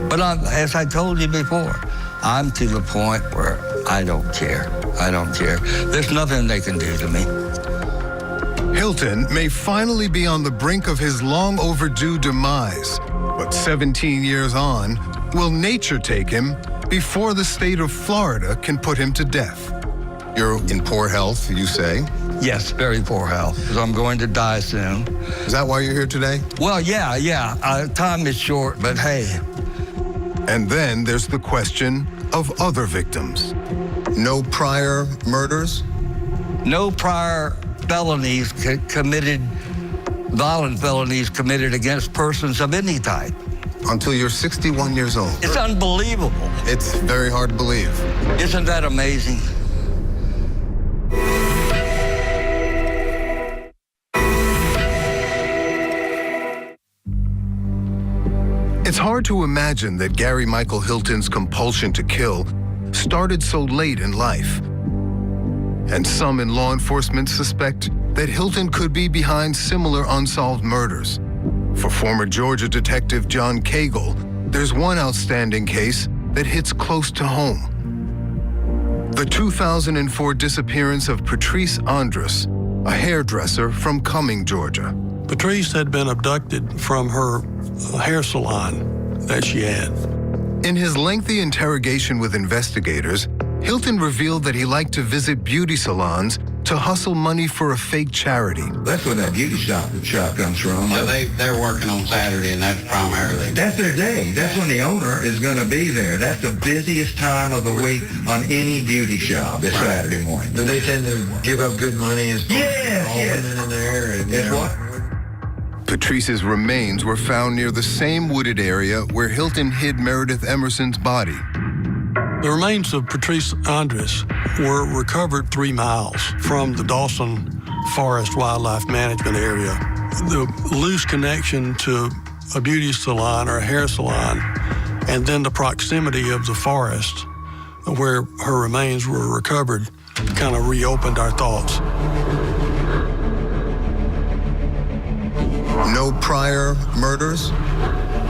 But as I told you before, I'm to the point where I don't care. I don't care. There's nothing they can do to me. Hilton may finally be on the brink of his long overdue demise, but 17 years on, will nature take him before the state of Florida can put him to death? You're in poor health, you say? Yes, very poor health, because I'm going to die soon. Is that why you're here today? Well, yeah. Time is short, but hey. And then there's the question of other victims. No prior murders? No prior felonies committed, violent felonies committed against persons of any type. Until you're 61 years old. It's unbelievable. It's very hard to believe. Isn't that amazing? It's hard to imagine that Gary Michael Hilton's compulsion to kill started so late in life. And some in law enforcement suspect that Hilton could be behind similar unsolved murders. For former Georgia detective John Cagle, there's one outstanding case that hits close to home. The 2004 disappearance of Patrice Andrus, a hairdresser from Cumming, Georgia. Patrice had been abducted from her hair salon that she had. In his lengthy interrogation with investigators, Hilton revealed that he liked to visit beauty salons to hustle money for a fake charity. That's where that beauty shop comes from. So they're working on Saturday, and that's primarily. That's their day. That's when the owner is going to be there. That's the busiest time of the week on any beauty shop. It's Saturday morning. Do they tend to give up good money as Yes. women in there? And, It's what? Patrice's remains were found near the same wooded area where Hilton hid Meredith Emerson's body. The remains of Patrice Andrus were recovered 3 miles from the Dawson Forest Wildlife Management Area. The loose connection to a beauty salon or a hair salon, and then the proximity of the forest where her remains were recovered, kind of reopened our thoughts. No prior murders?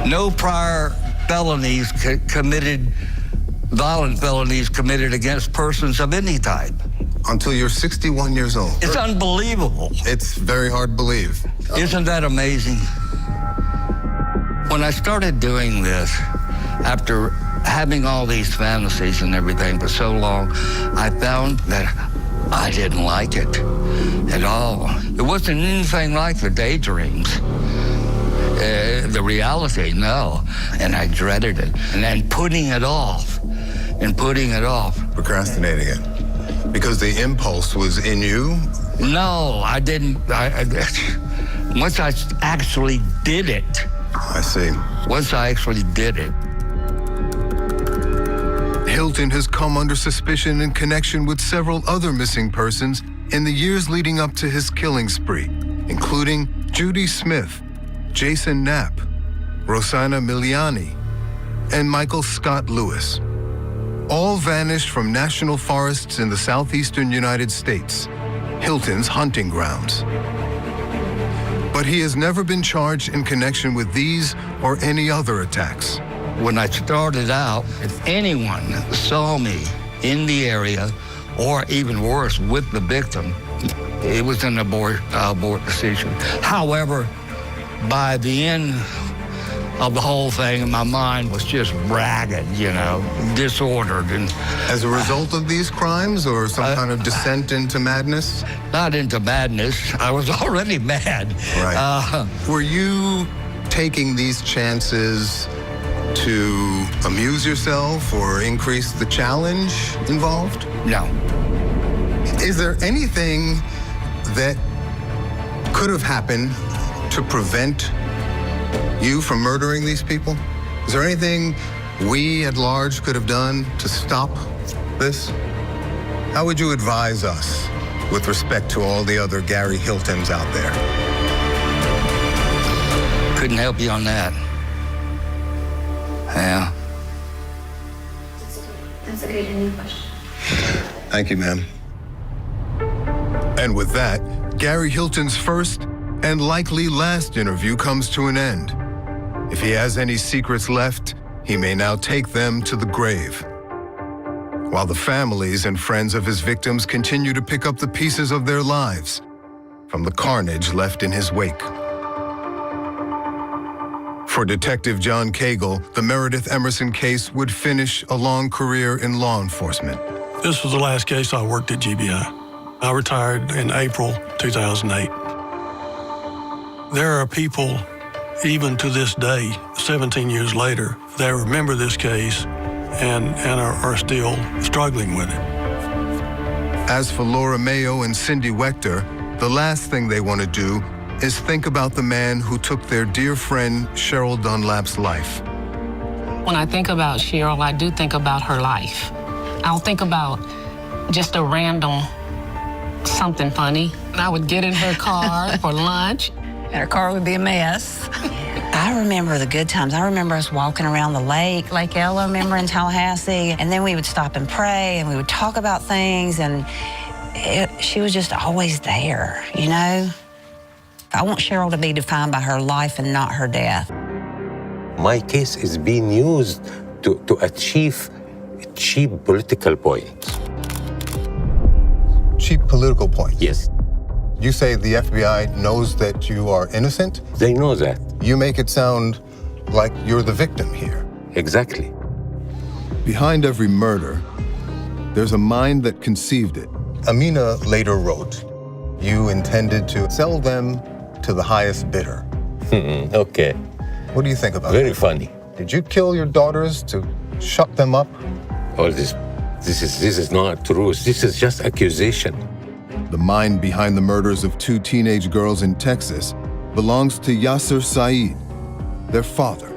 No prior felonies committed, violent felonies committed against persons of any type. Until you're 61 years old. It's unbelievable. It's very hard to believe. Isn't that amazing? When I started doing this, after having all these fantasies and everything for so long, I found that I didn't like it at all. It wasn't anything like the daydreams. The reality, no. And I dreaded it. And then putting it off. Procrastinating it. Because the impulse was in you? No, I didn't. Once I actually did it. I see. Once I actually did it. Hilton has come under suspicion in connection with several other missing persons in the years leading up to his killing spree, including Judy Smith, Jason Knapp, Rosanna Miliani, and Michael Scott Lewis. All vanished from national forests in the southeastern United States, Hilton's hunting grounds. But he has never been charged in connection with these or any other attacks. When I started out, if anyone saw me in the area, or even worse, with the victim, it was an abort decision. However, by the end of the whole thing, my mind was just ragged, disordered. And as a result of these crimes, or some kind of descent into madness? Not into madness. I was already mad. Right. Were you taking these chances to amuse yourself or increase the challenge involved? No. Is there anything that could have happened to prevent you from murdering these people? Is there anything we at large could have done to stop this? How would you advise us with respect to all the other Gary Hiltons out there? Couldn't help you on that. Yeah. That's a good ending question. Thank you, ma'am. And with that, Gary Hilton's first and likely last interview comes to an end. If he has any secrets left, he may now take them to the grave. While the families and friends of his victims continue to pick up the pieces of their lives from the carnage left in his wake. For Detective John Cagle, the Meredith Emerson case would finish a long career in law enforcement. This was the last case I worked at GBI. I retired in April 2008. There are people, even to this day, 17 years later, that remember this case and are still struggling with it. As for Laura Mayo and Cindy Wechter, the last thing they want to do is think about the man who took their dear friend Cheryl Dunlap's life. When I think about Cheryl, I do think about her life. I'll think about just a random something funny. I would get in her car for lunch. And her car would be a mess. I remember the good times. I remember us walking around the lake, Lake Ella, remember, in Tallahassee, and then we would stop and pray, and we would talk about things, and she was just always there, you know? I want Cheryl to be defined by her life and not her death. My case is being used to achieve cheap political points. Cheap political points? Yes. You say the FBI knows that you are innocent? They know that. You make it sound like you're the victim here. Exactly. Behind every murder, there's a mind that conceived it. Amina later wrote, you intended to sell them to the highest bidder. Okay. What do you think about Very that? funny. Did you kill your daughters to shut them up? All this is not true. This is just accusation. The mind behind the murders of 2 teenage girls in Texas belongs to Yasser Saeed, their father.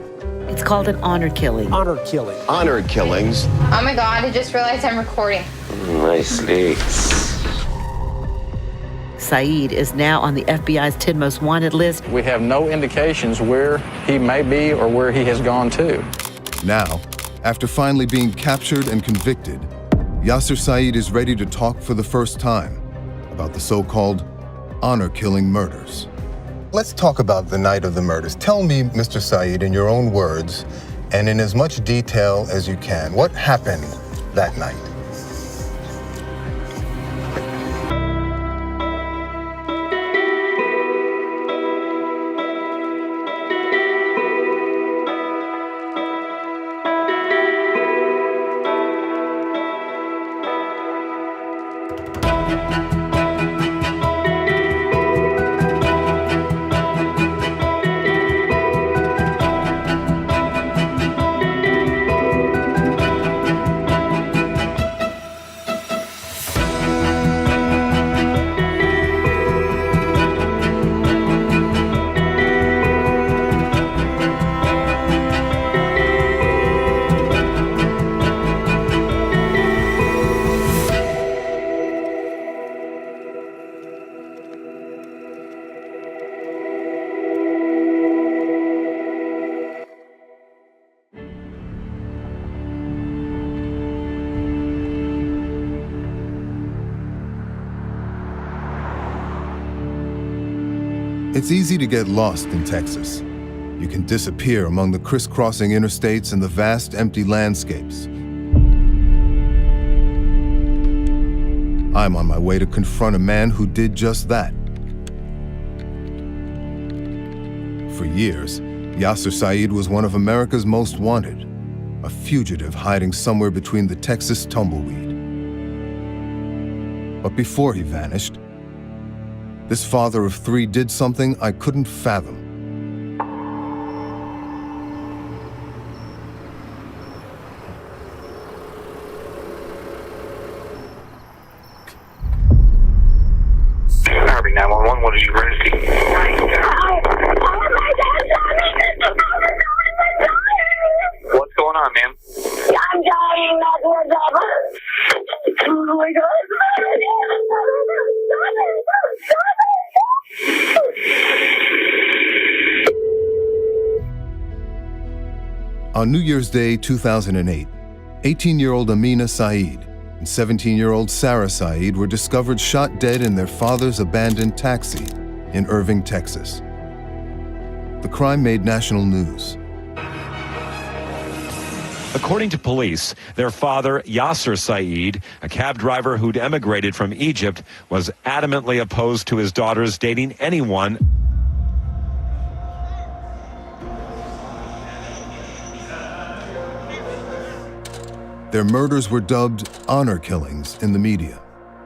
It's called an honor killing. Honor killing. Honor killings. Oh my God, I just realized I'm recording. Nicely. Saeed is now on the FBI's 10 most wanted list. We have no indications where he may be or where he has gone to. Now, after finally being captured and convicted, Yasser Saeed is ready to talk for the first time about the so-called honor-killing murders. Let's talk about the night of the murders. Tell me, Mr. Saeed, in your own words, and in as much detail as you can, what happened that night? It's easy to get lost in Texas. You can disappear among the crisscrossing interstates and the vast empty landscapes. I'm on my way to confront a man who did just that. For years, Yasser Saeed was one of America's most wanted, a fugitive hiding somewhere between the Texas tumbleweed. But before he vanished, this father of 3 did something I couldn't fathom. Harvey 911, what is your emergency? On New Year's Day 2008, 18-year-old Amina Saeed and 17-year-old Sarah Saeed were discovered shot dead in their father's abandoned taxi in Irving, Texas. The crime made national news. According to police, their father, Yasser Saeed, a cab driver who'd emigrated from Egypt, was adamantly opposed to his daughters dating anyone. Their murders were dubbed honor killings in the media.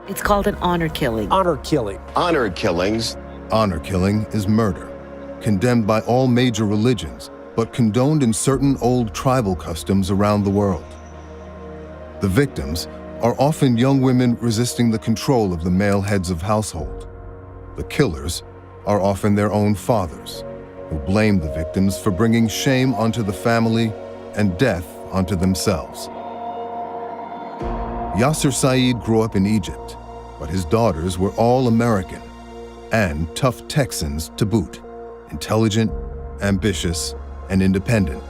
It's called an honor killing. Honor killing. Honor killings. Honor killing is murder, condemned by all major religions, but condoned in certain old tribal customs around the world. The victims are often young women resisting the control of the male heads of household. The killers are often their own fathers, who blame the victims for bringing shame onto the family and death onto themselves. Yasser Saeed grew up in Egypt, but his daughters were all American and tough Texans to boot, intelligent, ambitious, and independent.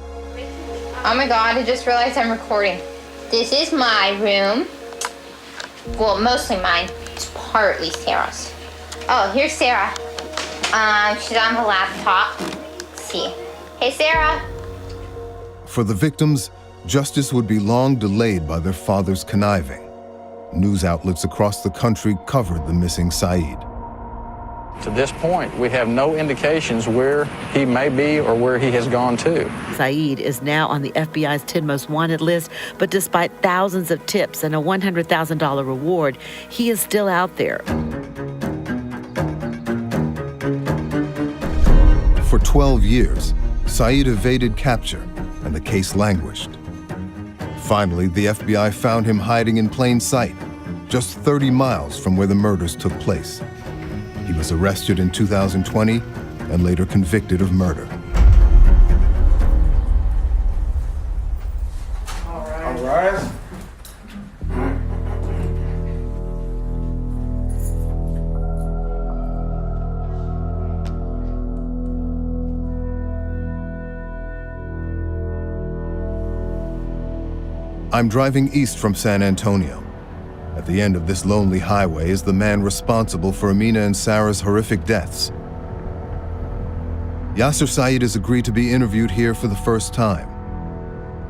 Oh my God, I just realized I'm recording. This is my room. Well, mostly mine. It's partly Sarah's. Oh, here's Sarah. She's on the laptop. Let's see. Hey, Sarah. For the victims, justice would be long delayed by their father's conniving. News outlets across the country covered the missing Saeed. To this point, we have no indications where he may be or where he has gone to. Saeed is now on the FBI's 10 most wanted list, but despite thousands of tips and a $100,000 reward, he is still out there. For 12 years, Saeed evaded capture, and the case languished. Finally, the FBI found him hiding in plain sight, just 30 miles from where the murders took place. He was arrested in 2020 and later convicted of murder. All right. I'm driving east from San Antonio. At the end of this lonely highway is the man responsible for Amina and Sarah's horrific deaths. Yasser Saeed has agreed to be interviewed here for the first time.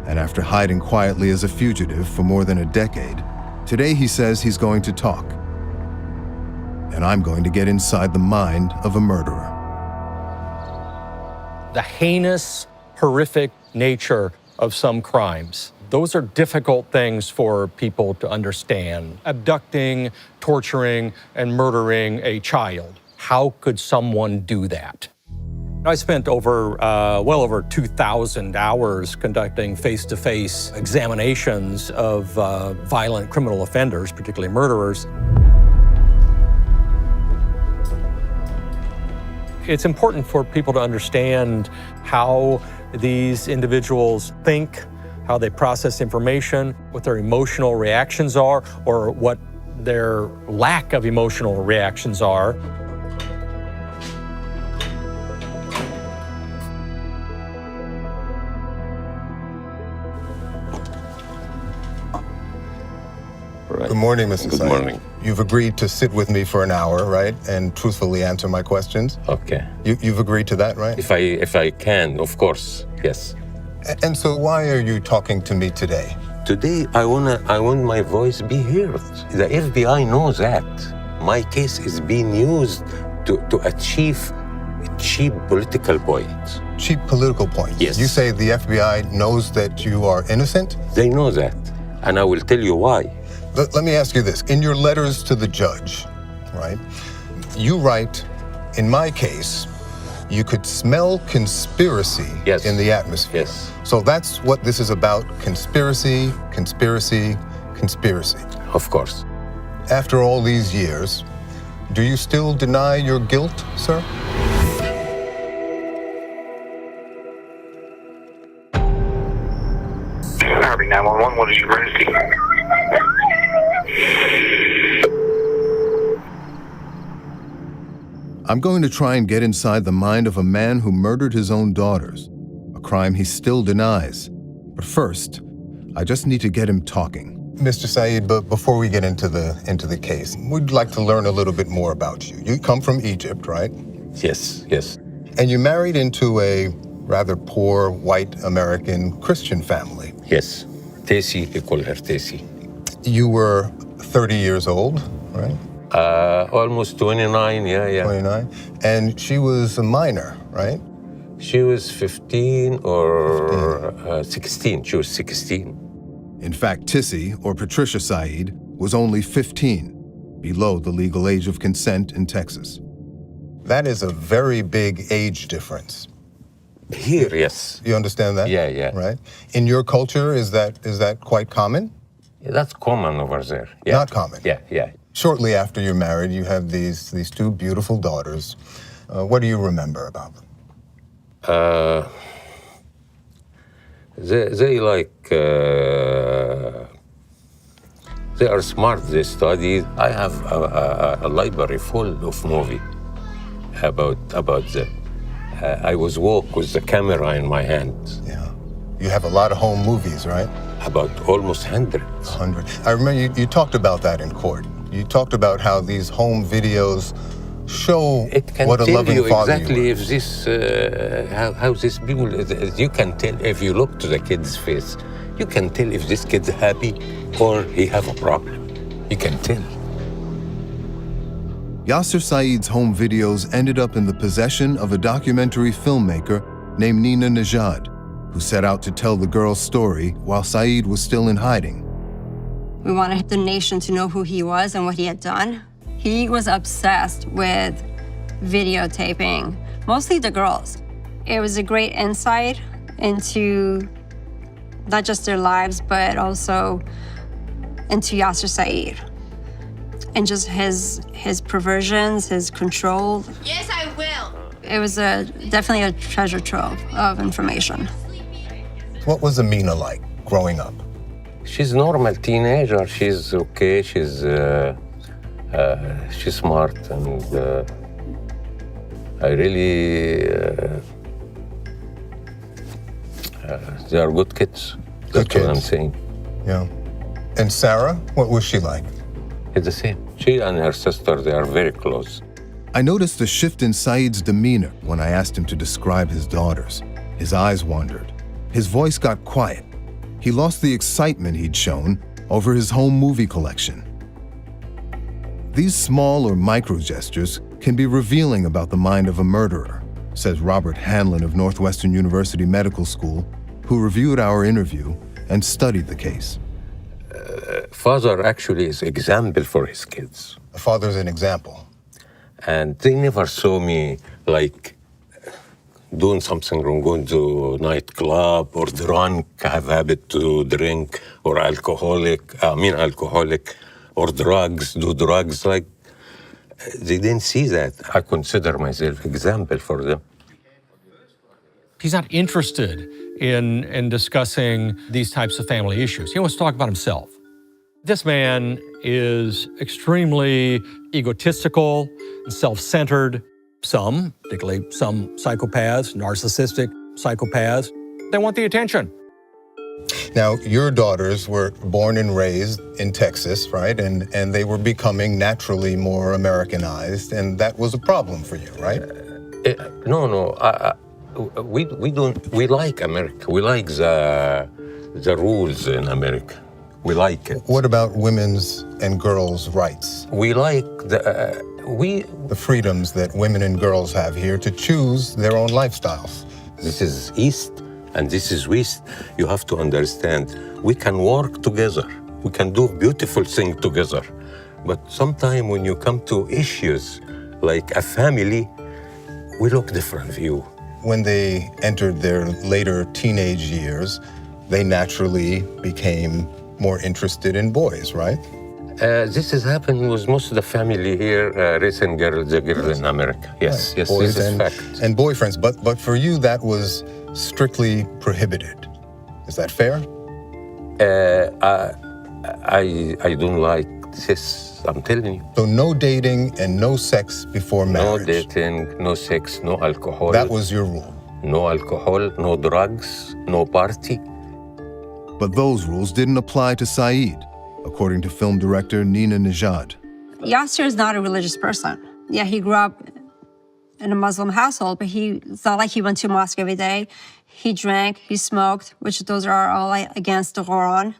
And after hiding quietly as a fugitive for more than a decade, today he says he's going to talk. And I'm going to get inside the mind of a murderer. The heinous, horrific nature of some crimes. Those are difficult things for people to understand. Abducting, torturing, and murdering a child. How could someone do that? I spent well over 2,000 hours conducting face-to-face examinations of violent criminal offenders, particularly murderers. It's important for people to understand how these individuals think, how they process information, what their emotional reactions are, or what their lack of emotional reactions are. Good morning, Mr. Saeed. Good morning. You've agreed to sit with me for an hour, right? And truthfully answer my questions? Okay. You've agreed to that, right? If I can, of course, yes. And so why are you talking to me today? Today, I want my voice be heard. The FBI knows that. My case is being used to achieve cheap political points. Cheap political points? Yes. You say the FBI knows that you are innocent? They know that, and I will tell you why. Let me ask you this. In your letters to the judge, right, you write, in my case, you could smell conspiracy in the atmosphere. Yes. So that's what this is about, conspiracy, conspiracy, conspiracy. Of course. After all these years, do you still deny your guilt, sir? Harvey 911, what is your emergency? I'm going to try and get inside the mind of a man who murdered his own daughters, a crime he still denies, But first, I just need to get him talking. Mr. Saeed, but before we get into the case, we'd like to learn a little bit more about you. You come from Egypt, right? Yes, yes. And you married into a rather poor white American Christian family. Yes. Tesi, we call her Tesi. You were 30 years old, right? Almost 29, yeah. 29. And she was a minor, right? She was 15 or 16. She was 16. In fact, Tissy, or Patricia Saeed, was only 15, below the legal age of consent in Texas. That is a very big age difference. Here, yes. You understand that? Yeah. Right? In your culture, is that quite common? Yeah, that's common over there. Yeah. Not common? Yeah. Shortly after you're married, you have these two beautiful daughters. What do you remember about them? They they are smart, they study. I have a library full of movies about them. I was walk with the camera in my hand. Yeah. You have a lot of home movies, right? About almost 100. 100. I remember you talked about that in court. You talked about how these home videos show what a loving father exactly you were. if this how these people, you can tell if you look to the kid's face, you can tell if this kid's happy or he have a problem. You can tell. Yasser Saeed's home videos ended up in the possession of a documentary filmmaker named Nina Najad, who set out to tell the girl's story while Saeed was still in hiding. We wanted the nation to know who he was and what he had done. He was obsessed with videotaping, mostly the girls. It was a great insight into not just their lives, but also into Yasser Saeed and just his perversions, his control. Yes, I will. It was definitely a treasure trove of information. What was Amina like growing up? She's normal teenager. She's okay. She's smart, and I really they are good kids. That's what I'm saying. Yeah. And Sarah, what was she like? It's the same. She and her sister, they are very close. I noticed a shift in Saeed's demeanor when I asked him to describe his daughters. His eyes wandered. His voice got quiet. He lost the excitement he'd shown over his home movie collection. These small or micro gestures can be revealing about the mind of a murderer, says Robert Hanlon of Northwestern University Medical School, who reviewed our interview and studied the case. Father actually is example for his kids. The father's an example. And they never saw me like doing something wrong, going to nightclub or drunk, have habit to drink, or alcoholic, or drugs, do drugs. Like, they didn't see that. I consider myself example for them. He's not interested in discussing these types of family issues. He wants to talk about himself. This man is extremely egotistical and self-centered. Some, particularly some psychopaths, narcissistic psychopaths, they want the attention. Now, your daughters were born and raised in Texas, right? And they were becoming naturally more Americanized, and that was a problem for you, right? No. We like America. We like the rules in America. We like it. What about women's and girls' rights? We like the freedoms that women and girls have here to choose their own lifestyles. This is East and this is West. You have to understand, we can work together. We can do beautiful things together. But sometimes when you come to issues like a family, we look different view. When they entered their later teenage years, they naturally became more interested in boys, right? This has happened with most of the family here, raising girls in America. Yes, right. Yes, boys this is and, fact. And boyfriends, but for you that was strictly prohibited. Is that fair? I don't like this, I'm telling you. So no dating and no sex before marriage? No dating, no sex, no alcohol. That was your rule? No alcohol, no drugs, no party. But those rules didn't apply to Saeed, according to film director Nina Nejad. Yasser is not a religious person. Yeah, he grew up in a Muslim household, but it's not like he went to mosque every day. He drank, he smoked, which those are all against the Quran.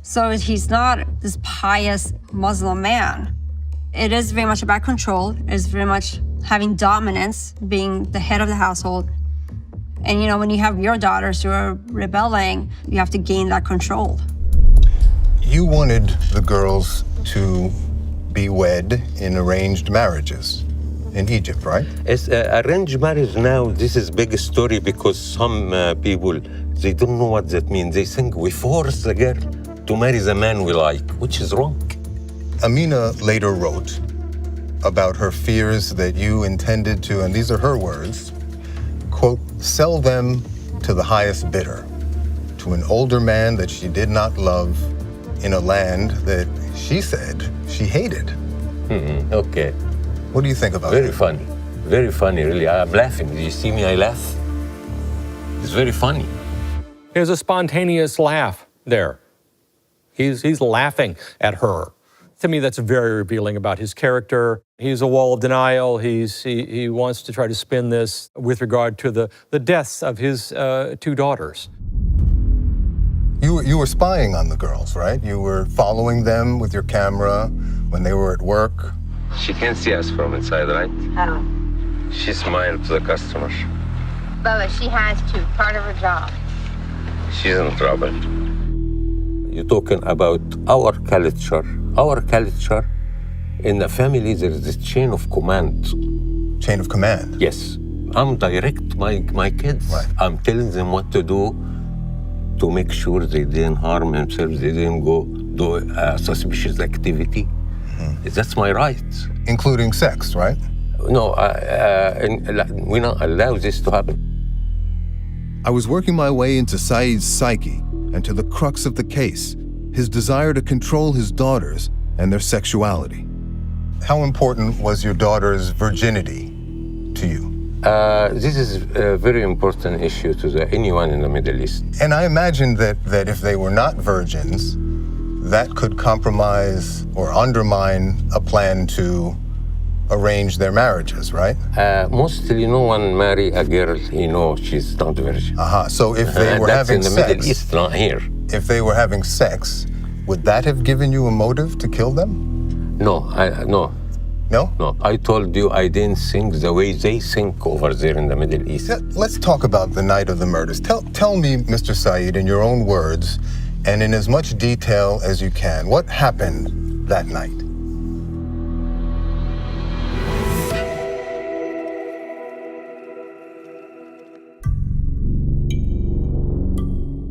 So he's not this pious Muslim man. It is very much about control. It is very much having dominance, being the head of the household. And, you know, when you have your daughters who are rebelling, you have to gain that control. You wanted the girls to be wed in arranged marriages in Egypt, right? It's arranged marriage now. This is big story because some people, they don't know what that means. They think we force the girl to marry the man we like, which is wrong. Amina later wrote about her fears that you intended to, and these are her words, quote, sell them to the highest bidder, to an older man that she did not love in a land that she said she hated. Okay. What do you think about Very funny. Very funny, really. I'm laughing. Do you see me? I laugh. It's very funny. There's a spontaneous laugh there. He's laughing at her. To me, that's very revealing about his character. He's a wall of denial. He wants to try to spin this with regard to the deaths of his two daughters. You were spying on the girls, right? You were following them with your camera when they were at work. She can see us from inside, right? How? She smiled to the customers. Bubba, she has to. Part of her job. She's in trouble. You're talking about our culture. Our culture, in the family, there is this chain of command. Chain of command? Yes. I'm direct my kids. Right. I'm telling them what to do to make sure they didn't harm themselves, they didn't go do suspicious activity. That's my right. Including sex, right? No, we don't allow this to happen. I was working my way into Saeed's psyche and to the crux of the case, his desire to control his daughters and their sexuality. How important was your daughter's virginity to you? This is a very important issue to anyone in the Middle East. And I imagine that if they were not virgins, that could compromise or undermine a plan to arrange their marriages, right? Mostly no one marry a girl, she's not virgin. So if they were having in the sex, Middle East, not here. If they were having sex, would that have given you a motive to kill them? No, no. No? No, I told you I didn't think the way they think over there in the Middle East. Let's talk about the night of the murders. Tell me, Mr. Saeed, in your own words, and in as much detail as you can, what happened that night?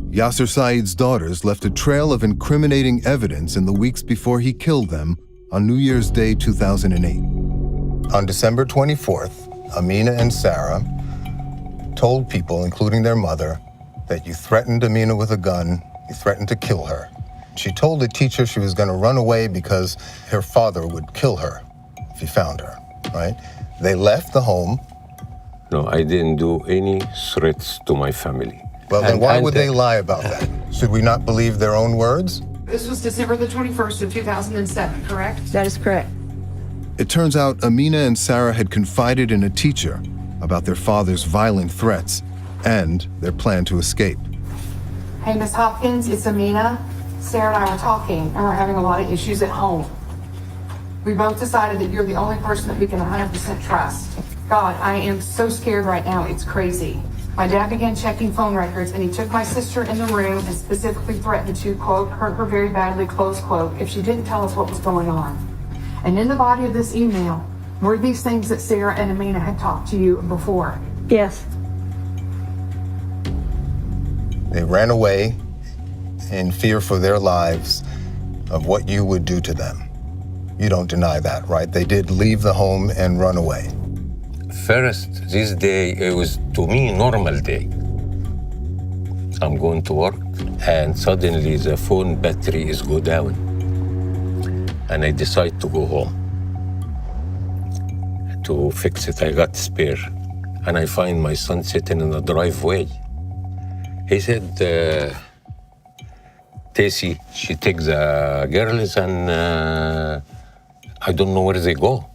Yasser Saeed's daughters left a trail of incriminating evidence in the weeks before he killed them on New Year's Day 2008. On December 24th, Amina and Sarah told people, including their mother, that you threatened Amina with a gun, you threatened to kill her. She told the teacher she was going to run away because her father would kill her if he found her, right? They left the home. No, I didn't do any threats to my family. Well, then why would they lie about that? Should we not believe their own words? This was December the 21st of 2007, correct? That is correct. It turns out Amina and Sarah had confided in a teacher about their father's violent threats and their plan to escape. Hey, Miss Hopkins, it's Amina. Sarah and I were talking, and we're having a lot of issues at home. We both decided that you're the only person that we can 100% trust. God, I am so scared right now, it's crazy. My dad began checking phone records, and he took my sister in the room and specifically threatened to, quote, hurt her very badly, close quote, if she didn't tell us what was going on. And in the body of this email were these things that Sarah and Amina had talked to you before. Yes. They ran away in fear for their lives of what you would do to them. You don't deny that, right? They did leave the home and run away. First, this day, it was, to me, normal day. I'm going to work, and suddenly the phone battery is go down. And I decide to go home to fix it. I got spare. And I find my son sitting in the driveway. He said, Tessie, she takes the girls and I don't know where they go.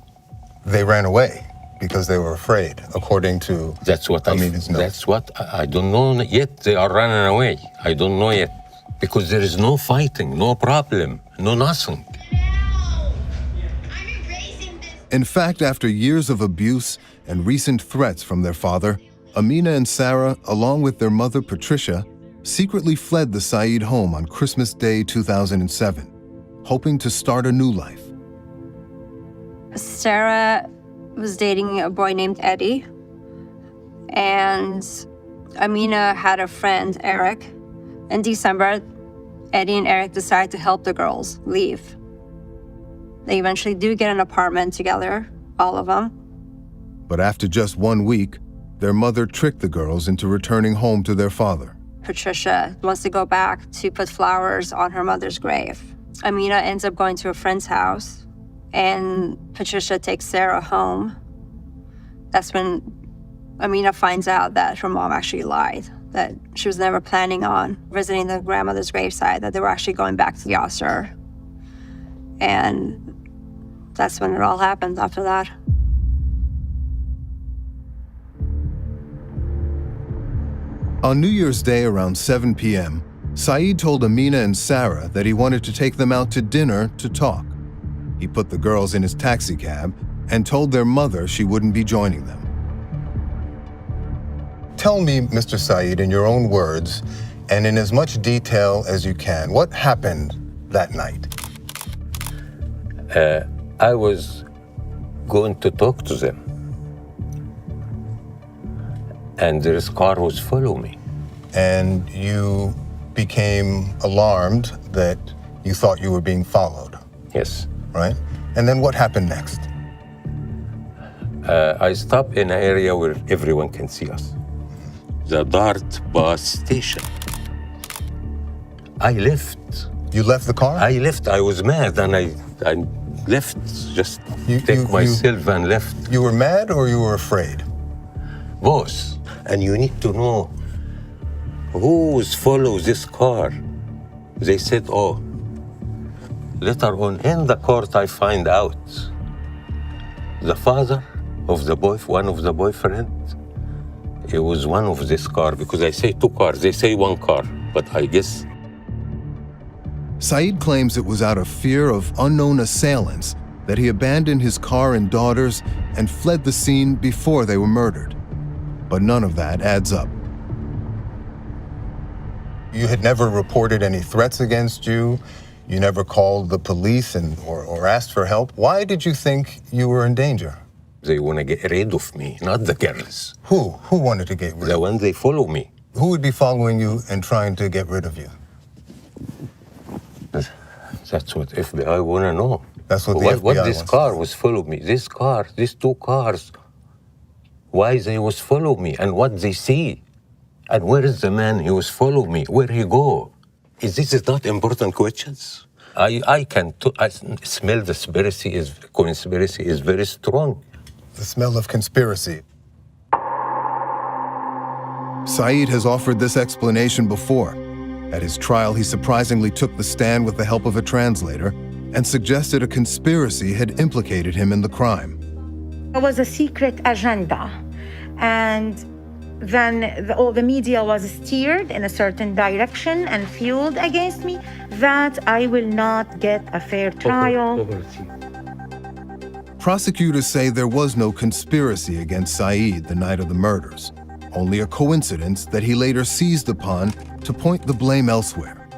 They ran away because they were afraid, according to That's what I don't know yet. They are running away. I don't know yet. Because there is no fighting, no problem, no nothing. In fact, after years of abuse and recent threats from their father, Amina and Sarah, along with their mother Patricia, secretly fled the Saeed home on Christmas Day 2007, hoping to start a new life. Sarah was dating a boy named Eddie, and Amina had a friend, Eric. In December, Eddie and Eric decide to help the girls leave. They eventually do get an apartment together, all of them. But after just 1 week, their mother tricked the girls into returning home to their father. Patricia wants to go back to put flowers on her mother's grave. Amina ends up going to a friend's house, and Patricia takes Sarah home. That's when Amina finds out that her mom actually lied, that she was never planning on visiting the grandmother's gravesite, that they were actually going back to Yasser. And that's when it all happened after that. On New Year's Day around 7 p.m., Saeed told Amina and Sarah that he wanted to take them out to dinner to talk. He put the girls in his taxi cab and told their mother she wouldn't be joining them. Tell me, Mr. Saeed, in your own words, and in as much detail as you can, what happened that night? I was going to talk to them. And their car was following me. And you became alarmed that you thought you were being followed. Yes. Right? And then what happened next? I stopped in an area where everyone can see us. The Dart bus station. I left. You left the car? I left. I was mad and I left. Just take myself and left. You were mad or you were afraid? Both. And you need to know who follows this car. They said, oh, later on in the court I find out the father of the boy, one of the boyfriend, it was one of this car, because I say two cars, they say one car, but I guess. Saeed claims it was out of fear of unknown assailants that he abandoned his car and daughters and fled the scene before they were murdered. But none of that adds up. You had never reported any threats against you. You never called the police or asked for help. Why did you think you were in danger? They want to get rid of me, not the girls. Who? Who wanted to get rid of you? The ones they follow me. Who would be following you and trying to get rid of you? That's what FBI want to know. That's what the FBI What this wants car was following me. This car, these two cars. Why they was follow me and what they see. And where is the man he was follow me? Where he go? This is not important questions. I smell the conspiracy is very strong. The smell of conspiracy. Saeed has offered this explanation before. At his trial, he surprisingly took the stand with the help of a translator and suggested a conspiracy had implicated him in the crime. It was a secret agenda, and then all the media was steered in a certain direction and fueled against me, that I will not get a fair trial. Prosecutors say there was no conspiracy against Saeed the night of the murders, only a coincidence that he later seized upon to point the blame elsewhere.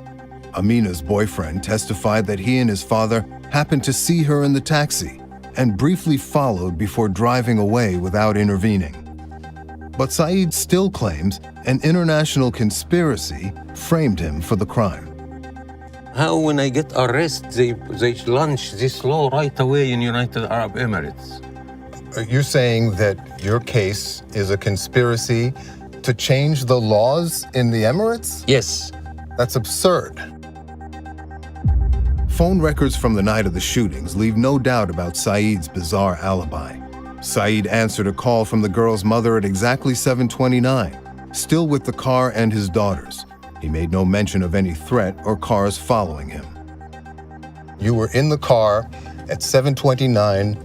Amina's boyfriend testified that he and his father happened to see her in the taxi and briefly followed before driving away without intervening. But Saeed still claims an international conspiracy framed him for the crime. How when I get arrested, they launch this law right away in United Arab Emirates. You're saying that your case is a conspiracy to change the laws in the Emirates? Yes. That's absurd. Phone records from the night of the shootings leave no doubt about Saeed's bizarre alibi. Saeed answered a call from the girl's mother at exactly 7:29, still with the car and his daughters. He made no mention of any threat or cars following him. You were in the car at 7:29.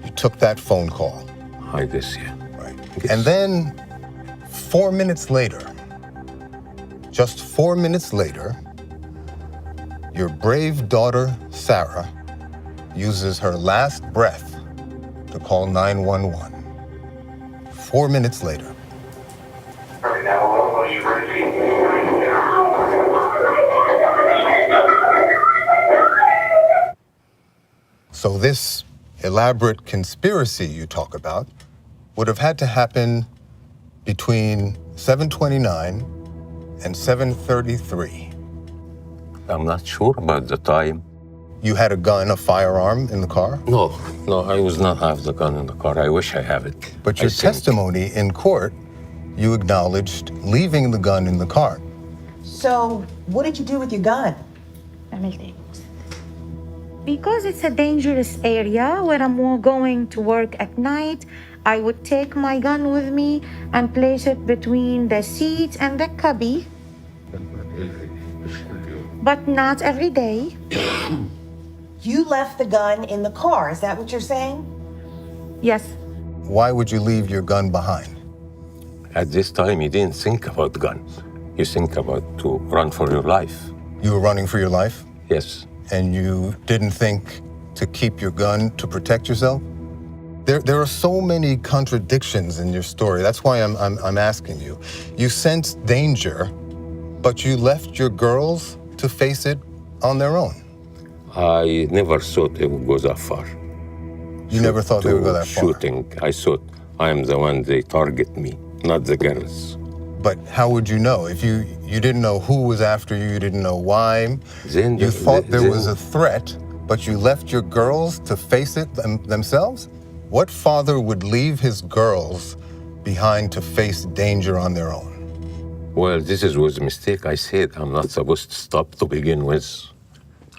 You took that phone call. I guess, yeah. Right. And then 4 minutes later, just 4 minutes later, your brave daughter, Sarah, uses her last breath to call 911. 4 minutes later. All right, now, are you ready? So this elaborate conspiracy you talk about would have had to happen between 7:29 and 7:33. I'm not sure about the time. You had a gun, a firearm in the car? No, I was not have the gun in the car. I wish I have it. But your testimony in court, you acknowledged leaving the gun in the car. So, what did you do with your gun? Because it's a dangerous area where I'm going to work at night, I would take my gun with me and place it between the seat and the cubby. But not every day. You left the gun in the car, is that what you're saying? Yes. Why would you leave your gun behind? At this time, you didn't think about guns. You think about to run for your life. You were running for your life? Yes. And you didn't think to keep your gun to protect yourself? There are so many contradictions in your story. That's why I'm asking you. You sensed danger, but you left your girls to face it on their own. I never thought it would go that far. You never thought they would go that far? Shooting, I thought I am the one they target me, not the girls. But how would you know? If you didn't know who was after you, you didn't know why, then you thought there was a threat, but you left your girls to face it themselves? What father would leave his girls behind to face danger on their own? Well, this was a mistake. I said I'm not supposed to stop to begin with.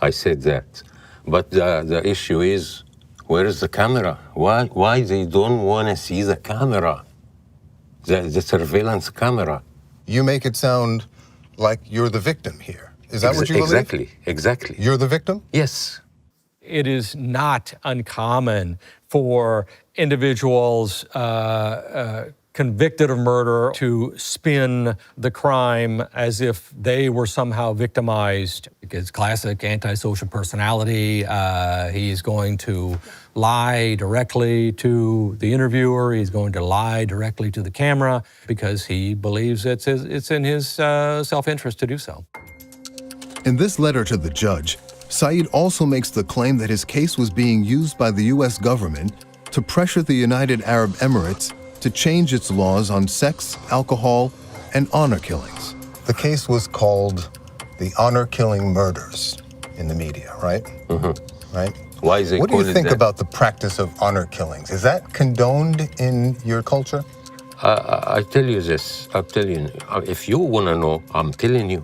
I said that. But the issue is, where is the camera? Why they don't want to see the camera? The surveillance camera. You make it sound like you're the victim here. Is that what you believe? Exactly. You're the victim? Yes. It is not uncommon for individuals convicted of murder to spin the crime as if they were somehow victimized. It's classic antisocial personality. He's going to lie directly to the interviewer. He's going to lie directly to the camera because he believes it's in his self-interest to do so. In this letter to the judge, Saeed also makes the claim that his case was being used by the U.S. government to pressure the United Arab Emirates to change its laws on sex, alcohol, and honor killings. The case was called the honor killing murders in the media, right? Mm-hmm. Right? Why is it What do you think that? about the practice of honor killings? Is that condoned in your culture? I tell you this. I'm telling you. If you want to know, I'm telling you.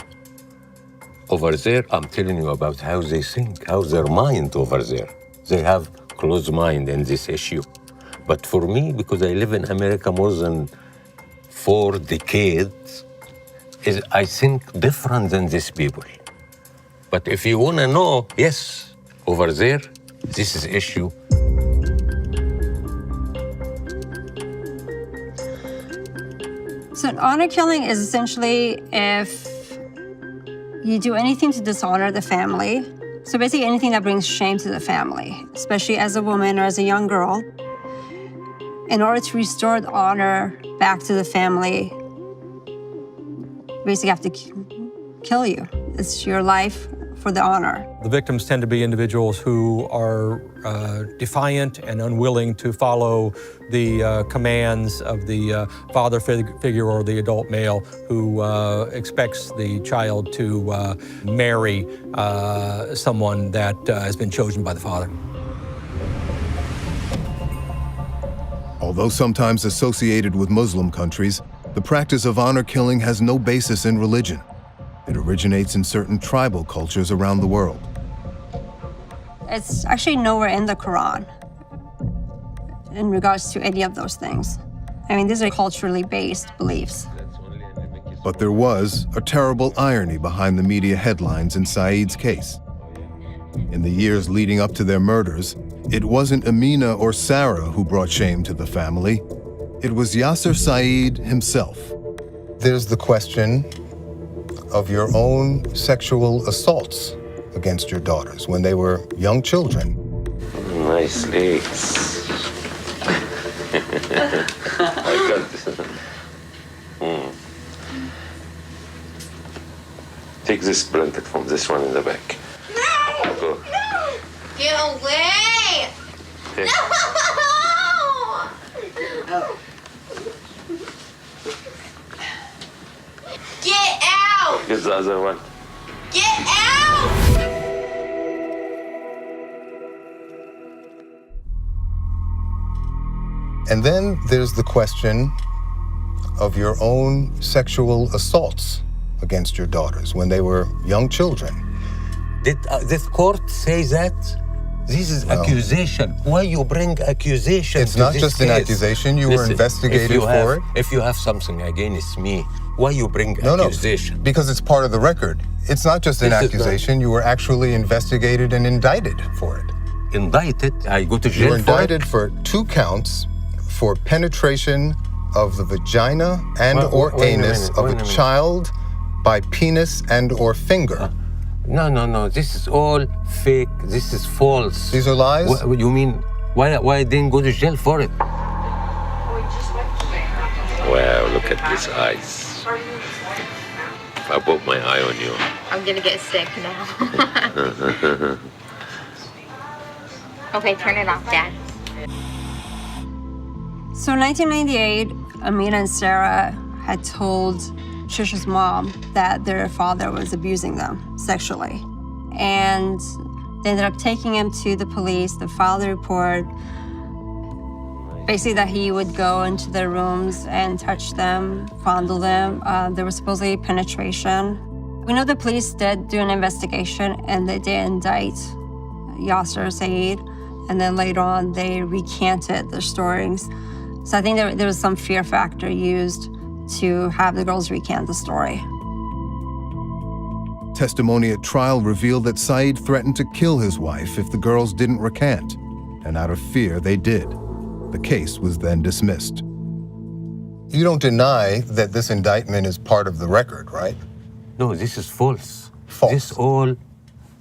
Over there, I'm telling you about how they think, how their mind over there. They have closed mind in this issue. But for me, because I live in America more than 4 decades, I think different than these people. But if you want to know, yes, over there, this is issue. So an honor killing is essentially if you do anything to dishonor the family. So basically anything that brings shame to the family, especially as a woman or as a young girl. In order to restore the honor back to the family, you basically have to kill you. It's your life for the honor. The victims tend to be individuals who are defiant and unwilling to follow the commands of the father figure or the adult male who expects the child to marry someone that has been chosen by the father. Although sometimes associated with Muslim countries, the practice of honor killing has no basis in religion. It originates in certain tribal cultures around the world. It's actually nowhere in the Quran in regards to any of those things. I mean, these are culturally based beliefs. But there was a terrible irony behind the media headlines in Saeed's case. In the years leading up to their murders, it wasn't Amina or Sarah who brought shame to the family. It was Yasser Saeed himself. There's the question of your own sexual assaults against your daughters when they were young children. Nice legs. I got this. Take this blanket from this one in the back. No! Go. No! Get away! Take. No! Get out! Get the other one. Get out! And then there's the question of your own sexual assaults against your daughters when they were young children. Did this court say that? This is accusation. Why you bring accusation? It's to not this just an case? accusation. You were Listen, investigated for it. If you have something against me, why you bring accusation? No, because it's part of the record. It's not just an accusation. You were actually investigated and indicted for it. Indicted? I go to jail You were for it? indicted for 2 counts for penetration of the vagina and or Wait a anus minute, of wait a a minute. child by penis and or finger. No. This is all fake. This is false. These are lies? What you mean? Why I didn't go to jail for it? Wow, look at these eyes. I put my eye on you. I'm gonna get sick now. Okay, turn it off, Dad. So in 1998, Amina and Sarah had told Trisha's mom that their father was abusing them sexually. And they ended up taking him to the police. They filed a report, basically that he would go into their rooms and touch them, fondle them. There was supposedly penetration. We know the police did do an investigation and they did indict Yasser Saeed. And then later on, they recanted their stories. So I think there was some fear factor used to have the girls recant the story. Testimony at trial revealed that Saeed threatened to kill his wife if the girls didn't recant, and out of fear, they did. The case was then dismissed. You don't deny that this indictment is part of the record, right? No, this is false. False. This all.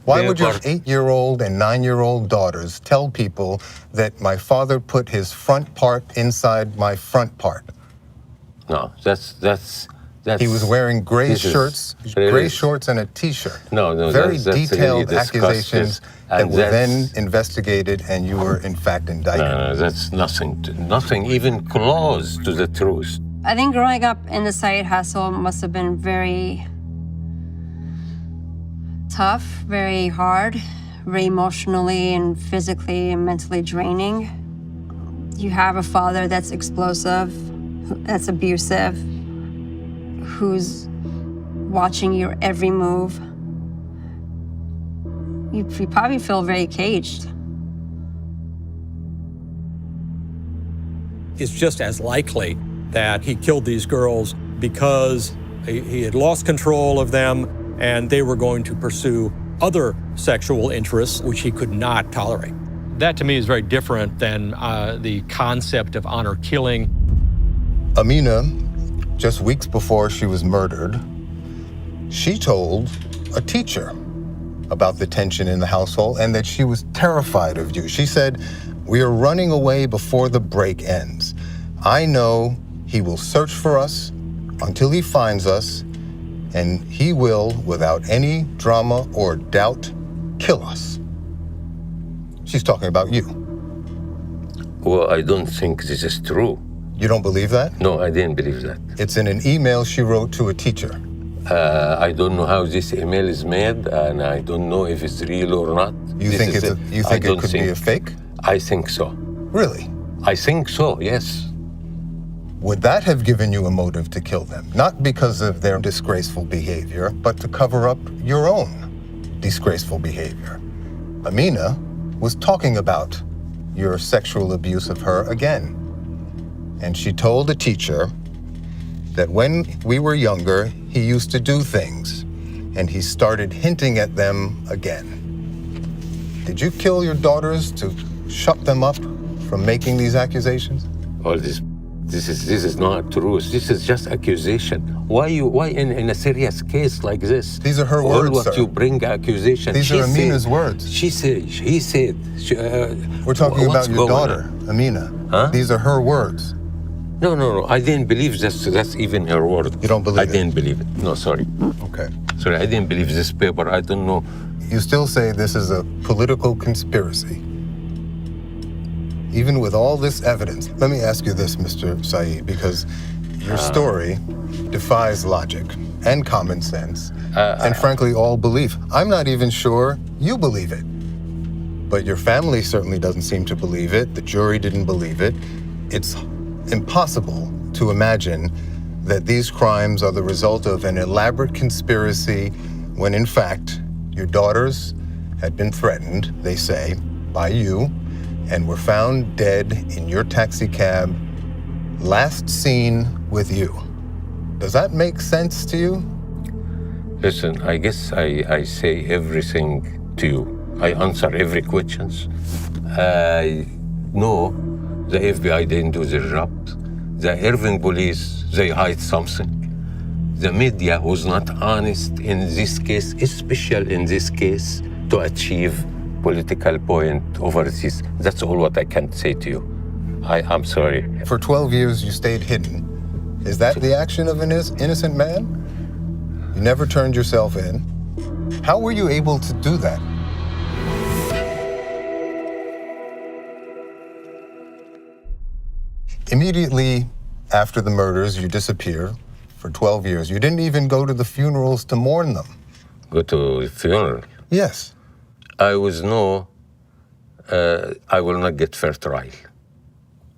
Why would your 8-year-old and 9-year-old daughters tell people that my father put his front part inside my front part? No, that's. He was wearing gray this is shirts, really- gray shorts and a T-shirt. No, Very that's detailed really accusations disgusting. that And were then that's- investigated and you were in fact indicted. No, that's nothing even close to the truth. I think growing up in the Saeed household must have been very tough, very hard, very emotionally and physically and mentally draining. You have a father that's explosive, that's abusive, who's watching your every move. You probably feel very caged. It's just as likely that he killed these girls because he had lost control of them and they were going to pursue other sexual interests, which he could not tolerate. That to me is very different than the concept of honor killing. Amina, just weeks before she was murdered, she told a teacher about the tension in the household and that she was terrified of you. She said, "We are running away before the break ends. I know he will search for us until he finds us, and he will, without any drama or doubt, kill us." She's talking about you. Well, I don't think this is true. You don't believe that? No, I didn't believe that. It's in an email she wrote to a teacher. I don't know how this email is made, and I don't know if it's real or not. You think it could be a fake? I think so. Really? I think so, yes. Would that have given you a motive to kill them? Not because of their disgraceful behavior, but to cover up your own disgraceful behavior. Amina was talking about your sexual abuse of her again. And she told a teacher that when we were younger, he used to do things, and he started hinting at them again. Did you kill your daughters to shut them up from making these accusations? All this is not truth. This is just accusation. Why in a serious case like this? These are her all words, what sir. you bring accusation. These She are Amina's said- words. She said. He said. We're talking what's about your going daughter, on? Amina. Huh? These are her words. No. I didn't believe that's even her word. You don't believe I didn't believe it. No, sorry. Okay. Sorry, I didn't believe this paper. I don't know. You still say this is a political conspiracy. Even with all this evidence, let me ask you this, Mr. Saeed, because your story defies logic and common sense, and frankly, all belief. I'm not even sure you believe it. But your family certainly doesn't seem to believe it. The jury didn't believe it. It's impossible to imagine that these crimes are the result of an elaborate conspiracy when, in fact, your daughters had been threatened, they say, by you, and were found dead in your taxi cab, last seen with you. Does that make sense to you? Listen, I guess I say everything to you. I answer every questions. I know the FBI didn't do their job. The Irving police, they hide something. The media was not honest in this case, especially in this case, to achieve political point over this. That's all what I can say to you. I'm sorry. For 12 years, you stayed hidden. Is that the action of an innocent man? You never turned yourself in. How were you able to do that? Immediately after the murders, you disappear for 12 years. You didn't even go to the funerals to mourn them. Go to the funeral? Yes. I was I will not get fair trial.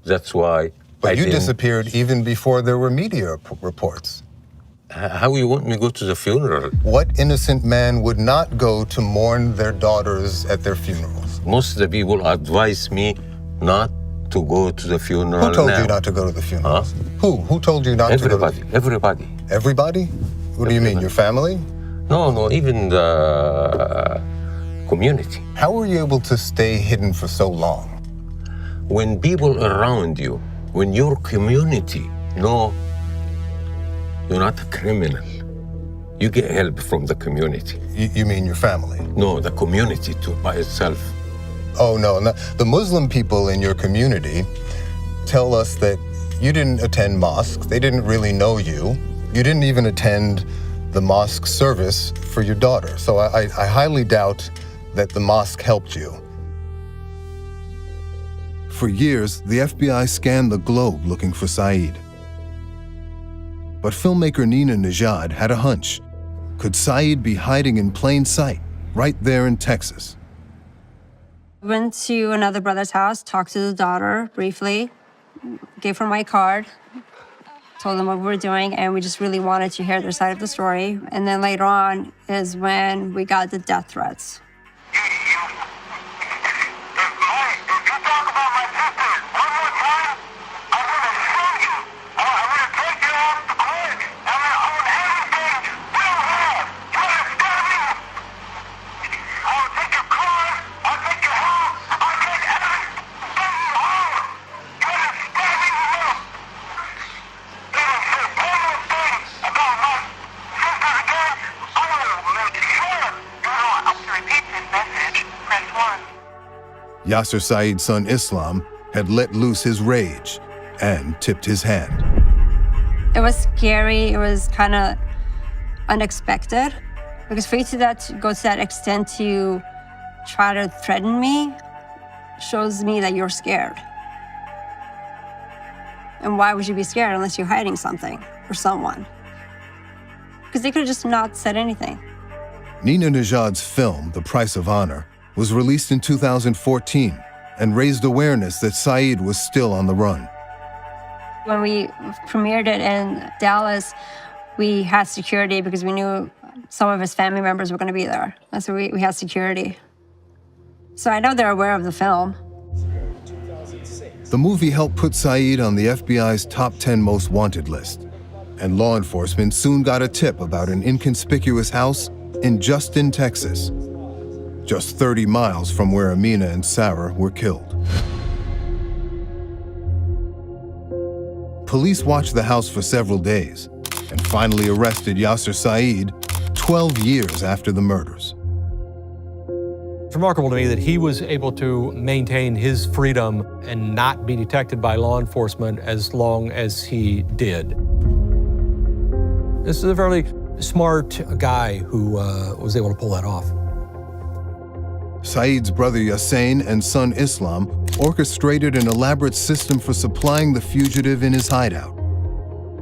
That's why. But you didn't- disappeared even before there were media reports. How you want me to go to the funeral? What innocent man would not go to mourn their daughters at their funerals? Most of the people advise me not to go to the funeral. Who told now. you not to go to the funerals? Huh? Who told you not to go to the Everybody. Everybody? What do you mean, your family? No, even the community. How were you able to stay hidden for so long? When people around you, when your community know you're not a criminal, you get help from the community. You mean your family? No, the community too, by itself. Oh, no. The Muslim people in your community tell us that you didn't attend mosques. They didn't really know you. You didn't even attend the mosque service for your daughter. So I highly doubt that the mosque helped you. For years, the FBI scanned the globe looking for Saeed. But filmmaker Nina Najad had a hunch. Could Saeed be hiding in plain sight, right there in Texas? Went to another brother's house, talked to the daughter briefly, gave her my card, told them what we were doing, and we just really wanted to hear their side of the story. And then later on is when we got the death threats. Yasser Saeed's son Islam had let loose his rage and tipped his hand. It was scary. It was kind of unexpected. Because for you to go to that extent to try to threaten me shows me that you're scared. And why would you be scared unless you're hiding something or someone? Because they could have just not said anything. Nina Najad's film, The Price of Honor, was released in 2014 and raised awareness that Saeed was still on the run. When we premiered it in Dallas, we had security because we knew some of his family members were going to be there. And so we had security. So I know they're aware of the film. The movie helped put Saeed on the FBI's top 10 most wanted list. and law enforcement soon got a tip about an inconspicuous house in Justin, Texas, just 30 miles from where Amina and Sarah were killed. Police watched the house for several days and finally arrested Yasser Saeed 12 years after the murders. It's remarkable to me that he was able to maintain his freedom and not be detected by law enforcement as long as he did. This is a fairly smart guy who was able to pull that off. Saeed's brother Yassin and son Islam orchestrated an elaborate system for supplying the fugitive in his hideout.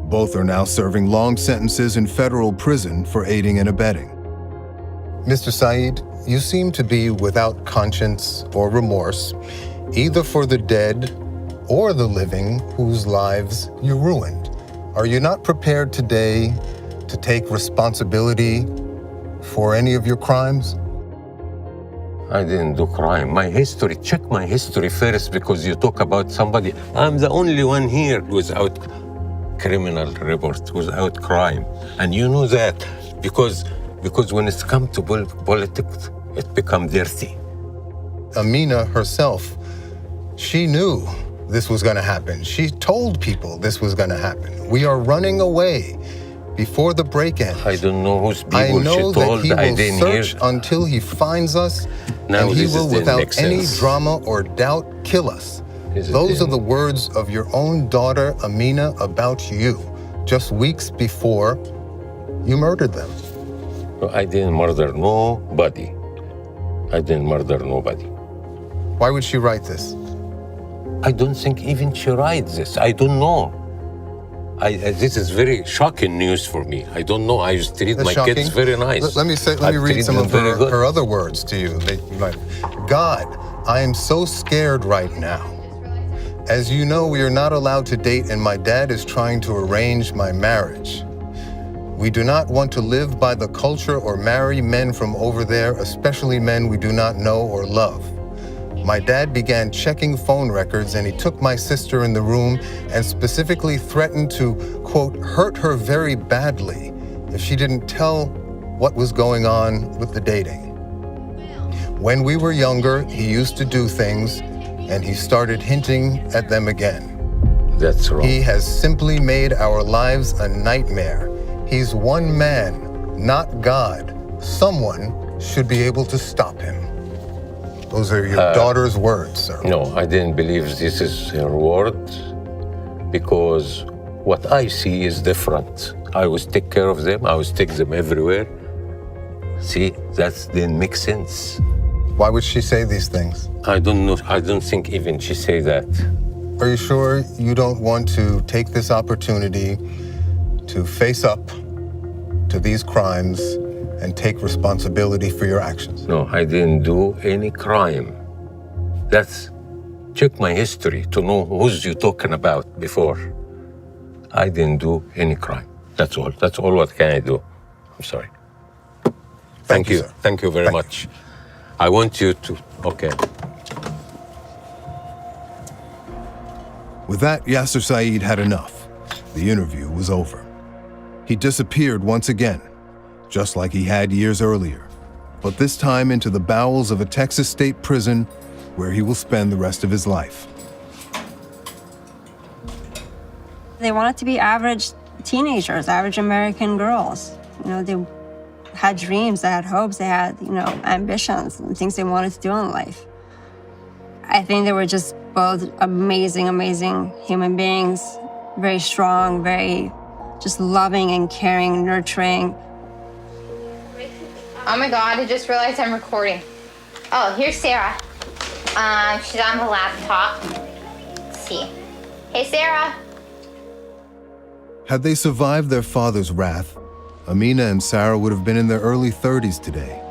Both are now serving long sentences in federal prison for aiding and abetting. Mr. Saeed, you seem to be without conscience or remorse, either for the dead or the living whose lives you ruined. Are you not prepared today to take responsibility for any of your crimes? I didn't do crime. My history, check my history first, because you talk about somebody. I'm the only one here without criminal report, without crime. And you know that because when it's come to politics, it becomes dirty. Amina herself, she knew this was going to happen. She told people this was going to happen. We are running away before the break-in. I don't know whose people I know she told. that he I will didn't search hear. until he finds us, Now and he this will, didn't make without any sense. drama or doubt, kill us. This Those are didn't- the words of your own daughter, Amina, about you, just weeks before you murdered them. No, I didn't murder nobody. I didn't murder nobody. Why would she write this? I don't think even she writes this. I don't know. This is very shocking news for me. I don't know. I used to treat That's my shocking. kids very nice. Let me I read treat some them of very good. her other words to you. God, I am so scared right now. As you know, we are not allowed to date, and my dad is trying to arrange my marriage. We do not want to live by the culture or marry men from over there, especially men we do not know or love. My dad began checking phone records, and he took my sister in the room and specifically threatened to, quote, hurt her very badly if she didn't tell what was going on with the dating. When we were younger, he used to do things, and he started hinting at them again. That's wrong. He has simply made our lives a nightmare. He's one man, not God. Someone should be able to stop him. Those are your daughter's words, sir. No, I didn't believe this is her word, because what I see is different. I always take care of them. I always take them everywhere. See, that didn't make sense. Why would she say these things? I don't know. I don't think even she say that. Are you sure you don't want to take this opportunity to face up to these crimes and take responsibility for your actions? No, I didn't do any crime. That's, check my history to know who's you talking about before. I didn't do any crime. That's all. That's all what can I do. I'm sorry. Thank you. sir. Thank you very much. I want you to, okay. With that, Yasser Saeed had enough. The interview was over. He disappeared once again, just like he had years earlier, but this time into the bowels of a Texas state prison where he will spend the rest of his life. They wanted to be average teenagers, average American girls. You know, they had dreams, they had hopes, they had, you know, ambitions and things they wanted to do in life. I think they were just both amazing, amazing human beings, very strong, very just loving and caring, nurturing. Oh my God, I just realized I'm recording. Oh, here's Sarah. She's on the laptop. Let's see. Hey, Sarah. Had they survived their father's wrath, Amina and Sarah would have been in their early 30s today.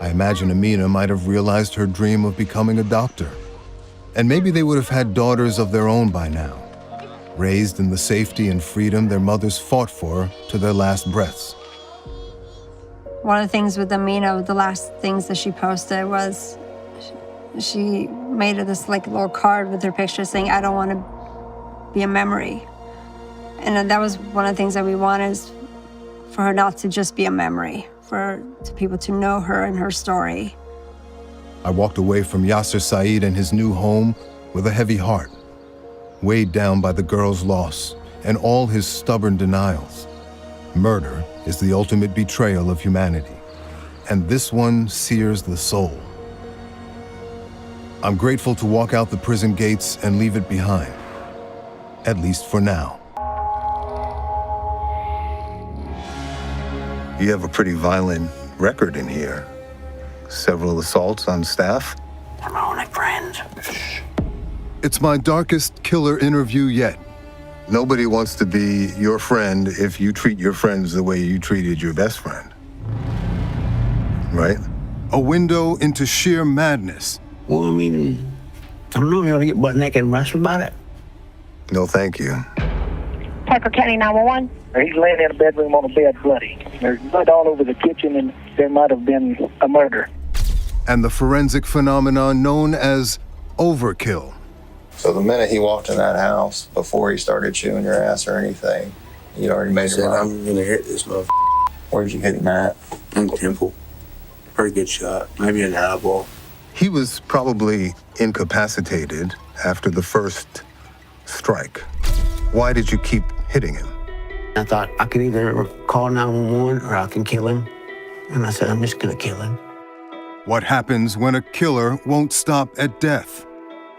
I imagine Amina might have realized her dream of becoming a doctor. And maybe they would have had daughters of their own by now, raised in the safety and freedom their mothers fought for to their last breaths. One of the things with Amina, the last things that she posted was she made this like little card with her picture saying, I don't want to be a memory. And that was one of the things that we wanted, is for her not to just be a memory, for people to know her and her story. I walked away from Yasser Saeed and his new home with a heavy heart, weighed down by the girl's loss and all his stubborn denials. Murder is the ultimate betrayal of humanity, and this one sears the soul. I'm grateful to walk out the prison gates and leave it behind, at least for now. You have a pretty violent record in here. Several assaults on staff. I'm only friends. It's my darkest killer interview yet. Nobody wants to be your friend if you treat your friends the way you treated your best friend. Right? A window into sheer madness. Well, I mean, I don't know, you want to get butt naked and wrestle about it? No, thank you. Parker County 911. He's laying in a bedroom on a bed bloody. There's blood all over the kitchen, and there might have been a murder. And the forensic phenomenon known as overkill. So the minute he walked in that house, before he started chewing your ass or anything, you already made your mind. I'm gonna hit this motherfucker. Where'd you hit him at? In the temple. Pretty good shot. Maybe an eyeball. He was probably incapacitated after the first strike. Why did you keep hitting him? I thought I could either call 911 or I can kill him. And I said, I'm just gonna kill him. What happens when a killer won't stop at death?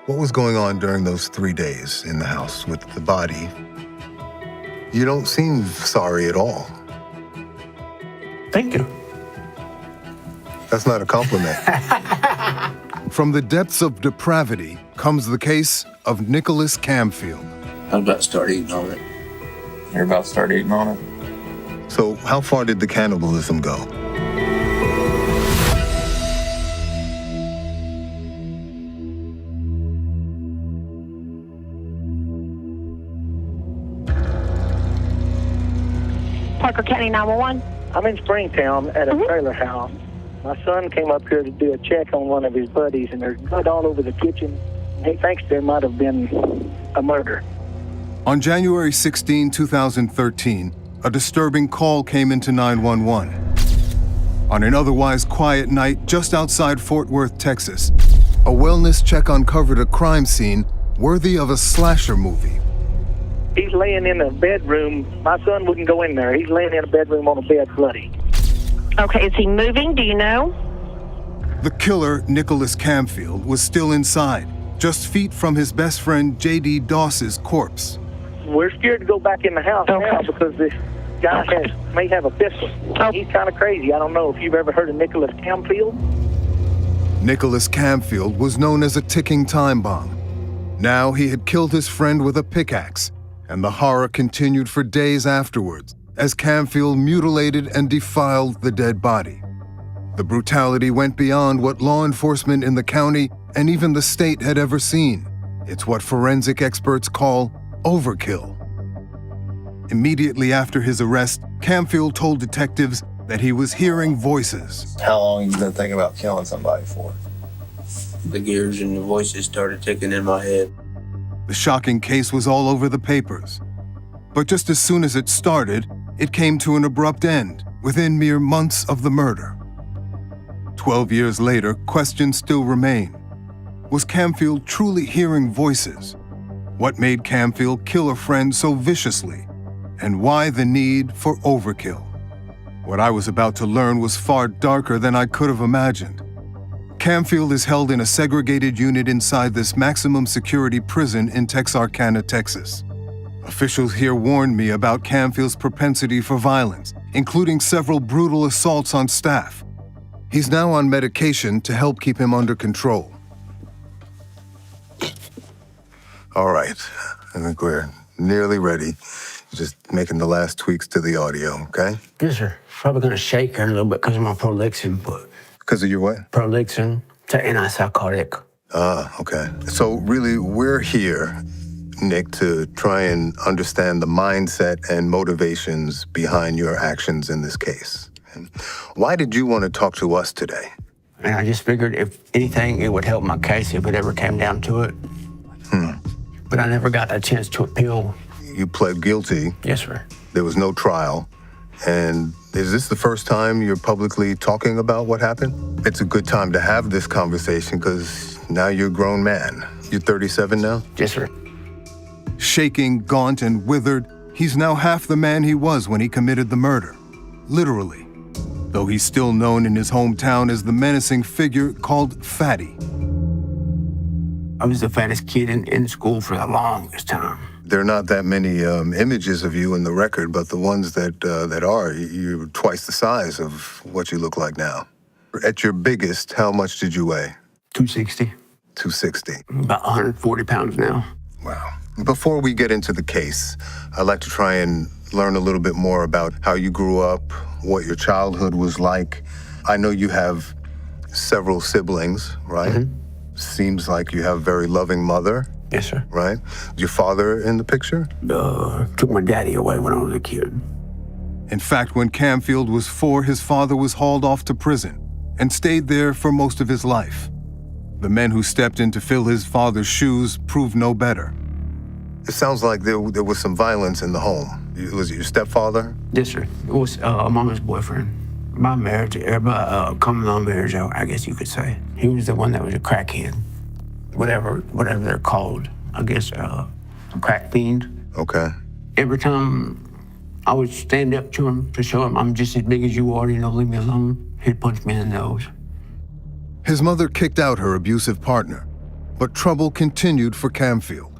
What was going on during those 3 days in the house with the body? You don't seem sorry at all. Thank you. That's not a compliment. From the depths of depravity comes the case of Nicholas Camfield. I'm about to start eating on it. You're about to start eating on it? So how far did the cannibalism go? Parker County 911. I'm in Springtown at a trailer house. My son came up here to do a check on one of his buddies, and there's blood all over the kitchen. He thinks there might have been a murder. On January 16, 2013, a disturbing call came into 911. On an otherwise quiet night just outside Fort Worth, Texas, a wellness check uncovered a crime scene worthy of a slasher movie. He's laying in a bedroom. My son wouldn't go in there. He's laying in a bedroom on a bed bloody. Okay, is he moving? Do you know? The killer, Nicholas Camfield, was still inside, just feet from his best friend J.D. Doss's corpse. We're scared to go back in the house now because this guy may have a pistol. He's kind of crazy. I don't know if you've ever heard of Nicholas Camfield. Nicholas Camfield was known as a ticking time bomb. Now he had killed his friend with a pickaxe, and the horror continued for days afterwards as Camfield mutilated and defiled the dead body. The brutality went beyond what law enforcement in the county and even the state had ever seen. It's what forensic experts call overkill. Immediately after his arrest, Camfield told detectives that he was hearing voices. How long have you been thinking about killing somebody for? The gears and the voices started ticking in my head. The shocking case was all over the papers. But just as soon as it started, it came to an abrupt end within mere months of the murder. 12 years later, questions still remain. Was Camfield truly hearing voices? What made Camfield kill a friend so viciously? And why the need for overkill? What I was about to learn was far darker than I could have imagined. Camfield is held in a segregated unit inside this maximum security prison in Texarkana, Texas. Officials here warned me about Camfield's propensity for violence, including several brutal assaults on staff. He's now on medication to help keep him under control. All right, I think we're nearly ready. Just making the last tweaks to the audio, okay? Yes, sir. Probably gonna shake her a little bit because of my prolixin, but... Because of your what? Prolixin. It's an antipsychotic. Okay. So really, we're here, Nick, to try and understand the mindset and motivations behind your actions in this case. Why did you want to talk to us today? And I just figured if anything, it would help my case if it ever came down to it. But I never got a chance to appeal. you pled guilty. Yes, sir. There was no trial. And is this the first time you're publicly talking about what happened? It's a good time to have this conversation because now you're a grown man. You're 37 now? Yes, sir. Shaking, gaunt, and withered, he's now half the man he was when he committed the murder. Literally. Though he's still known in his hometown as the menacing figure called Fatty. I was the fattest kid in school for the longest time. There are not that many images of you in the record, but the ones that are, you're twice the size of what you look like now. At your biggest, how much did you weigh? 260. 260. About 140 pounds now. Wow. Before we get into the case, I'd like to try and learn a little bit more about how you grew up, what your childhood was like. I know you have several siblings, right? Mm-hmm. Seems like you have a very loving mother. Yes, sir. Right? Your father in the picture? Took my daddy away when I was a kid. In fact, when Camfield was 4, his father was hauled off to prison and stayed there for most of his life. The men who stepped in to fill his father's shoes proved no better. It sounds like there was some violence in the home. Was it your stepfather? Yes, sir. It was mama's boyfriend. My marriage, common law marriage, I guess you could say. He was the one that was a crackhead. Whatever they're called. I guess a crack fiend. Okay. Every time I would stand up to him to show him I'm just as big as you are, leave me alone, he'd punch me in the nose. His mother kicked out her abusive partner, but trouble continued for Camfield.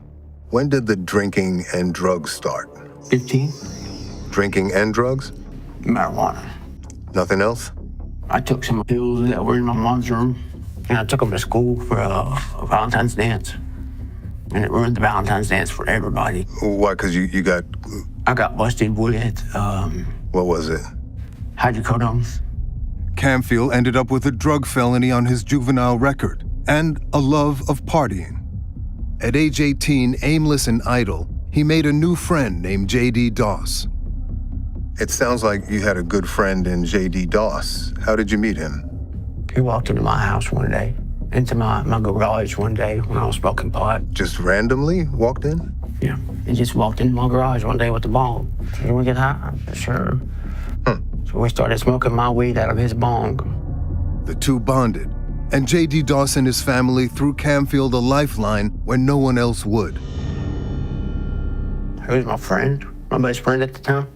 When did the drinking and drugs start? 15. Drinking and drugs? Marijuana. Nothing else? I took some pills that were in my mom's room, and I took them to school for a Valentine's dance. And it ruined the Valentine's dance for everybody. Why? Because you got... I got busted with... what was it? Hydrocodone. Camfield ended up with a drug felony on his juvenile record and a love of partying. At age 18, aimless and idle, he made a new friend named J.D. Doss. It sounds like you had a good friend in J.D. Doss. How did you meet him? He walked into my house one day, into my garage one day when I was smoking pot. Just randomly walked in? Yeah, he just walked into my garage one day with the bong. You want to get high? Sure. So we started smoking my weed out of his bong. The two bonded, and J.D. Doss and his family threw Camfield a lifeline when no one else would. He was my friend, my best friend at the time.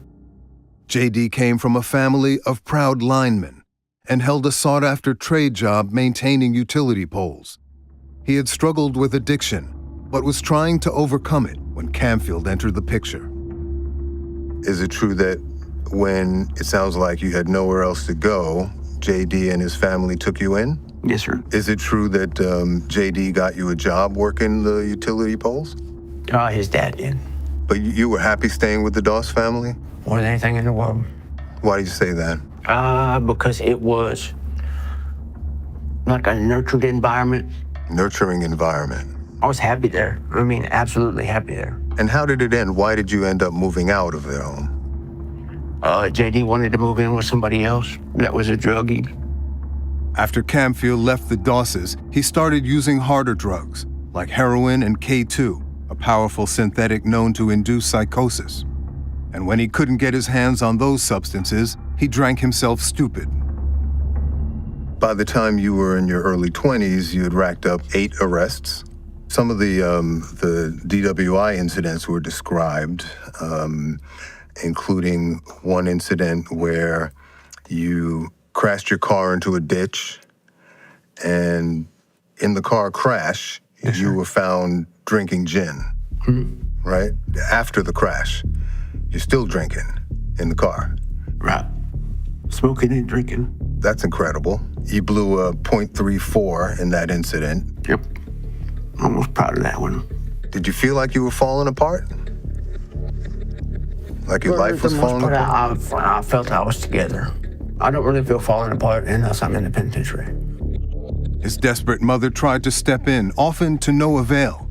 J.D. came from a family of proud linemen and held a sought-after trade job maintaining utility poles. He had struggled with addiction, but was trying to overcome it when Camfield entered the picture. Is it true that when it sounds like you had nowhere else to go, J.D. and his family took you in? Yes, sir. Is it true that J.D. got you a job working the utility poles? His dad did. But you were happy staying with the Doss family? More than anything in the world. Why do you say that? Because it was like a nurtured environment. Nurturing environment. I was happy there. I mean, absolutely happy there. And how did it end? Why did you end up moving out of their home? J.D. wanted to move in with somebody else that was a druggie. After Camfield left the Dosses, he started using harder drugs, like heroin and K2, a powerful synthetic known to induce psychosis. And when he couldn't get his hands on those substances, he drank himself stupid. By the time you were in your early 20s, you had racked up 8 arrests. Some of the DWI incidents were described, including one incident where you crashed your car into a ditch, and in the car crash, you were found drinking gin, right? After the crash, you're still drinking in the car. Right. Smoking and drinking. That's incredible. You blew a .34 in that incident. Yep. I'm most proud of that one. Did you feel like you were falling apart? Like your life was falling apart? I felt I was together. I don't really feel falling apart unless I'm in the penitentiary. His desperate mother tried to step in, often to no avail.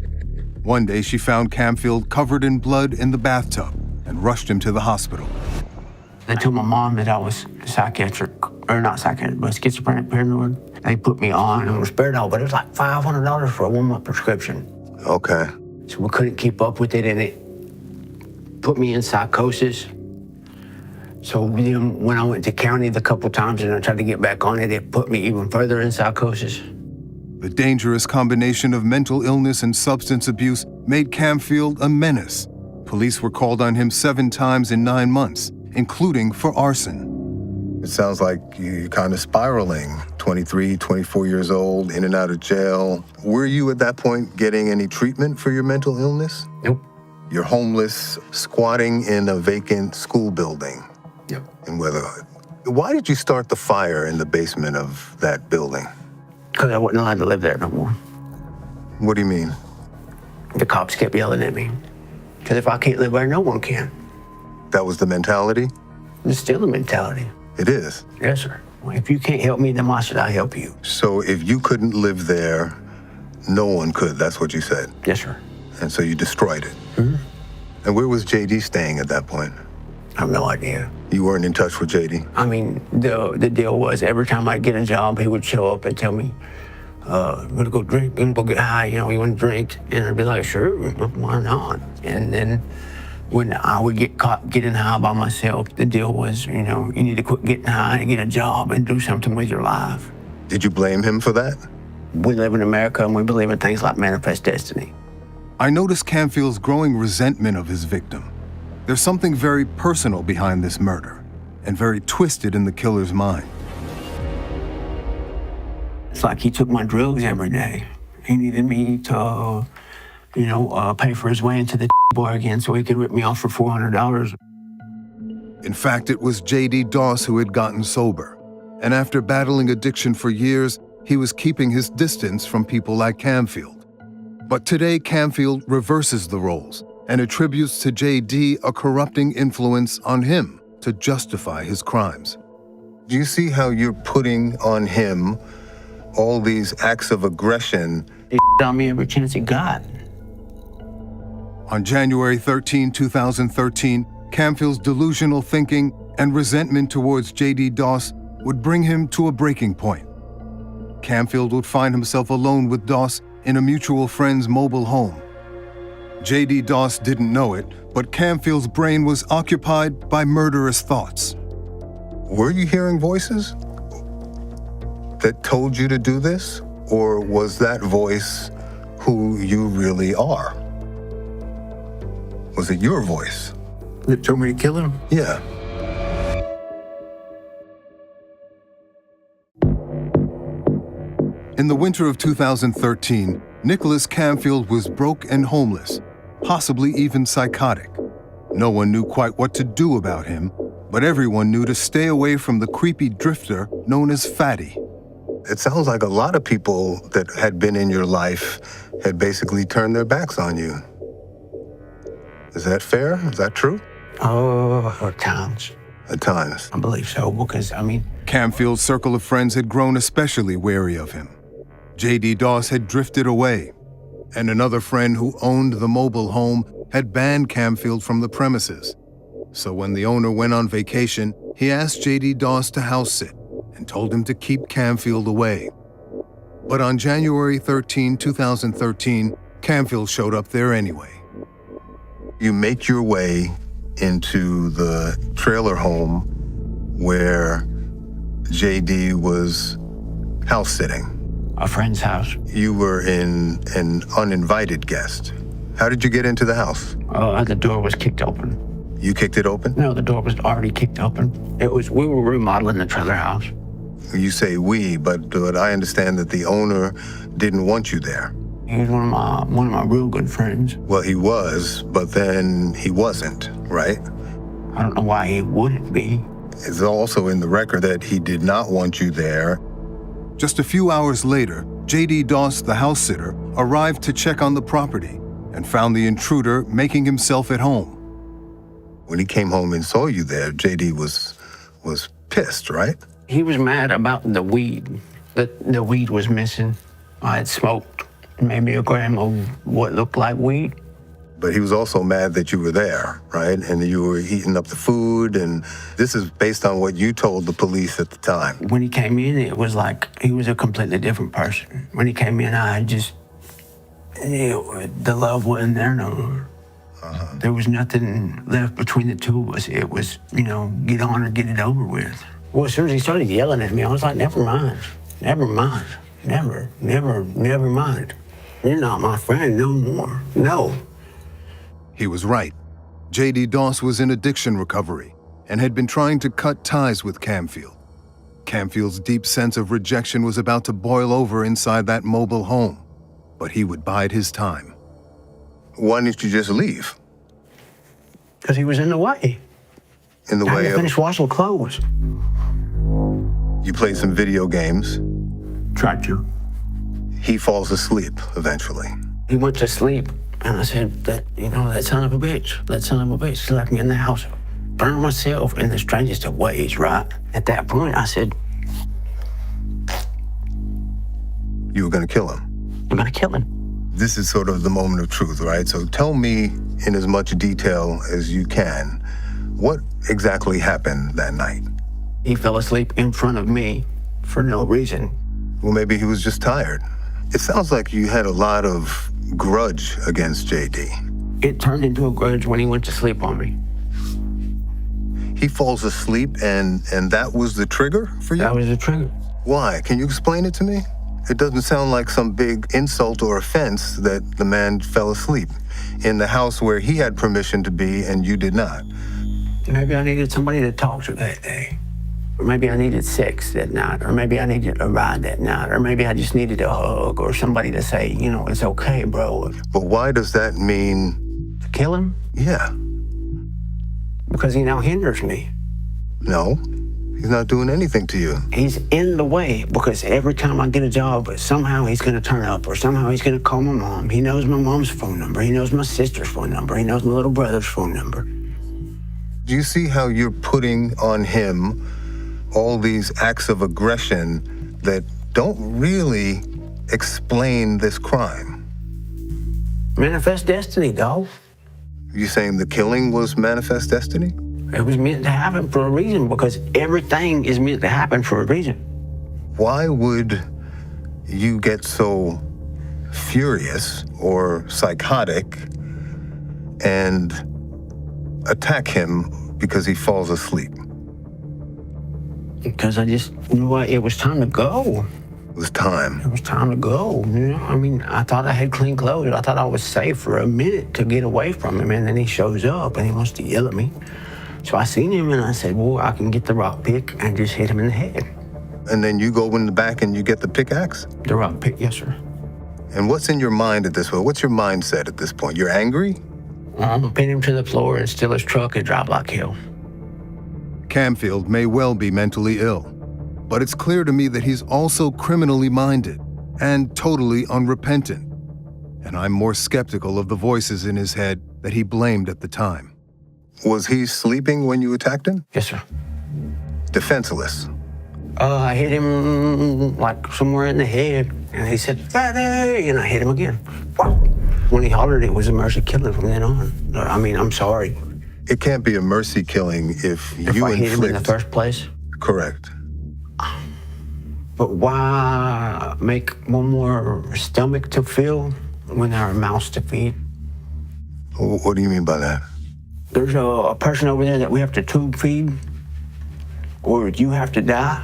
One day she found Camfield covered in blood in the bathtub and rushed him to the hospital. They told my mom that I was psychiatric, or not psychiatric, but schizophrenic paranoid. They put me on risperidone, but it was like $500 for a 1-month prescription. Okay. So we couldn't keep up with it, and put me in psychosis. So then when I went to county the couple times and I tried to get back on it, it put me even further in psychosis. The dangerous combination of mental illness and substance abuse made Camfield a menace. Police were called on him 7 times in 9 months, including for arson. It sounds like you're kind of spiraling. 23, 24 years old, in and out of jail. Were you at that point getting any treatment for your mental illness? Nope. You're homeless, squatting in a vacant school building. Yep. In Weatherhood. Why did you start the fire in the basement of that building? Because I wasn't allowed to live there no more. What do you mean? The cops kept yelling at me. Because if I can't live there, no one can. That was the mentality? It's still the mentality. It is? Yes, sir. Well, if you can't help me, then why should I help you? So if you couldn't live there, no one could, that's what you said? Yes, sir. And so you destroyed it? Mm-hmm. And where was JD staying at that point? I have no idea. You weren't in touch with JD? I mean, the deal was every time I'd get a job, he would show up and tell me, we're gonna go drink, we're gonna go get high, you want to drink? And I'd be like, sure, why not? And then when I would get caught getting high by myself, the deal was, you need to quit getting high and get a job and do something with your life. Did you blame him for that? We live in America and we believe in things like manifest destiny. I noticed Camfield's growing resentment of his victim. There's something very personal behind this murder, and very twisted in the killer's mind. It's like he took my drugs every day. He needed me to, pay for his way into the bar again so he could rip me off for $400. In fact, it was J.D. Doss who had gotten sober, and after battling addiction for years, he was keeping his distance from people like Camfield. But today, Camfield reverses the roles and attributes to J.D. a corrupting influence on him to justify his crimes. Do you see how you're putting on him all these acts of aggression? He on me every chance he got. On January 13, 2013, Camfield's delusional thinking and resentment towards J.D. Doss would bring him to a breaking point. Camfield would find himself alone with Doss in a mutual friend's mobile home. J.D. Doss didn't know it, but Camfield's brain was occupied by murderous thoughts. Were you hearing voices that told you to do this? Or was that voice who you really are? Was it your voice? That told me to kill him? Yeah. In the winter of 2013, Nicholas Camfield was broke and homeless, possibly even psychotic. No one knew quite what to do about him, but everyone knew to stay away from the creepy drifter known as Fatty. It sounds like a lot of people that had been in your life had basically turned their backs on you. Is that fair? Is that true? Oh, at times. At times? I believe so, because, Camfield's circle of friends had grown especially wary of him. J.D. Doss had drifted away, and another friend who owned the mobile home had banned Camfield from the premises. So when the owner went on vacation, he asked J.D. Doss to house sit and told him to keep Camfield away. But on January 13, 2013, Camfield showed up there anyway. You make your way into the trailer home where J.D. was house sitting. A friend's house. You were an uninvited guest. How did you get into the house? The door was kicked open. You kicked it open? No, the door was already kicked open. We were remodeling the trailer house. You say we, but I understand that the owner didn't want you there. He was one of my real good friends. Well, he was, but then he wasn't, right? I don't know why he wouldn't be. It's also in the record that he did not want you there. Just a few hours later, J.D. Doss, the house sitter, arrived to check on the property and found the intruder making himself at home. When he came home and saw you there, J.D. was pissed, right? He was mad about the weed. The weed was missing. I had smoked maybe a gram of what looked like weed. But he was also mad that you were there, right? And you were eating up the food, and this is based on what you told the police at the time. When he came in, it was like he was a completely different person. When he came in, the love wasn't there no more. There was nothing left between the two of us. It was, get on or get it over with. Well, as soon as he started yelling at me, I was like, never mind. Never mind. Never mind. You're not my friend no more. No. He was right. J.D. Doss was in addiction recovery and had been trying to cut ties with Camfield. Camfield's deep sense of rejection was about to boil over inside that mobile home, but he would bide his time. Why didn't you just leave? Because he was in the way. In the I way had to of... finish washing clothes. You played some video games. Tried to. He falls asleep eventually. He went to sleep, and I said, that son of a bitch left me in the house, burned myself in the strangest of ways, right? At that point, I said, You were gonna kill him. I'm gonna kill him. This is sort of the moment of truth, right? So tell me in as much detail as you can, what exactly happened that night? He fell asleep in front of me for no reason. Well, maybe he was just tired. It sounds like you had a lot of grudge against JD. It turned into a grudge when he went to sleep on me. He falls asleep and that was the trigger for you? That was the trigger. Why? Can you explain it to me? It doesn't sound like some big insult or offense that the man fell asleep in the house where he had permission to be and you did not. Maybe I needed somebody to talk to that day. Or maybe I needed sex that night. Or maybe I needed a ride that night. Or maybe I just needed a hug or somebody to say, it's okay, bro. But why does that mean... To kill him? Yeah. Because he now hinders me. No, he's not doing anything to you. He's in the way because every time I get a job, somehow he's going to turn up or somehow he's going to call my mom. He knows my mom's phone number. He knows my sister's phone number. He knows my little brother's phone number. Do you see how you're putting on him all these acts of aggression that don't really explain this crime? Manifest destiny, dog. You saying the killing was manifest destiny? It was meant to happen for a reason because everything is meant to happen for a reason. Why would you get so furious or psychotic and attack him because he falls asleep? Because I just knew it was time to go. It was time. It was time to go. I thought I had clean clothes. I thought I was safe for a minute to get away from him, and then he shows up and he wants to yell at me. So I seen him and I said, well, I can get the rock pick and just hit him in the head. And then you go in the back and you get the pickaxe? The rock pick, yes, sir. And what's in your mind at this point? What's your mindset at this point? You're angry? I'm gonna pin him to the floor and steal his truck and drive like hell. Camfield may well be mentally ill, but it's clear to me that he's also criminally minded and totally unrepentant. And I'm more skeptical of the voices in his head that he blamed at the time. Was he sleeping when you attacked him? Yes, sir. Defenseless? I hit him like somewhere in the head, and he said, "Daddy," and I hit him again. When he hollered, it was a mercy killing from then on. I'm sorry. It can't be a mercy killing if you I hit him in the first place? Correct. But why make one more stomach to fill when there are mouths to feed? What do you mean by that? There's a person over there that we have to tube feed, or you have to die.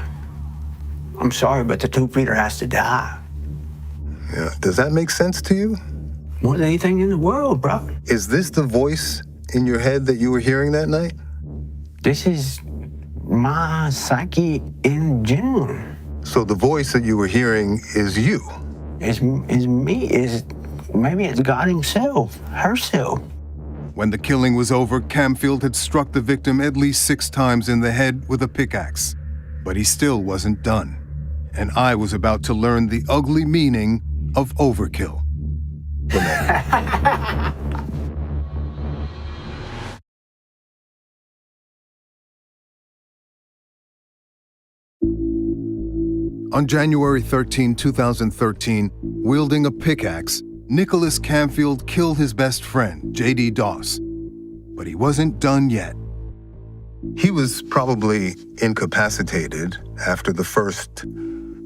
I'm sorry, but the tube feeder has to die. Yeah. Does that make sense to you? More than anything in the world, bro. Is this the voice in your head that you were hearing that night? This is my psyche in general. So the voice that you were hearing is you? Is me. Maybe it's God himself, herself. When the killing was over, Camfield had struck the victim at least 6 times in the head with a pickaxe. But he still wasn't done. And I was about to learn the ugly meaning of overkill. On January 13, 2013, wielding a pickaxe, Nicholas Camfield killed his best friend, J.D. Doss. But he wasn't done yet. He was probably incapacitated after the first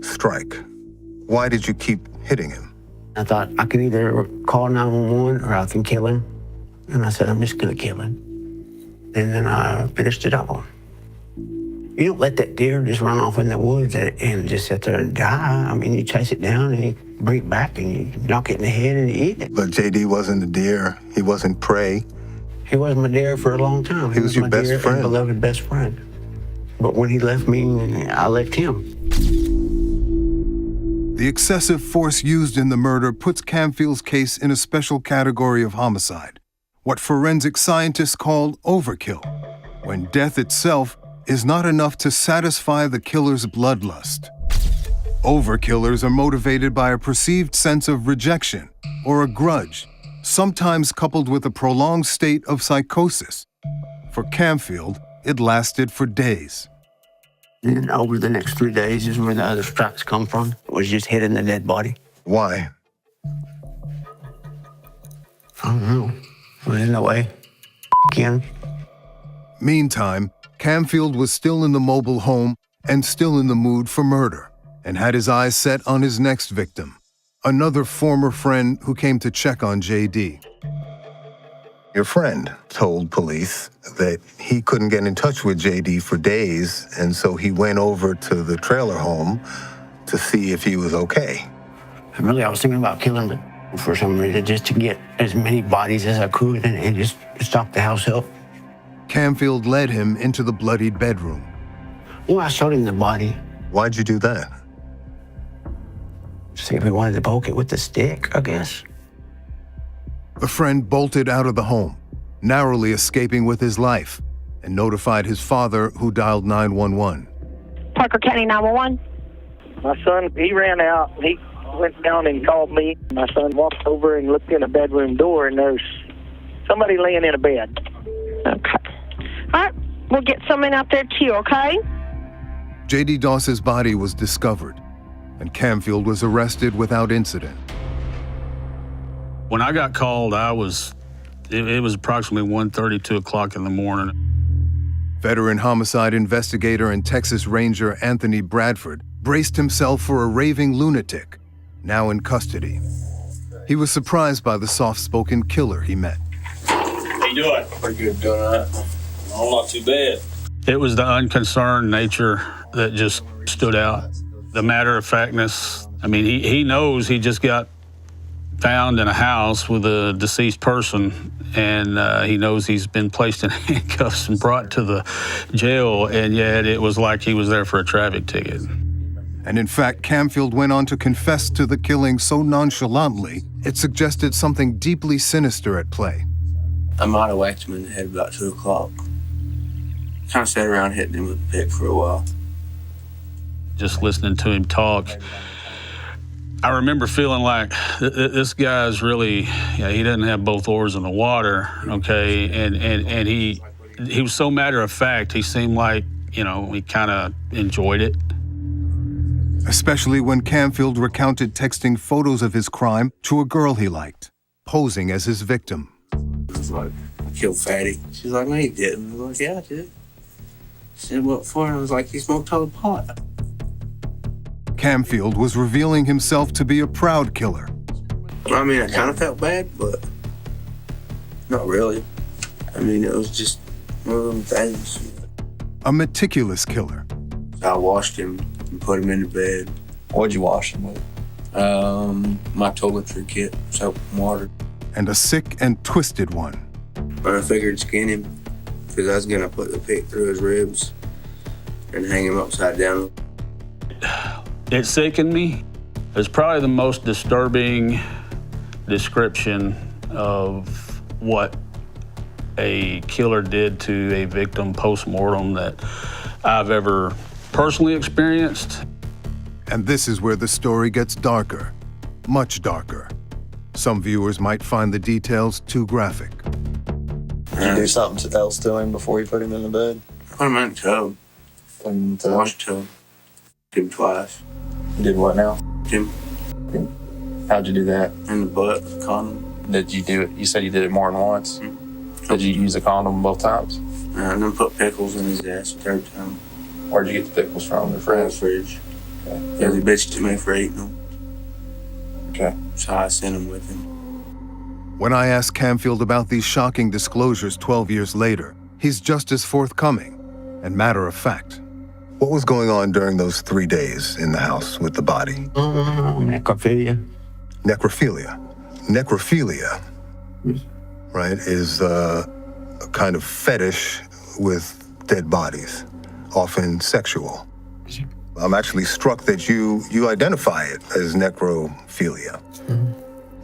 strike. Why did you keep hitting him? I thought I could either call 911 or I can kill him. And I said, I'm just gonna kill him. And then I finished it off. You don't let that deer just run off in the woods and just sit there and die. I mean, you chase it down and you bring it back and you knock it in the head and you eat it. But JD wasn't a deer. He wasn't prey. He was my deer for a long time. He was your my best dear friend. and beloved best friend. But when he left me, I left him. The excessive force used in the murder puts Camfield's case in a special category of homicide, what forensic scientists call overkill, when death itself is not enough to satisfy the killer's bloodlust. Overkillers are motivated by a perceived sense of rejection or a grudge, sometimes coupled with a prolonged state of psychosis. For Camfield, it lasted for days. And over the next 3 days is where the other strikes come from. It was just hitting the dead body. Why? I don't know. There's no way. Ken. Meantime, Camfield was still in the mobile home and still in the mood for murder, and had his eyes set on his next victim, another former friend who came to check on JD. Your friend told police that he couldn't get in touch with JD for days, and so he went over to the trailer home to see if he was okay. Really, I was thinking about killing him for some reason, just to get as many bodies as I could and just stop the house up. Camfield led him into the bloodied bedroom. Well, I showed him the body. Why'd you do that? See if he wanted to poke it with the stick, I guess. The friend bolted out of the home, narrowly escaping with his life, and notified his father, who dialed 911. Parker County 911. My son, he ran out. He went down and called me. My son walked over and looked in the bedroom door, and there's somebody laying in a bed. Okay. All right, we'll get someone out there to you, okay? JD Doss's body was discovered, and Camfield was arrested without incident. When I got called, it was approximately 1:30, 2 o'clock in the morning. Veteran homicide investigator and Texas Ranger Anthony Bradford braced himself for a raving lunatic, now in custody. He was surprised by the soft-spoken killer he met. How you doing? Pretty good, doing all right. Oh, not too bad. It was the unconcerned nature that just stood out. The matter-of-factness. I mean, he knows he just got found in a house with a deceased person, and he knows he's been placed in handcuffs and brought to the jail, and yet it was like he was there for a traffic ticket. And in fact, Camfield went on to confess to the killing so nonchalantly, it suggested something deeply sinister at play. I might have whacked him in the head about 2 o'clock. Kind of sat around hitting him with a pick for a while. Just listening to him talk, I remember feeling like this guy's really, he doesn't have both oars in the water, okay? And he was so matter of fact, he seemed like, he kind of enjoyed it. Especially when Camfield recounted texting photos of his crime to a girl he liked, posing as his victim. I was like, I killed Fatty. She's like, no, you didn't. I was like, yeah, I did. She said, what for? And I was like, he smoked all the pot. Camfield was revealing himself to be a proud killer. I mean, I kind of felt bad, but not really. I mean, it was just one of them things. A meticulous killer. I washed him and put him in the bed. What'd you wash him with? My toiletry kit, soap and water. And a sick and twisted one. But I figured skin him, because I was gonna put the pick through his ribs and hang him upside down. It sickened me. It's probably the most disturbing description of what a killer did to a victim post-mortem that I've ever personally experienced. And this is where the story gets darker, much darker. Some viewers might find the details too graphic. Did you do something else to him before you put him in the bed? Put him in the tub. Washed him. Did him twice. You did what now? Jim. How'd you do that? In the butt, condom. Did you do it? You said you did it more than once. Mm-hmm. Did you use a condom both times? And then put pickles in his ass the third time. Where'd you get the pickles from? The fridge? Fridge. Okay. Yeah, they bitched to me for eating them. Okay. So I sent them with him. When I ask Camfield about these shocking disclosures 12 years later, he's just as forthcoming and matter of fact. What was going on during those 3 days in the house with the body? Necrophilia. Necrophilia. Necrophilia, right, is a kind of fetish with dead bodies, often sexual. I'm actually struck that you identify it as necrophilia.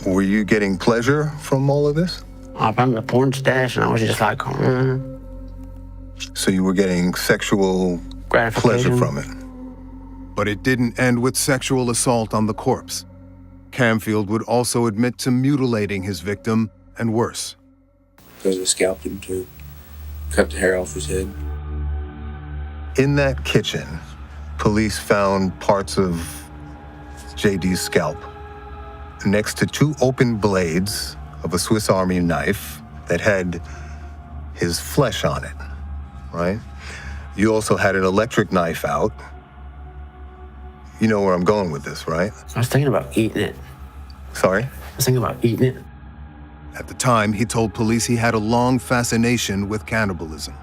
Were you getting pleasure from all of this? I found the porn stash and I was just like, So you were getting sexual pleasure from it? But it didn't end with sexual assault on the corpse. Camfield would also admit to mutilating his victim, and worse. Because I scalped him too. Cut the hair off his head. In that kitchen, police found parts of JD's scalp next to 2 open blades of a Swiss Army knife that had his flesh on it, right? You also had an electric knife out. You know where I'm going with this, right? I was thinking about eating it. Sorry? I was thinking about eating it. At the time, he told police he had a long fascination with cannibalism.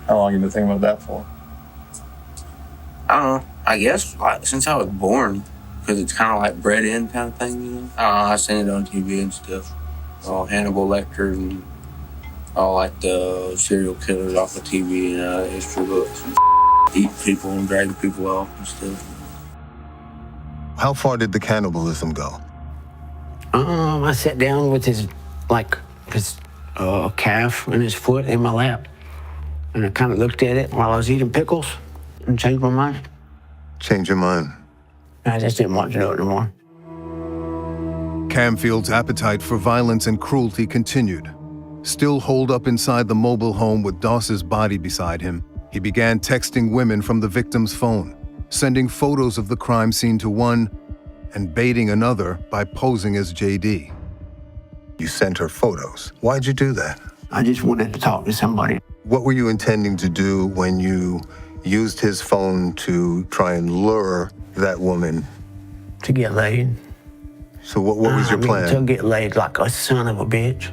How long you been thinking about that for? I don't know. I guess like since I was born, because it's kind of like bred in kind of thing, you know. I don't know. I seen it on TV and stuff. Hannibal Lecter and all like the serial killers off of TV and history books. And eat people and drag people off and stuff. How far did the cannibalism go? I sat down with his calf and his foot in my lap. And I kind of looked at it while I was eating pickles and changed my mind. Change your mind? I just didn't want to know it no more. Camfield's appetite for violence and cruelty continued. Still holed up inside the mobile home with Doss's body beside him, he began texting women from the victim's phone, sending photos of the crime scene to one and baiting another by posing as JD. You sent her photos. Why'd you do that? I just wanted to talk to somebody. What were you intending to do when you used his phone to try and lure that woman? To get laid. So what was your plan? To get laid like a son of a bitch.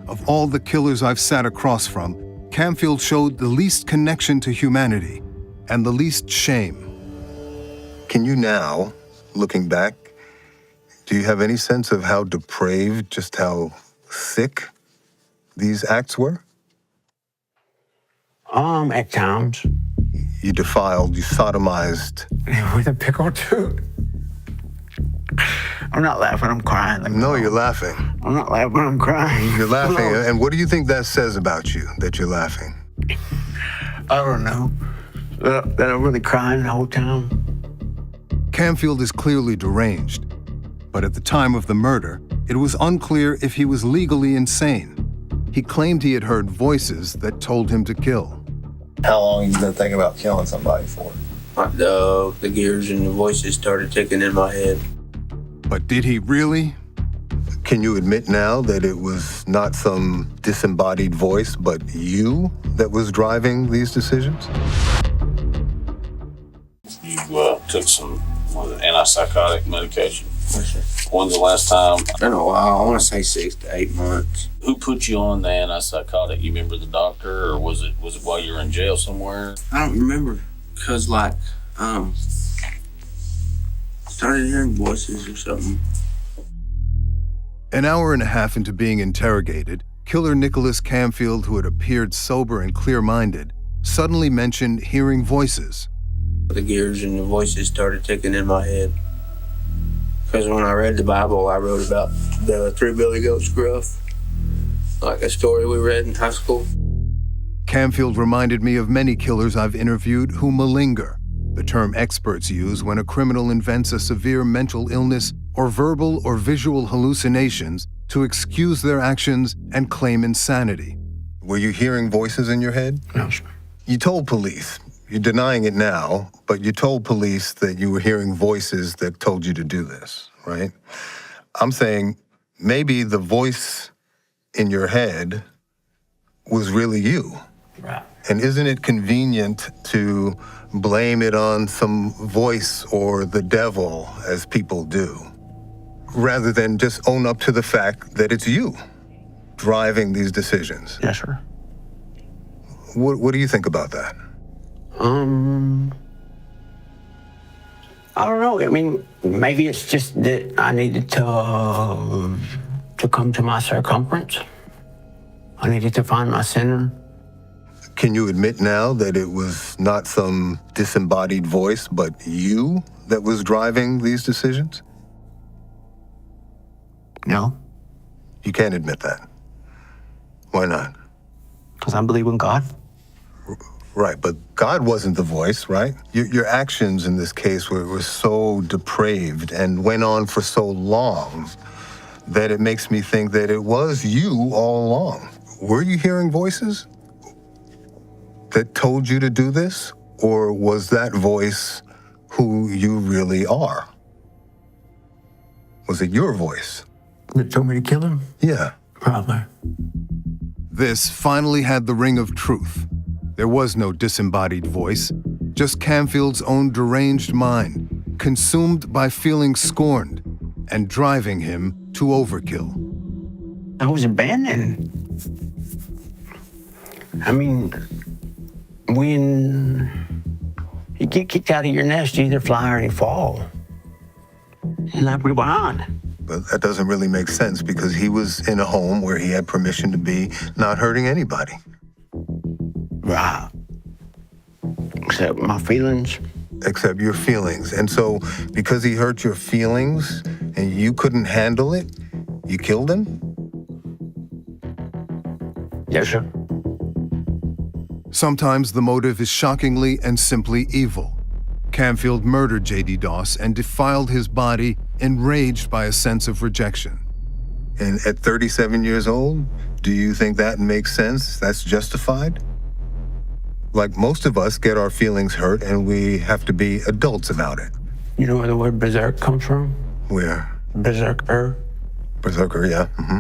Of all the killers I've sat across from, Camfield showed the least connection to humanity and the least shame. Can you now, looking back, do you have any sense of how depraved, just how sick these acts were? At times. You defiled, you sodomized. With a pickle too. I'm not laughing, I'm crying. No, you're laughing. I'm not laughing, I'm crying. You're laughing, and what do you think that says about you, that you're laughing? I don't know. That I'm really crying the whole time. Camfield is clearly deranged, but at the time of the murder, it was unclear if he was legally insane. He claimed he had heard voices that told him to kill. How long have you been thinking about killing somebody for? The gears and the voices started ticking in my head. But did he really? Can you admit now that it was not some disembodied voice, but you that was driving these decisions? You took some antipsychotic medication. When's the last time? It's been a while. I want to say 6 to 8 months. Who put you on the antipsychotic? You remember the doctor, or was it while you were in jail somewhere? I don't remember, cause started hearing voices or something. An hour and a half into being interrogated, killer Nicholas Camfield, who had appeared sober and clear-minded, suddenly mentioned hearing voices. The gears and the voices started ticking in my head. Because when I read the Bible, I wrote about the 3 billy goats gruff, like a story we read in high school. Camfield reminded me of many killers I've interviewed who malinger, the term experts use when a criminal invents a severe mental illness or verbal or visual hallucinations to excuse their actions and claim insanity. Were you hearing voices in your head? No, sir. You told police. You're denying it now, but you told police that you were hearing voices that told you to do this, right? I'm saying maybe the voice in your head was really you. Right. And isn't it convenient to blame it on some voice or the devil, as people do, rather than just own up to the fact that it's you driving these decisions. Yes, sir. What do you think about that? I don't know. I mean, maybe it's just that I needed to come to my circumference. I needed to find my center. Can you admit now that it was not some disembodied voice, but you that was driving these decisions? No. You can't admit that. Why not? Because I believe in God. Right, but God wasn't the voice, right? Your actions in this case were so depraved and went on for so long that it makes me think that it was you all along. Were you hearing voices that told you to do this? Or was that voice who you really are? Was it your voice? That told me to kill him? Yeah. Probably. This finally had the ring of truth. There was no disembodied voice, just Canfield's own deranged mind, consumed by feeling scorned and driving him to overkill. I was abandoned. I mean, when you get kicked out of your nest, you either fly or you fall. And I went on. But that doesn't really make sense because he was in a home where he had permission to be not hurting anybody. Right. Except my feelings. Except your feelings. And so because he hurt your feelings and you couldn't handle it, you killed him? Yes, sir. Sometimes the motive is shockingly and simply evil. Canfield murdered J.D. Doss and defiled his body, enraged by a sense of rejection. And at 37 years old, do you think that makes sense? That's justified? Like most of us get our feelings hurt and we have to be adults about it. You know where the word berserk comes from? Where? Berserker. Berserker, yeah. Mm-hmm.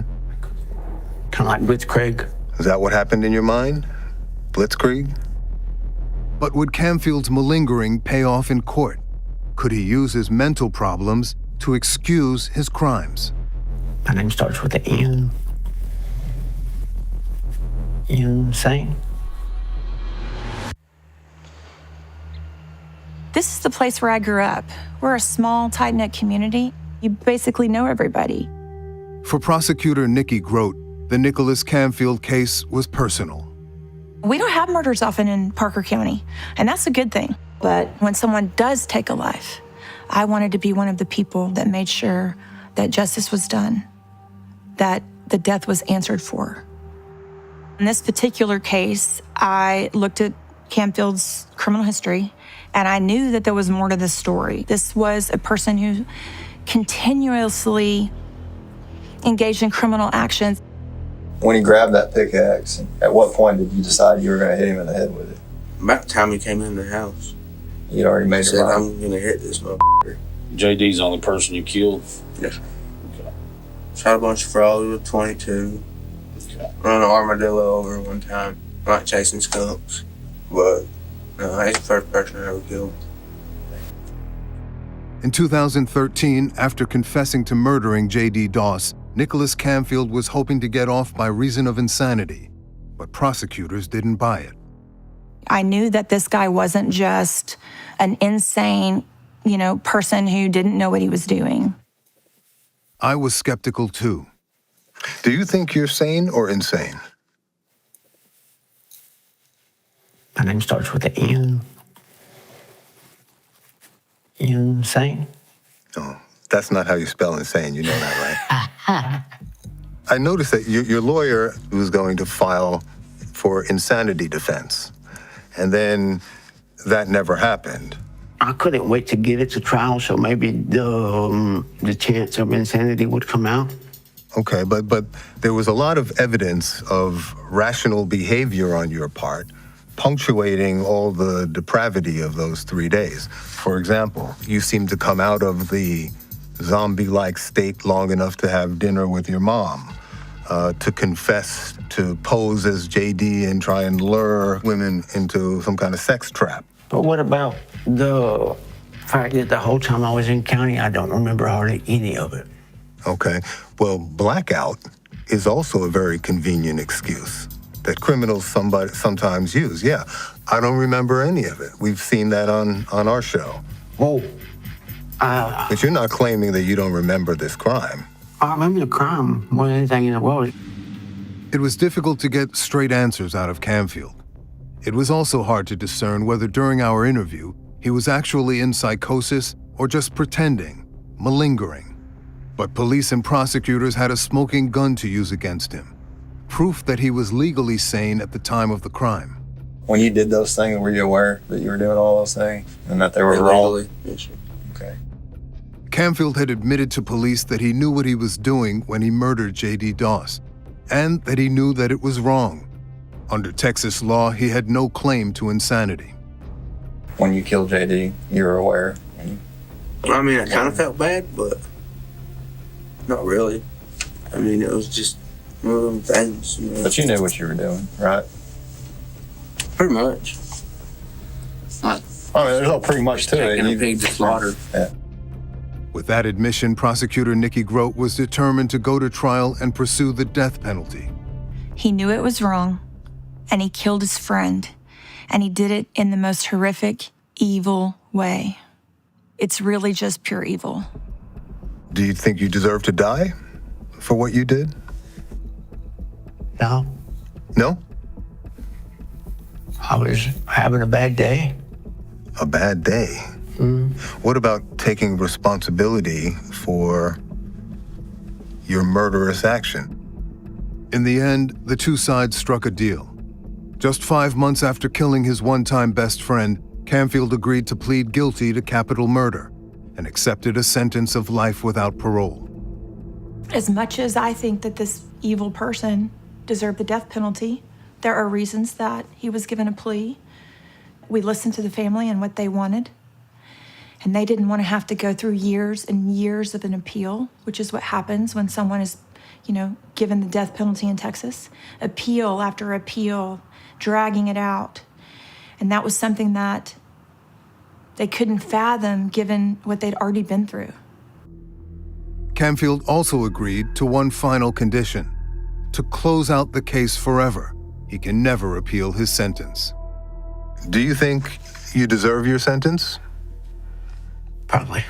Kind of like Blitzkrieg. Is that what happened in your mind? Blitzkrieg? But would Canfield's malingering pay off in court? Could he use his mental problems to excuse his crimes? My name starts with the N. Insane. This is the place where I grew up. We're a small, tight-knit community. You basically know everybody. For prosecutor Nikki Grote, the Nicholas Canfield case was personal. We don't have murders often in Parker County, and that's a good thing. But when someone does take a life, I wanted to be one of the people that made sure that justice was done, that the death was answered for. In this particular case, I looked at Canfield's criminal history, and I knew that there was more to this story. This was a person who continuously engaged in criminal actions. When he grabbed that pickaxe, at what point did you decide you were going to hit him in the head with it? About the time he came in the house. You'd already made Said, your mind. I'm going to hit this motherfucker. JD's the only person you killed? Yes. Okay. Shot a bunch of frogs with 22. Okay. Run an armadillo over one time. Like chasing skunks. But no, he's the first person I ever killed. In 2013, after confessing to murdering J.D. Doss, Nicholas Canfield was hoping to get off by reason of insanity, but prosecutors didn't buy it. I knew that this guy wasn't just an insane, person who didn't know what he was doing. I was skeptical too. Do you think you're sane or insane? My name starts with the N. Insane. No, that's not how you spell insane. You know that, right? I noticed that your lawyer was going to file for insanity defense, and then that never happened. I couldn't wait to get it to trial, so maybe the chance of insanity would come out. Okay, but there was a lot of evidence of rational behavior on your part, punctuating all the depravity of those 3 days. For example, you seemed to come out of the zombie-like state long enough to have dinner with your mom, to confess, to pose as JD and try and lure women into some kind of sex trap. But what about the fact that the whole time I was in county, I don't remember hardly any of it? Okay. Well, blackout is also a very convenient excuse that criminals sometimes use. Yeah, I don't remember any of it. We've seen that on our show. Whoa. But you're not claiming that you don't remember this crime. I remember the crime more than anything in the world. It was difficult to get straight answers out of Camfield. It was also hard to discern whether during our interview he was actually in psychosis or just pretending, malingering. But police and prosecutors had a smoking gun to use against him, proof that he was legally sane at the time of the crime. When you did those things, were you aware that you were doing all those things and that they were wrong? Okay. Camfield had admitted to police that he knew what he was doing when he murdered J.D. Doss, and that he knew that it was wrong. Under Texas law, he had no claim to insanity. When you killed J.D., you were aware? I mean, I kind of felt bad, but not really. I mean, it was just one of them things. You know. But you knew what you were doing, right? Pretty much. I mean, there's no pretty much to it. Taking a pig to slaughter. Yeah. With that admission, prosecutor Nikki Grote was determined to go to trial and pursue the death penalty. He knew it was wrong, and he killed his friend, and he did it in the most horrific, evil way. It's really just pure evil. Do you think you deserve to die for what you did? No. No? I was having a bad day. A bad day? What about taking responsibility for your murderous action? In the end, the two sides struck a deal. Just 5 months after killing his one-time best friend, Camfield agreed to plead guilty to capital murder and accepted a sentence of life without parole. As much as I think that this evil person deserved the death penalty, there are reasons that he was given a plea. We listened to the family and what they wanted. And they didn't want to have to go through years and years of an appeal, which is what happens when someone is, given the death penalty in Texas. Appeal after appeal, dragging it out. And that was something that they couldn't fathom given what they'd already been through. Camfield also agreed to one final condition: to close out the case forever. He can never appeal his sentence. Do you think you deserve your sentence? Probably.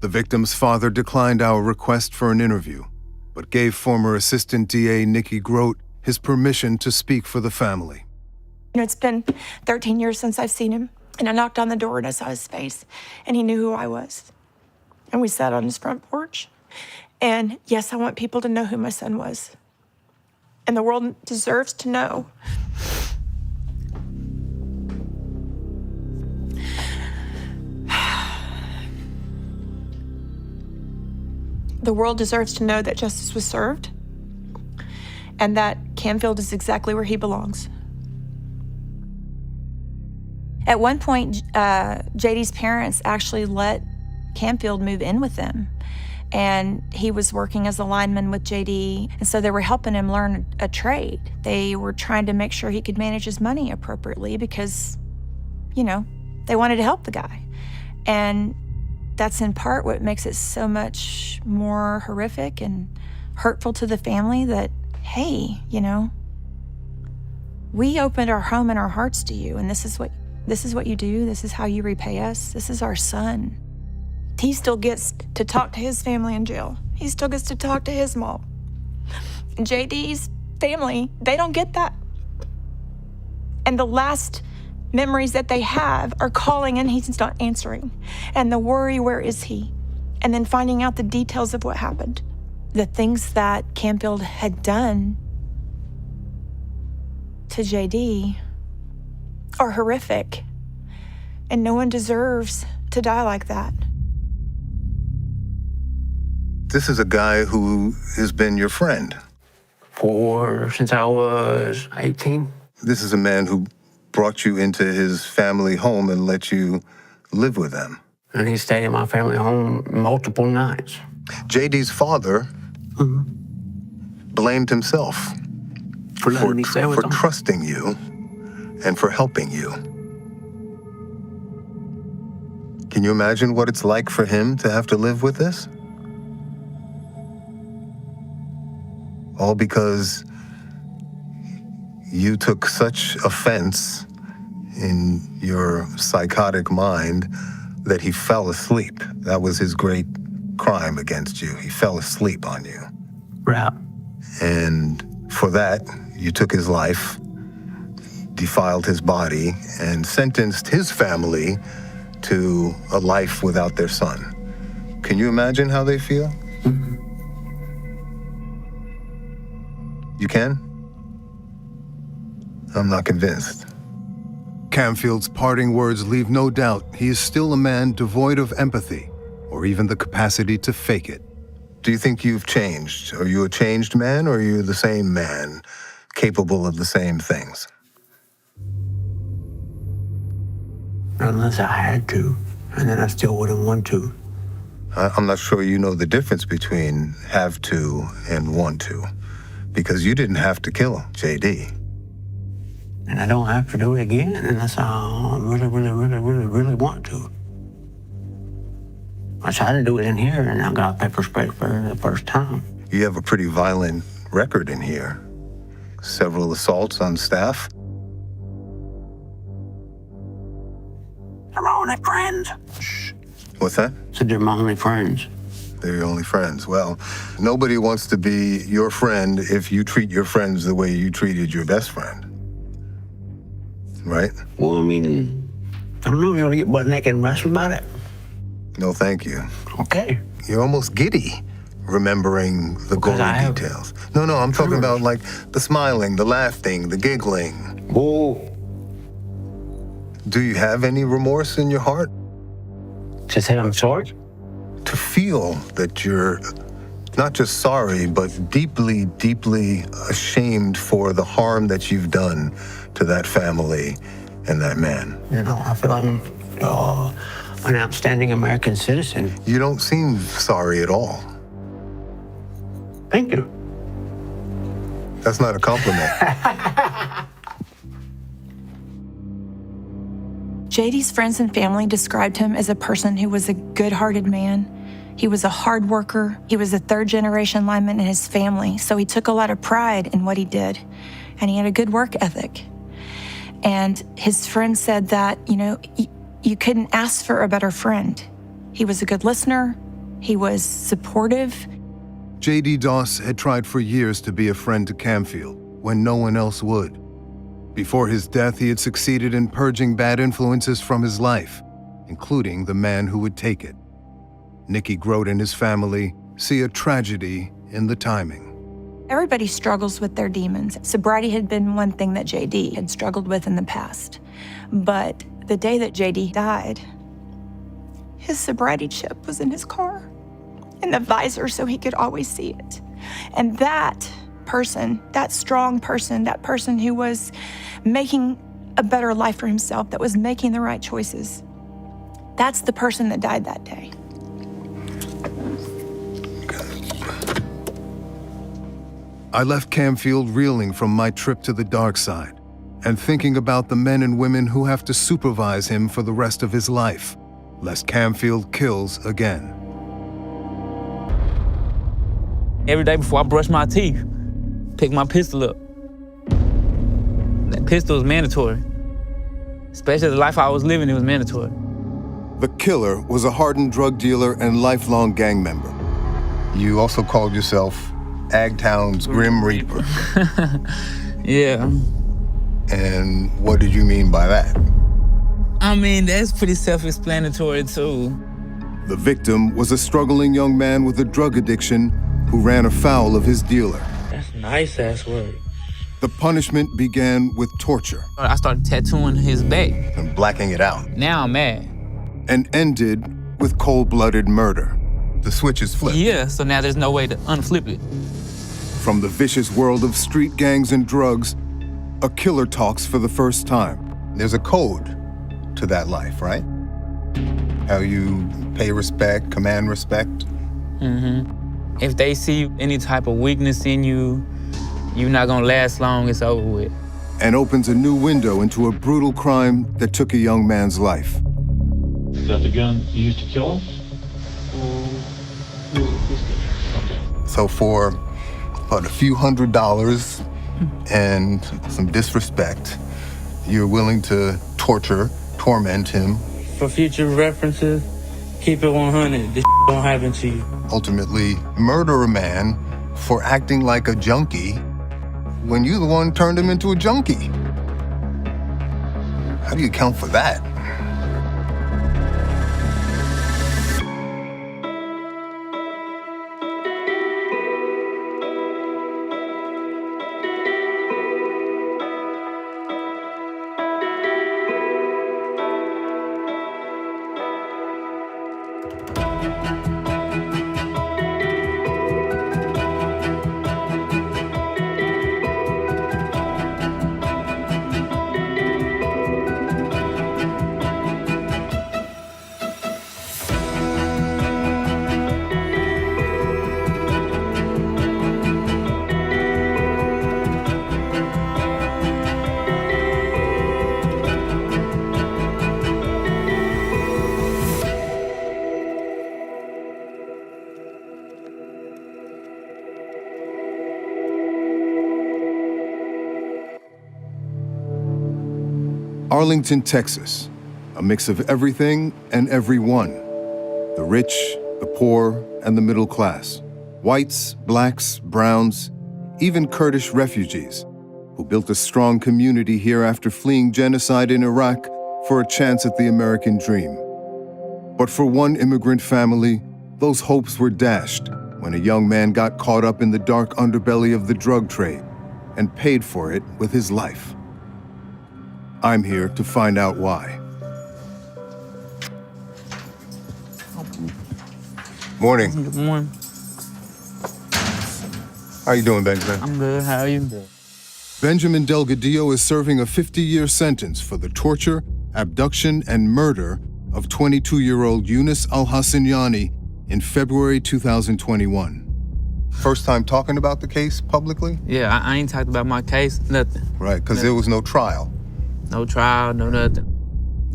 The victim's father declined our request for an interview, but gave former Assistant DA Nikki Grote his permission to speak for the family. It's been 13 years since I've seen him, and I knocked on the door and I saw his face, and he knew who I was. And we sat on his front porch. And yes, I want people to know who my son was. And the world deserves to know. The world deserves to know that justice was served and that Camfield is exactly where he belongs. At one point, JD's parents actually let Camfield move in with them. And he was working as a lineman with JD, and so they were helping him learn a trade. They were trying to make sure he could manage his money appropriately because, they wanted to help the guy. And that's in part what makes it so much more horrific and hurtful to the family that, hey, we opened our home and our hearts to you, and this is what you do. This is how you repay us. This is our son. He still gets to talk to his family in jail. He still gets to talk to his mom. And JD's family, they don't get that. And the last memories that they have are calling and he's not answering. And the worry, where is he? And then finding out the details of what happened. The things that Camfield had done to JD are horrific. And no one deserves to die like that. This is a guy who has been your friend. Since I was 18. This is a man who brought you into his family home and let you live with them. And he stayed in my family home multiple nights. JD's father blamed himself for trusting you and for helping you. Can you imagine what it's like for him to have to live with this? all because you took such offense in your psychotic mind that he fell asleep. That was his great crime against you. He fell asleep on you. Right. And for that, you took his life, defiled his body, and sentenced his family to a life without their son. Can you imagine how they feel? You can? I'm not convinced. Camfield's parting words leave no doubt he is still a man devoid of empathy or even the capacity to fake it. Do you think you've changed? Are you a changed man, or are you the same man, capable of the same things? Unless I had to, and then I still wouldn't want to. I'm not sure you know the difference between have to and want to, because you didn't have to kill JD. And I don't have to do it again unless I really want to. I tried to do it in here, and I got pepper sprayed for the first time. You have a pretty violent record in here. Several assaults on staff. They're my only friends. What's that? So they're my only friends. They're your only friends. Well, nobody wants to be your friend if you treat your friends the way you treated your best friend. Right? Well, I mean, I don't know if you want to get butt naked and wrestle about it. No, thank you. Okay. You're almost giddy remembering the gory details. No, I'm talking about like the smiling, the laughing, the giggling. Whoa. Do you have any remorse in your heart? To say I'm sorry? To feel that you're not just sorry, but deeply, deeply ashamed for the harm that you've done to that family and that man. You know, I feel I'm an outstanding American citizen. You don't seem sorry at all. Thank you. That's not a compliment. JD's friends and family described him as a person who was a good-hearted man. He was a hard worker. He was a third-generation lineman in his family, so he took a lot of pride in what he did, and he had a good work ethic. And his friend said that, you couldn't ask for a better friend. He was a good listener. He was supportive. J.D. Doss had tried for years to be a friend to Camfield when no one else would. Before his death, he had succeeded in purging bad influences from his life, including the man who would take it. Nicky Grote and his family see a tragedy in the timing. Everybody struggles with their demons. Sobriety had been one thing that JD had struggled with in the past. But the day that JD died, his sobriety chip was in his car, in the visor so he could always see it. And that person, that strong person, that person who was making a better life for himself, that was making the right choices, that's the person that died that day. I left Camfield reeling from my trip to the dark side and thinking about the men and women who have to supervise him for the rest of his life, lest Camfield kills again. Every day before I brush my teeth, pick my pistol up. That pistol is mandatory. Especially the life I was living, it was mandatory. The killer was a hardened drug dealer and lifelong gang member. You also called yourself Agtown's Grim Reaper. Yeah. And what did you mean by that? I mean, that's pretty self-explanatory too. The victim was a struggling young man with a drug addiction who ran afoul of his dealer. That's nice-ass work. The punishment began with torture. I started tattooing his back. And blacking it out. Now I'm mad. And ended with cold-blooded murder. The switch is flipped. Yeah, so now there's no way to unflip it. From the vicious world of street gangs and drugs, a killer talks for the first time. There's a code to that life, right? How you pay respect, command respect. Mm-hmm. If they see any type of weakness in you, you're not gonna last long, it's over with. And opens a new window into a brutal crime that took a young man's life. Is that the gun you used to kill him? So for but a few $100s and some disrespect, you're willing to torture, torment him. For future references, keep it 100. This won't happen to you. Ultimately, murder a man for acting like a junkie when you're the one turned him into a junkie. How do you account for that? Arlington, Texas, a mix of everything and everyone. The rich, the poor, and the middle class. Whites, blacks, browns, even Kurdish refugees, who built a strong community here after fleeing genocide in Iraq for a chance at the American dream. But for one immigrant family, those hopes were dashed when a young man got caught up in the dark underbelly of the drug trade and paid for it with his life. I'm here to find out why. Morning. Good morning. How you doing, Benjamin? I'm good. How are you? Benjamin Delgadillo is serving a 50-year sentence for the torture, abduction, and murder of 22-year-old Yunus Al-Hassaniani in February 2021. First time talking about the case publicly? Yeah, I ain't talked about my case, nothing. Right, because there was no trial. No trial, no nothing.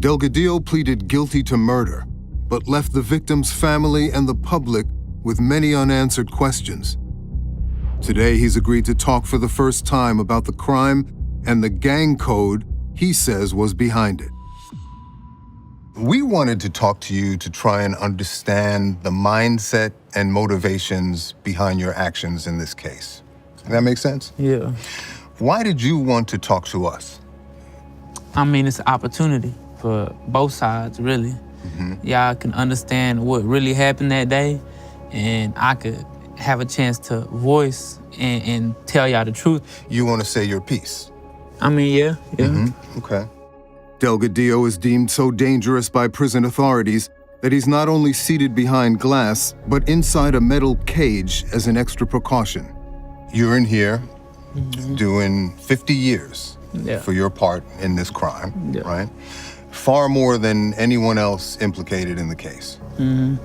Delgadillo pleaded guilty to murder, but left the victim's family and the public with many unanswered questions. Today, he's agreed to talk for the first time about the crime and the gang code he says was behind it. We wanted to talk to you to try and understand the mindset and motivations behind your actions in this case. Does that make sense? Yeah. Why did you want to talk to us? I mean, it's an opportunity for both sides, really. Y'all can understand what really happened that day, and I could have a chance to voice and tell y'all the truth. You want to say your piece? I mean, yeah. Okay. Delgadillo is deemed so dangerous by prison authorities that he's not only seated behind glass, but inside a metal cage as an extra precaution. You're in here doing 50 years Yeah. for your part in this crime, right? Far more than anyone else implicated in the case,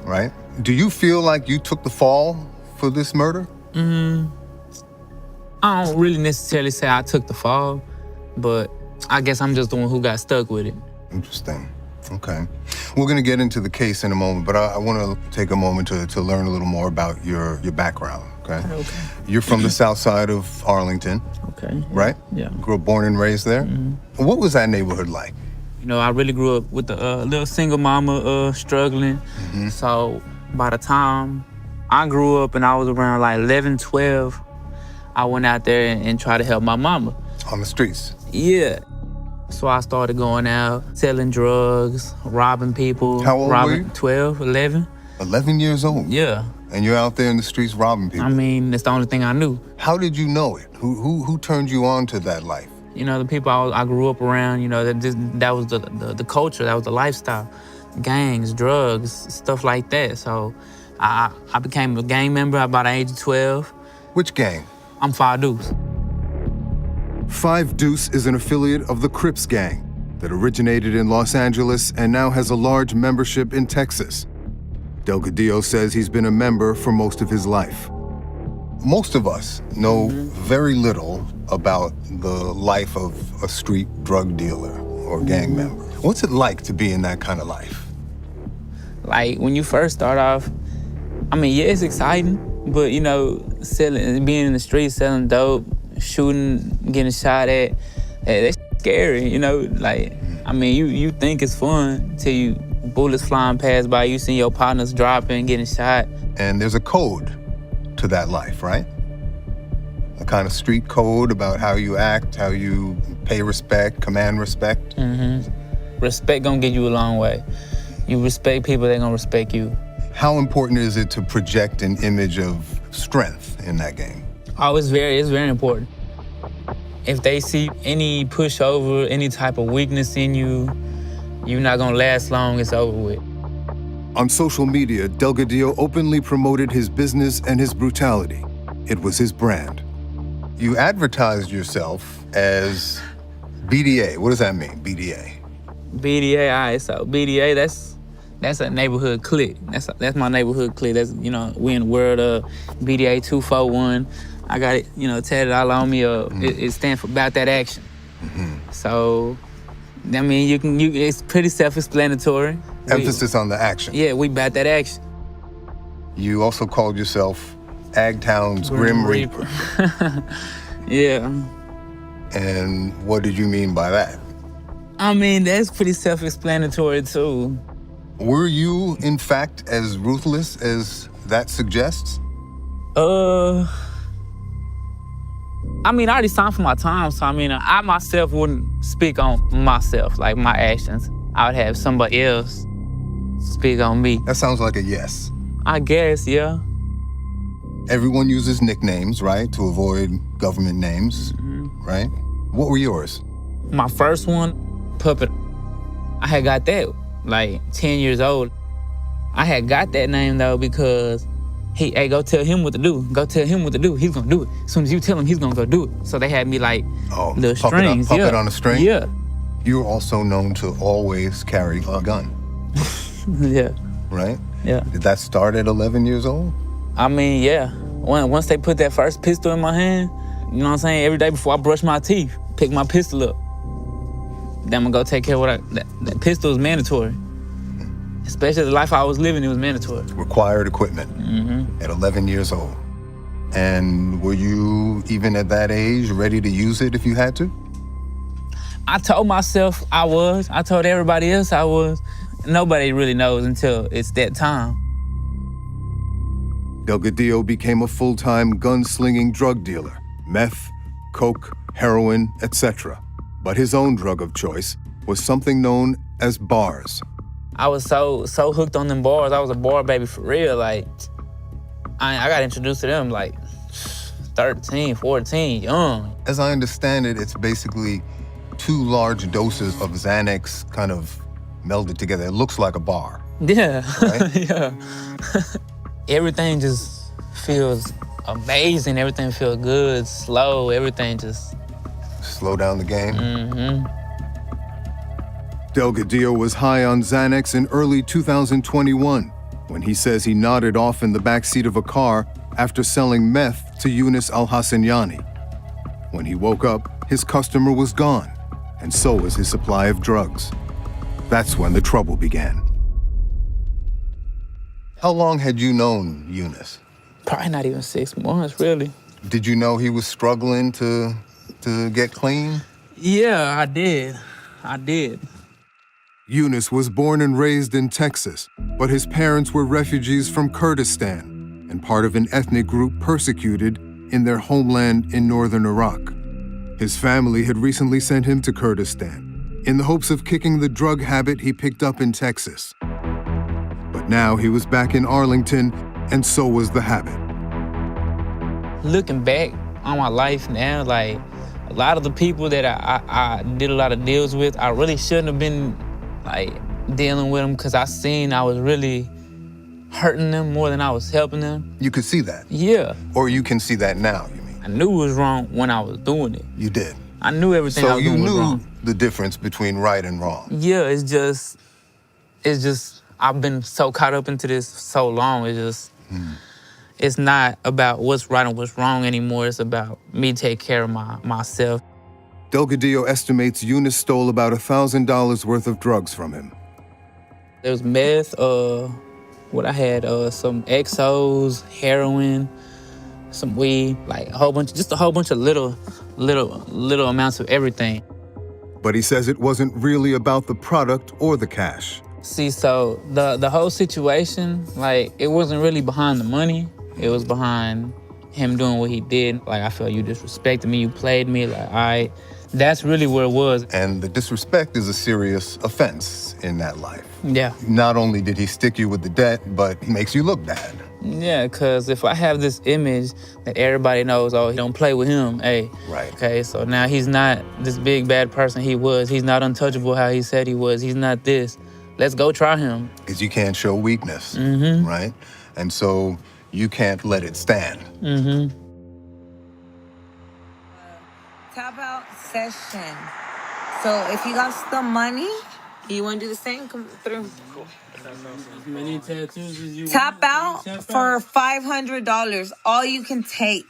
right? Do you feel like you took the fall for this murder? I don't really necessarily say I took the fall, but I guess I'm just the one who got stuck with it. Interesting. Okay. We're going to get into the case in a moment, but I want to take a moment to learn a little more about your background, okay? Okay. You're from the south side of Arlington, Okay. right? Yeah. Grew up, born and raised there? What was that neighborhood like? You know, I really grew up with a little single mama struggling. So by the time I grew up and I was around like 11, 12, I went out there and tried to help my mama. On the streets? Yeah. So I started going out, selling drugs, robbing people. How old were you? 12, 11. 11 years old? Yeah. And you're out there in the streets robbing people? I mean, that's the only thing I knew. How did you know it? Who turned you on to that life? You know, the people I grew up around, you know, that was the culture, that was the lifestyle. Gangs, drugs, stuff like that. So I became a gang member about the age of 12. Which gang? I'm Five Deuce. Five Deuce is an affiliate of the Crips gang that originated in Los Angeles and now has a large membership in Texas. Delgadillo says he's been a member for most of his life. Most of us know very little about the life of a street drug dealer or gang member. What's it like to be in that kind of life? Like, when you first start off, I mean, yeah, it's exciting, but, you know, being in the streets, selling dope, shooting, getting shot at, that's scary, you know? Like, I mean, you think it's fun till you bullets flying past by, you see your partners dropping, getting shot. And there's a code to that life, right? A kind of street code about how you act, how you pay respect, command respect. Respect gonna get you a long way. You respect people, they're gonna respect you. How important is it to project an image of strength in that game? Oh, it's very important. If they see any pushover, any type of weakness in you, you're not gonna last long, it's over with. On social media, Delgadillo openly promoted his business and his brutality. It was his brand. You advertised yourself as BDA. What does that mean, BDA? BDA, all right, so BDA, that's a neighborhood clique. That's my neighborhood clique. That's, you know, we in the world of BDA 241. I got it, you know, tatted all on me. It stands for About That Action. So, I mean, it's pretty self-explanatory. Emphasis on the action. Yeah, we about that action. You also called yourself Agtown's Grim Reaper. Yeah. And what did you mean by that? I mean, that's pretty self-explanatory too. Were you, in fact, as ruthless as that suggests? I mean, I already signed for my time, so I mean, I myself wouldn't speak on myself, like my actions. I would have somebody else speak on me. That sounds like a yes. I guess, yeah. Everyone uses nicknames, right, to avoid government names, right? What were yours? My first one, Puppet. I had got that like 10 years old. I had got that name though because hey, go tell him what to do. Go tell him what to do. He's gonna do it. As soon as you tell him, he's gonna go do it. So they had me like little strings. Puppet on a string? Yeah. You were also known to always carry a gun. Yeah. Right? Yeah. Did that start at 11 years old? I mean, yeah. Once they put that first pistol in my hand, you know what I'm saying? Every day before I brush my teeth, pick my pistol up. Then I'm gonna go take care of what that pistol is mandatory. Especially the life I was living, it was mandatory. Required equipment at 11 years old. And were you, even at that age, ready to use it if you had to? I told myself I was. I told everybody else I was. Nobody really knows until it's that time. Delgadillo became a full-time gunslinging drug dealer. Meth, coke, heroin, etc. But his own drug of choice was something known as bars. I was so hooked on them bars. I was a bar baby for real. Like, I got introduced to them like 13, 14, young. As I understand it, it's basically 2 large doses of Xanax kind of melded together. It looks like a bar. Yeah, right? Yeah. Everything just feels amazing. Everything feels good, slow. Everything just... Slow down the game? Delgadillo was high on Xanax in early 2021 when he says he nodded off in the backseat of a car after selling meth to Yunus Al-Hassaniani. When he woke up, his customer was gone, and so was his supply of drugs. That's when the trouble began. How long had you known Yunus? Probably not even 6 months, really. Did you know he was struggling to get clean? Yeah, I did. Yunus was born and raised in Texas, but his parents were refugees from Kurdistan and part of an ethnic group persecuted in their homeland in northern Iraq. His family had recently sent him to Kurdistan in the hopes of kicking the drug habit he picked up in Texas. But now he was back in Arlington, and so was the habit. Looking back on my life now, like, a lot of the people that I did a lot of deals with, I really shouldn't have been like dealing with them because I seen I was really hurting them more than I was helping them. You could see that? Yeah. Or you can see that now, you mean? I knew it was wrong when I was doing it. You did? I knew everything I was doing was wrong. So you knew the difference between right and wrong? Yeah, it's just, I've been so caught up into this so long, it's not about what's right and what's wrong anymore. It's about me taking care of myself. Delgadillo estimates Yunus stole about $1,000 worth of drugs from him. There was meth, I had some Exos, heroin, some weed, like a whole bunch of little amounts of everything. But he says it wasn't really about the product or the cash. See, so the whole situation, like, it wasn't really behind the money. It was behind him doing what he did. Like, I felt you disrespected me, you played me, like, that's really what it was. And the disrespect is a serious offense in that life. Yeah. Not only did he stick you with the debt, but he makes you look bad. Yeah, because if I have this image that everybody knows, oh, don't play with him, hey. Right. Okay, so now he's not this big bad person he was. He's not untouchable how he said he was. He's not this. Let's go try him. Because you can't show weakness, right? And so you can't let it stand. Tap out session. So if you got some money, you want to do the same? Come through. As many tattoos as you Tap out for $500. All you can take.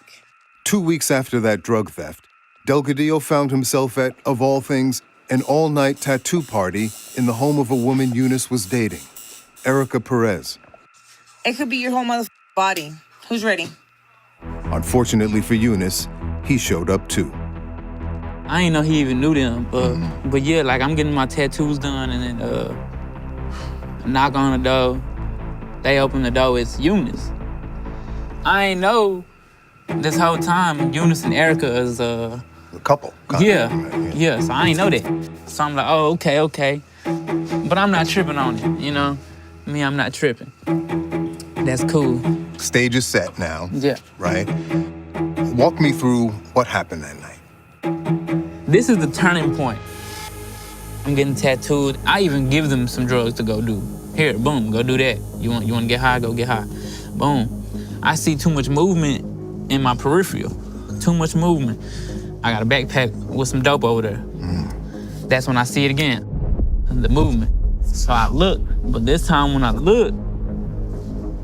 2 weeks after that drug theft, Delgadillo found himself at, of all things, an all-night tattoo party in the home of a woman Eunice was dating, Erica Perez. It could be your whole mother body. Who's ready? Unfortunately for Eunice, he showed up too. I ain't know he even knew them, but yeah, like, I'm getting my tattoos done, and then knock on the door. They open the door, it's Eunice. I ain't know this whole time Eunice and Erica is a couple. Yeah, so I ain't know that. So I'm like, oh, okay. But I'm not tripping on it, you know? Me, I'm not tripping. That's cool. Stage is set now. Yeah. Right? Walk me through what happened that night. This is the turning point. I'm getting tattooed. I even give them some drugs to go do. Here, boom, go do that. You want to get high, go get high. Boom. I see too much movement in my peripheral. Too much movement. I got a backpack with some dope over there. That's when I see it again, the movement. So I look, but this time when I look,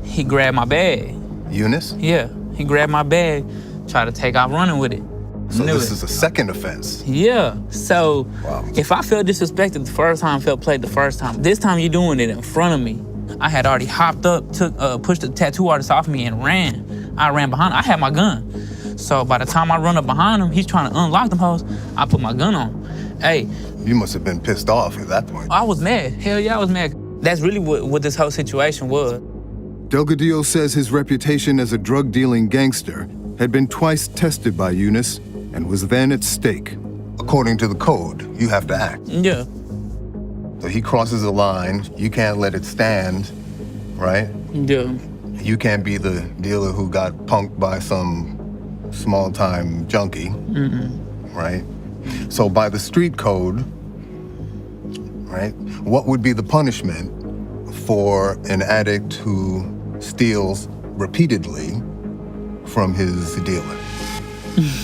he grabbed my bag. Eunice? Yeah, he grabbed my bag, tried to take off running with it. So this is a second offense. Yeah, so if I felt disrespected the first time, felt played the first time, this time you're doing it in front of me. I had already hopped up, pushed the tattoo artist off me and ran. I ran behind him. I had my gun. So by the time I run up behind him, he's trying to unlock them hoes, I put my gun on. Hey. You must have been pissed off at that point. I was mad. Hell yeah, I was mad. That's really what this whole situation was. Delgadillo says his reputation as a drug-dealing gangster had been twice tested by Eunice and was then at stake. According to the code, you have to act. Yeah. So he crosses the line, you can't let it stand, right? Yeah. You can't be the dealer who got punked by some small-time junkie, right? So by the street code, right, what would be the punishment for an addict who steals repeatedly from his dealer?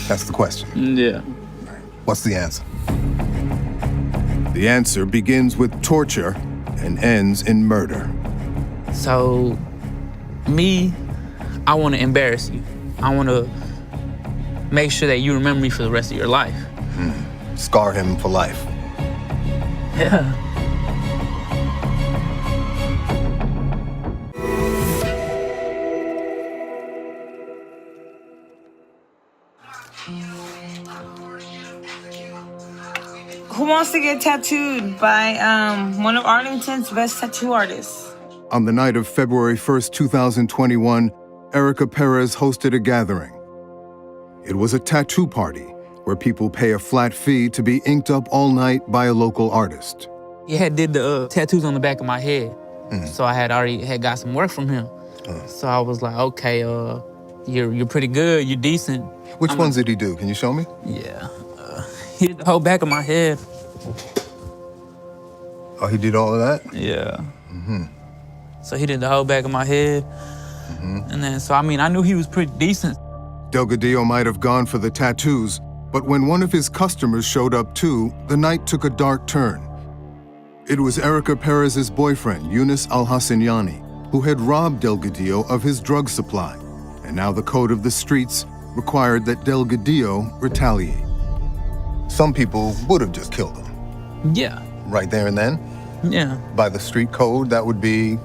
That's the question. Yeah. What's the answer? The answer begins with torture and ends in murder. So, me, I want to embarrass you. I want to make sure that you remember me for the rest of your life. Scar him for life. Yeah. Who wants to get tattooed by one of Arlington's best tattoo artists? On the night of February 1st, 2021, Erica Perez hosted a gathering. It was a tattoo party where people pay a flat fee to be inked up all night by a local artist. He had did the tattoos on the back of my head. So I had already got some work from him. So I was like, okay, you're pretty good, you're decent. Which ones did he do? Can you show me? Yeah. He did the whole back of my head. Oh, he did all of that? Yeah. So he did the whole back of my head. And then, so I mean, I knew he was pretty decent. Delgadillo might have gone for the tattoos, but when one of his customers showed up too, the night took a dark turn. It was Erica Perez's boyfriend, Eunice Alhassaniani, who had robbed Delgadillo of his drug supply, and now the code of the streets required that Delgadillo retaliate. Some people would have just killed him. Yeah. Right there and then? Yeah. By the street code, that would be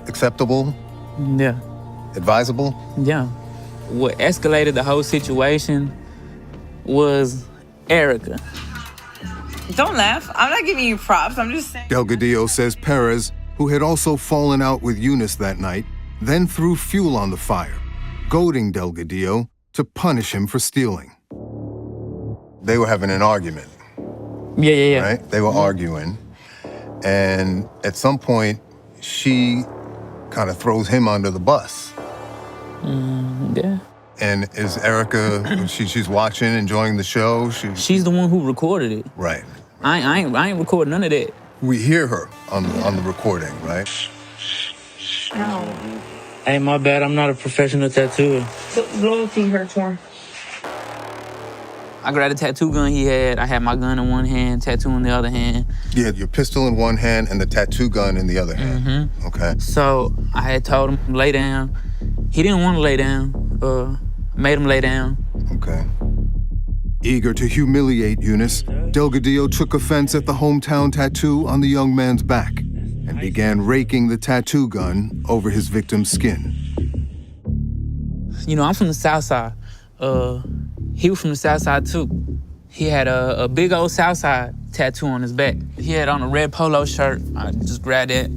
acceptable? Yeah. Advisable? Yeah. what escalated the whole situation was Erica. Don't laugh. I'm not giving you props. I'm just saying. Delgadillo says Perez, who had also fallen out with Eunice that night, then threw fuel on the fire, goading Delgadillo to punish him for stealing. They were having an argument. Yeah. Right? They were arguing. And at some point, she kind of throws him under the bus. Yeah. And is Erica, she's watching, enjoying the show? She's the one who recorded it. Right. I ain't recording none of that. We hear her on the recording, right? Hey, my bad. I'm not a professional tattooer. Loyalty hurts more. I grabbed a tattoo gun he had. I had my gun in one hand, tattoo in the other hand. You had your pistol in one hand and the tattoo gun in the other hand. Mm-hmm. Okay. So I had told him lay down. He didn't want to lay down. Made him lay down. Okay. Eager to humiliate Eunice, Delgadillo took offense at the hometown tattoo on the young man's back and began raking the tattoo gun over his victim's skin. You know, I'm from the South Side. He was from the South Side too. He had a big old South Side tattoo on his back. He had on a red polo shirt. I just grabbed it,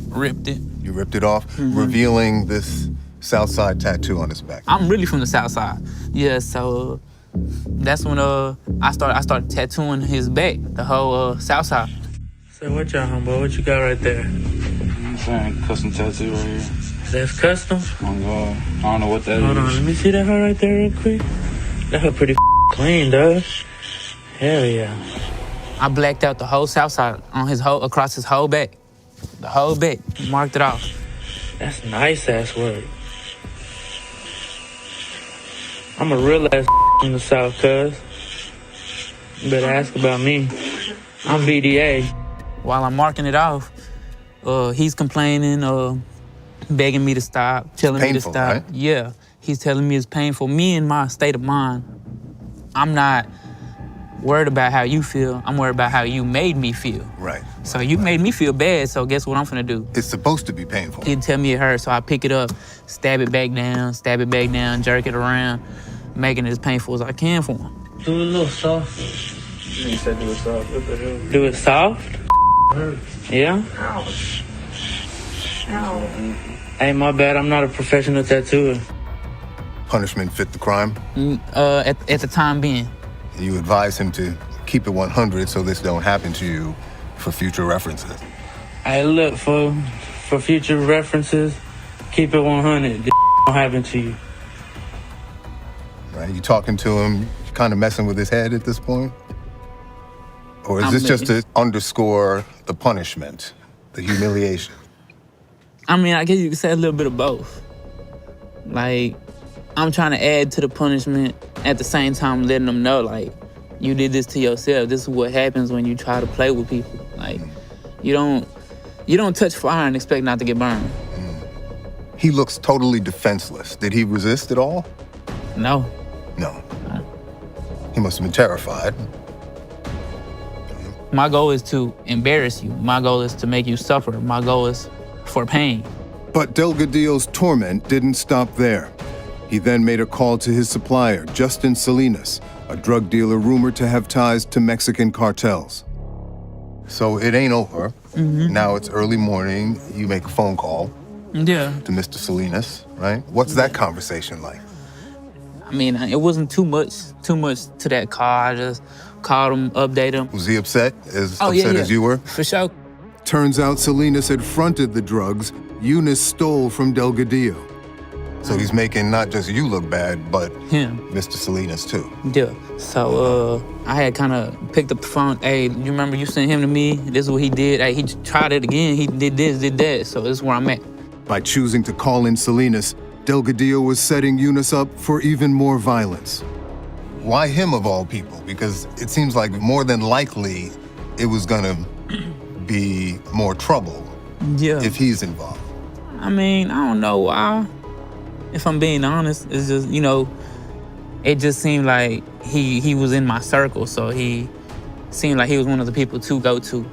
ripped it. You ripped it off, revealing this South Side tattoo on his back. I'm really from the South Side. Yeah, so that's when I started tattooing his back, the whole South Side. So what y'all, homeboy? What you got right there? I'm saying custom tattoo right here. That's custom? Oh God, I don't know what that is. Hold on, let me see that hoe right there real quick. That hoe pretty clean, dog. Hell yeah. I blacked out the whole South Side on across his whole back. The whole back, marked it off. That's nice ass work. I'm a real ass from the South, cuz. You better ask about me. I'm BDA. While I'm marking it off, he's complaining, begging me to stop, telling me to Painful, stop. right? Yeah, he's telling me it's painful. Me and my state of mind, I'm not worried about how you feel. I'm worried about how you made me feel. Right. So you made me feel bad, so guess what I'm finna do? It's supposed to be painful. He'd tell me it hurt, so I pick it up, stab it back down, jerk it around, making it as painful as I can for him. Do it a little soft. You said do it soft. What the hell? Do it soft? Yeah? Ouch. Ow. Hey, my bad, I'm not a professional tattooer. Punishment fit the crime? At the time being. You advise him to keep it 100 so this don't happen to you for future references. Hey, look, for future references, keep it 100. This don't happen to you. Right? You talking to him, kind of messing with his head at this point? Or is this just to underscore the punishment, the humiliation? I mean, I guess you could say a little bit of both. Like, I'm trying to add to the punishment at the same time letting them know, like, you did this to yourself. This is what happens when you try to play with people. Like, you don't touch fire and expect not to get burned. He looks totally defenseless. Did he resist at all? No. No. He must have been terrified. My goal is to embarrass you. My goal is to make you suffer. My goal is for pain. But Delgadillo's torment didn't stop there. He then made a call to his supplier, Justin Salinas, a drug dealer rumored to have ties to Mexican cartels. So it ain't over. Now it's early morning. You make a phone call Yeah. to Mr. Salinas, right? What's that conversation like? I mean, it wasn't too much to that call. I just called him, updated him. Was he upset? As Oh, upset yeah. as you were? For sure. Turns out Salinas had fronted the drugs Eunice stole from Delgadillo. So he's making not just you look bad, but him, Mr. Salinas too. Yeah. So I had kind of picked up the phone. Hey, you remember you sent him to me? This is what he did. Hey, he tried it again. He did this, did that. So this is where I'm at. By choosing to call in Salinas, Delgadillo was setting Eunice up for even more violence. Why him of all people? Because it seems like more than likely it was gonna be more trouble if he's involved. I mean, I don't know why. If I'm being honest, it's just, it just seemed like he was in my circle, so he seemed like he was one of the people to go to.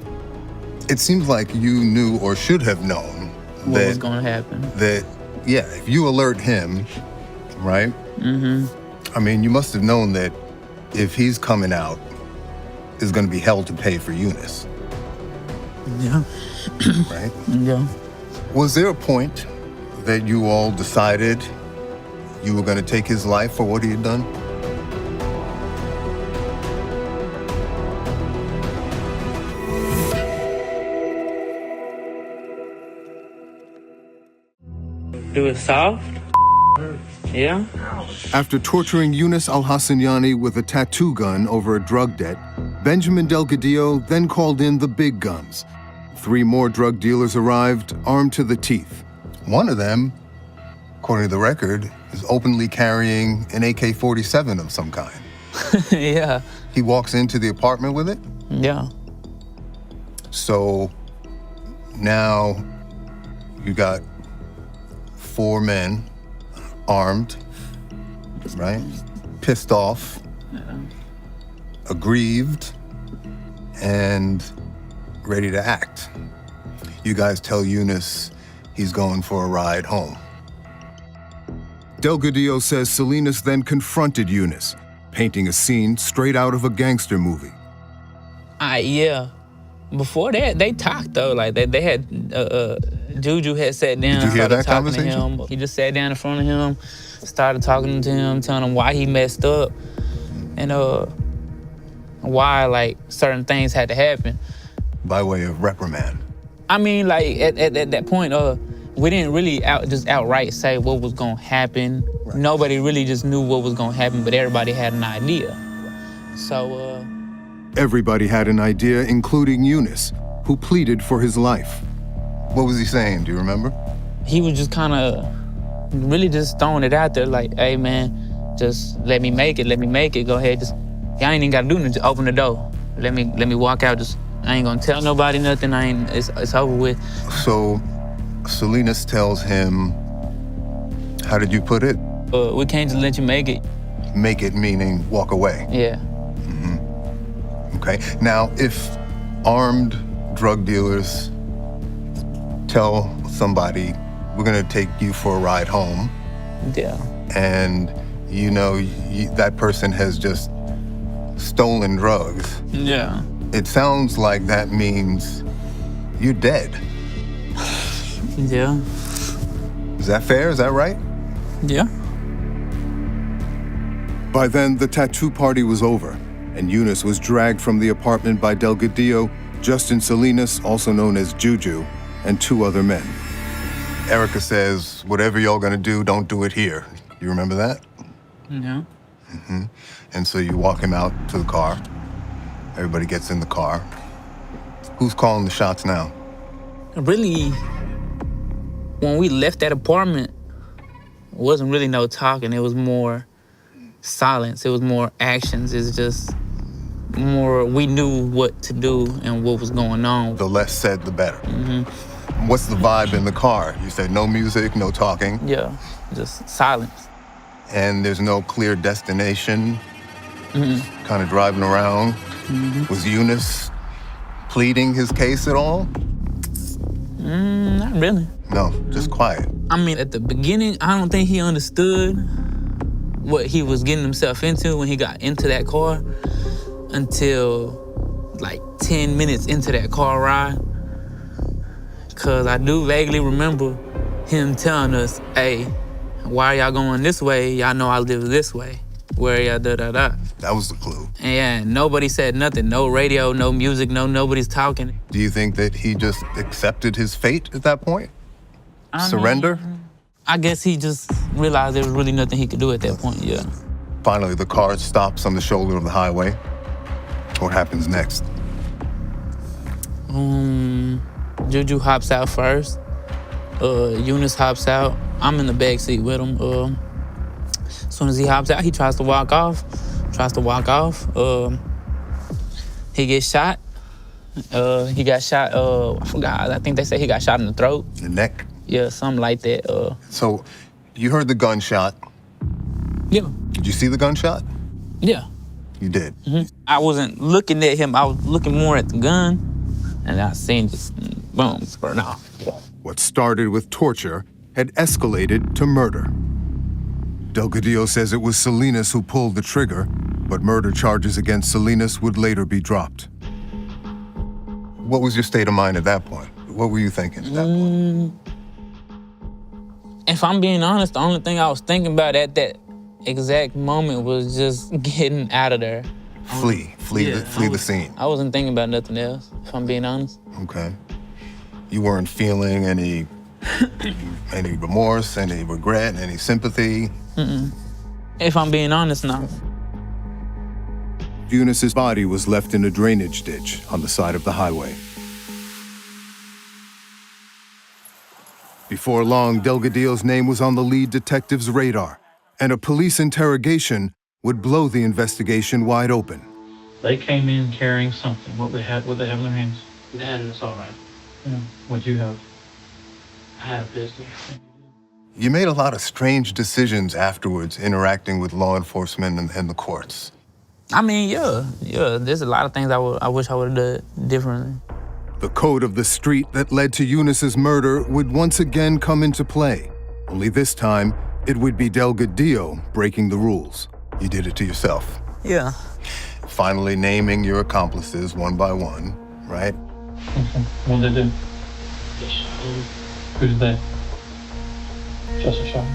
It seems like you knew or should have known What was gonna happen. That, yeah, if you alert him, right? I mean, you must have known that if he's coming out, is going to be hell to pay for Eunice. Yeah. Right? Yeah. Was there a point that you all decided you were going to take his life for what he had done? Do it soft? Yeah. After torturing Eunice Al-Hassaniani with a tattoo gun over a drug debt, Benjamin Delgadillo then called in the big guns. 3 more drug dealers arrived, armed to the teeth. One of them, according to the record, is openly carrying an AK-47 of some kind. Yeah. He walks into the apartment with it? Yeah. So now you got 4 men armed, right? Pissed off, aggrieved, and ready to act. You guys tell Eunice he's going for a ride home. Delgadillo says Salinas then confronted Eunice, painting a scene straight out of a gangster movie. Yeah. Before that, they talked though. Like they had Juju had sat down. Did you hear started that talking conversation? to him. He just sat down in front of him, started talking to him, telling him why he messed up, and why like certain things had to happen. By way of reprimand. I mean, like at that point, we didn't really outright say what was gonna happen. Right. Nobody really just knew what was gonna happen, but everybody had an idea. So. Everybody had an idea, including Eunice, who pleaded for his life. What was he saying? Do you remember? He was just kind of really just throwing it out there, like, "Hey man, just let me make it. Go ahead, just y'all ain't even gotta do nothing. Just open the door. Let me walk out. Just I ain't gonna tell nobody nothing. It's over with." So Salinas tells him, how did you put it? We can't just let you make it. Make it meaning walk away. Yeah. Okay. Now, if armed drug dealers tell somebody, we're gonna take you for a ride home. Yeah. And you know that person has just stolen drugs. Yeah. It sounds like that means you're dead. Yeah. Is that fair? Is that right? Yeah. By then, the tattoo party was over, and Eunice was dragged from the apartment by Delgadillo, Justin Salinas, also known as Juju, and 2 other men. Erica says, whatever y'all gonna do, don't do it here. You remember that? Yeah. And so you walk him out to the car. Everybody gets in the car. Who's calling the shots now? Really, when we left that apartment, it wasn't really no talking. It was more silence. It was more actions. It's just more, we knew what to do and what was going on. The less said, the better. What's the vibe in the car? You said no music, no talking. Yeah, just silence. And there's no clear destination. Kind of driving around. Was Eunice pleading his case at all? Not really. No, just quiet. I mean, at the beginning, I don't think he understood what he was getting himself into when he got into that car until like 10 minutes into that car ride. Cause I do vaguely remember him telling us, "Hey, why are y'all going this way? Y'all know I live this way. Where y'all da-da-da." That was the clue. And nobody said nothing. No radio, no music, nobody's talking. Do you think that he just accepted his fate at that point? Surrender? I guess he just realized there was really nothing he could do at that point, yeah. Finally, the car stops on the shoulder of the highway. What happens next? Juju hops out first. Eunice hops out. I'm in the back seat with him. As soon as he hops out, he tries to walk off. He gets shot. He got shot, I forgot, I think they said he got shot in the throat. The neck? Yeah, something like that. So, you heard the gunshot. Yeah. Did you see the gunshot? Yeah. You did? I wasn't looking at him, I was looking more at the gun, and I seen just, boom, burn off. What started with torture had escalated to murder. Delgadillo says it was Salinas who pulled the trigger, but murder charges against Salinas would later be dropped. What was your state of mind at that point? What were you thinking at that point? If I'm being honest, the only thing I was thinking about at that exact moment was just getting out of there. Flee the scene. I wasn't thinking about nothing else, if I'm being honest. Okay. You weren't feeling any remorse, any regret, any sympathy? If I'm being honest, no. Eunice's body was left in a drainage ditch on the side of the highway. Before long, Delgadillo's name was on the lead detective's radar, and a police interrogation would blow the investigation wide open. They came in carrying something. What they have in their hands? It's all right. Yeah. What'd you have? I had a pistol. You made a lot of strange decisions afterwards, interacting with law enforcement and the courts. I mean, yeah. There's a lot of things I wish I would have done differently. The code of the street that led to Eunice's murder would once again come into play. Only this time, it would be Delgadillo breaking the rules. You did it to yourself. Yeah. Finally naming your accomplices one by one, right? What did they do? Who's they? Just a shot.